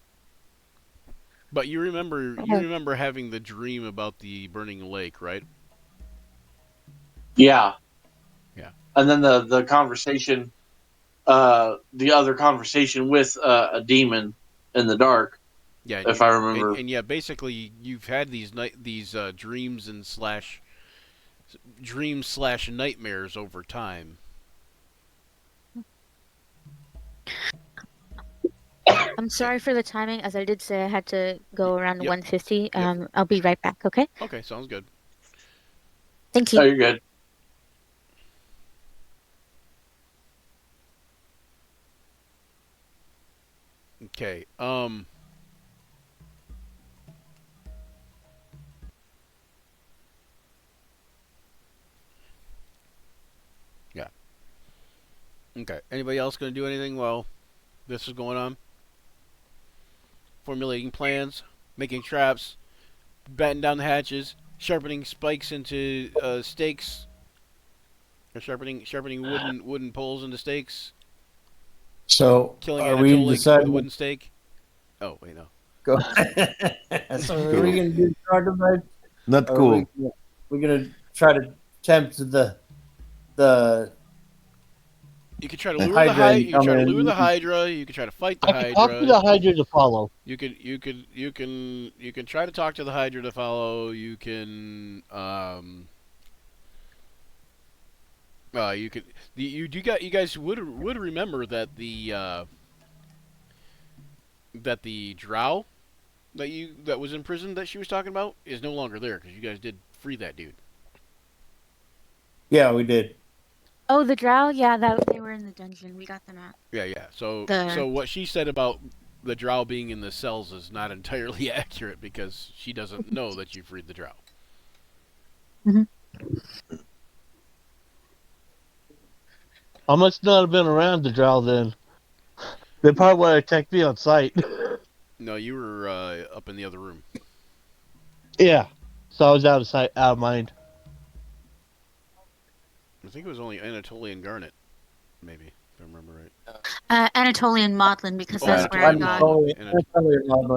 But you Oh, remember having the dream about the burning lake, right? Yeah, Yeah. and then the conversation, the other conversation with a demon in the dark, Yeah, if I remember. and yeah, basically you've had these dreams and slash nightmares over time. I'm sorry for the timing. As I did say, I had to go around Yep. 1:50. Yep. I'll be right back. Okay. Okay, sounds good. Thank Oh, you. you're good. Okay. Yeah. Okay. Anybody else going to do anything while this is going on? Formulating plans, making traps, batten down the hatches, sharpening spikes into stakes, or sharpening wooden poles into stakes, So, killing are we Anatolik with a deciding to wooden stake. Oh wait, no. go? So, are we going to do Troglodyte? Not Or are cool. we going to try to tempt the You could try to The lure the Hydra Hydra. and You could come try to in? lure the Hydra. You could try to fight the I can talk to Hydra. the Hydra to follow. You can try to talk to the Hydra to follow. You could you guys would remember that the Drow that was in prison that she was talking about is no longer there because you guys did free that dude. Yeah, we did. Oh, the Drow. Yeah, that they were in the dungeon. We got them out. Yeah. So The what she said about the Drow being in the cells is not entirely accurate because she doesn't know that you freed the Drow. I must not have been around the Drow then. They probably would have attacked me on sight. No, you were up in the other room. Yeah. So I was out of sight, out of mind. I think it was only Anatolian Garnet, maybe, if I remember right. Anatolian Maudlin, because Oh, that's Anatolian where I Maudlin. got.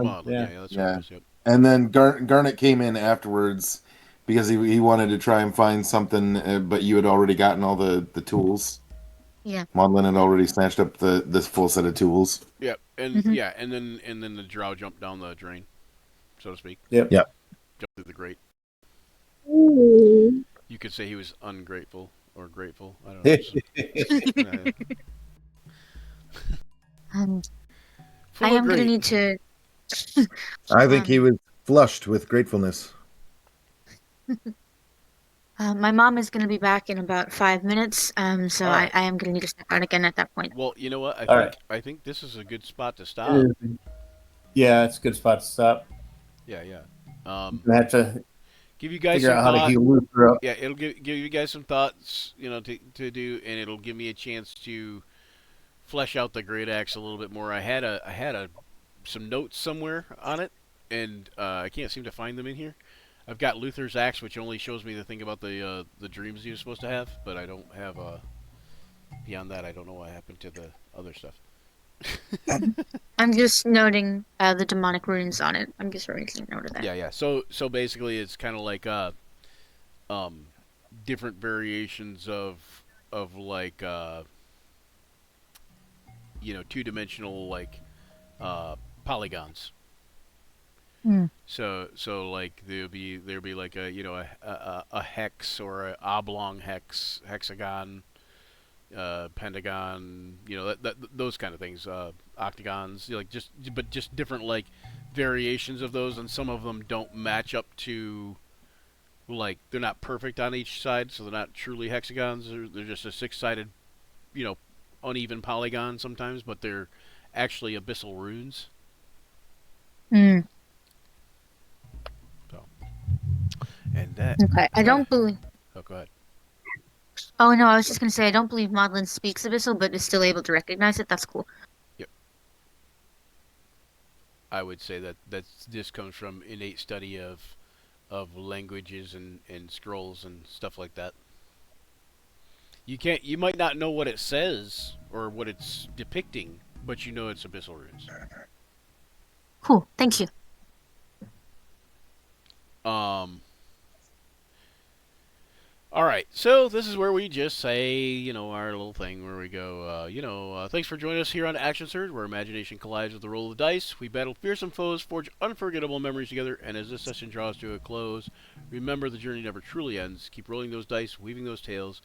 Maudlin. Yeah, that's Yeah. right. Yep. And then Garnet came in afterwards because he wanted to try and find something, but you had already gotten all the tools. Yeah. Maudlin had already snatched up this full set of tools. Yep. And Mhm. yeah, and then the Drow jumped down the drain, so to speak. Yep. Yep. Jumped through the grate. Ooh. You could say he was ungrateful or grateful. I don't know. Full I of am gonna grate. need to. I think he was flushed with gratefulness. My mom is gonna be back in about 5 minutes. So All right. I am gonna need to step out again at that point. Well, you know what? All right. I think this is a good spot to stop. Yeah, it's a good spot to stop. Yeah. We have to Give you guys figure some out how to thought. heal Luther up. Yeah, it'll give you guys some thoughts, to do, and it'll give me a chance to flesh out the great axe a little bit more. I had some notes somewhere on it, and I can't seem to find them in here. I've got Luther's axe, which only shows me the thing about the dreams he was supposed to have, but I don't have beyond that. I don't know what happened to the other stuff. I'm just noting the demonic runes on it. I'm just making note of that. Yeah. So basically, it's kind of like different variations of like two-dimensional like polygons. Hmm. So like there'll be like a hex or a oblong hexagon, pentagon, those kind of things, octagons, like just different like variations of those, and some of them don't match up to, like, they're not perfect on each side, so they're not truly hexagons. They're just a six-sided, uneven polygon sometimes, but they're actually abyssal runes. Hmm. So, and that. Okay. I don't believe. Oh, go ahead. Oh no, I was just gonna say I don't believe Maudlin speaks Abyssal, but is still able to recognize it. That's cool. I would say that this comes from innate study of languages and scrolls and stuff like that. You might not know what it says or what it's depicting, but you know it's abyssal runes. Cool. Thank you. All right, so this is where we just say, our little thing where we go, thanks for joining us here on Action Surge, where imagination collides with the roll of the dice. We battle fearsome foes, forge unforgettable memories together, and as this session draws to a close, remember the journey never truly ends. Keep rolling those dice, weaving those tales,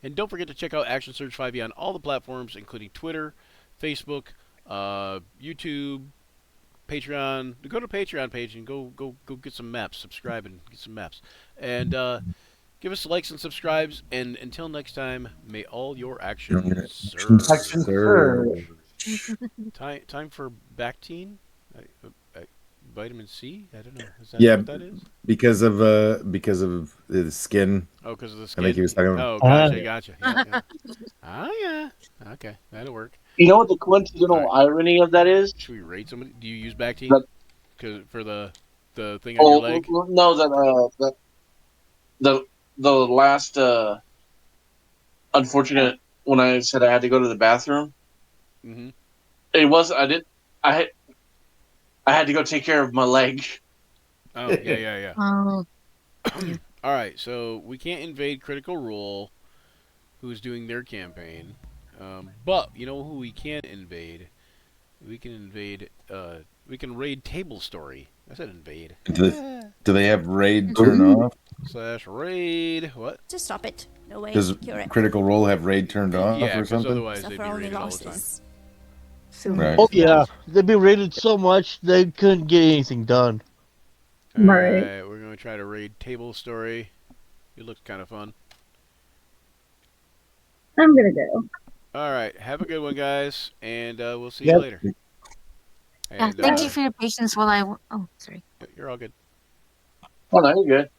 and don't forget to check out Action Surge 5e on all the platforms, including Twitter, Facebook, YouTube, Patreon. Go to Patreon page and go get some maps. Subscribe and get some maps. And give us likes and subscribes. And until next time, may all your actions serve. Action surge. Time for Bactine? Vitamin C? I don't know. Is that Yeah. what that is? Because of the skin. Oh, because of the I skin. think he was talking about. Oh, gotcha. Yeah. Yeah. Okay, that'll work. You know what the coincidental irony of that is? Should we rate somebody? Do you use Bactine? That- For the thing on your leg? No, the last unfortunate when I said I had to go to the bathroom. Mm-hmm. It was I had to go take care of my leg. Oh, yeah. Oh, All right, so we can't invade Critical Role, who's doing their campaign. But you know who we can invade? We can invade. We can raid Table Story. I said invade. Do they have raid turn off? / raid. What? Just stop it. No way. Does Cure it. Critical Role have raid turned off Yeah, or because something? otherwise they'd Suffer be only raided all the time. losses. Right. Oh yeah, they'd be rated so much they couldn't get anything done. Right. Alright, we're going to try to raid Table Story. It looks kind of fun. I'm gonna go. Alright, have a good one, guys, and we'll see you Yep. later. yeah. And, Thank you for your patience while I. Oh, sorry. You're all good. Oh, no, you're good.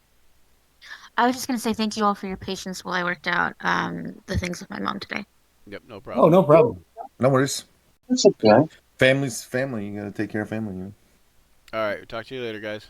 I was just gonna say thank you all for your patience while I worked out the things with my mom today. Yep, no problem. Oh, no problem. No worries. It's okay. Family's family. You gotta take care of family. Alright, talk to you later, guys.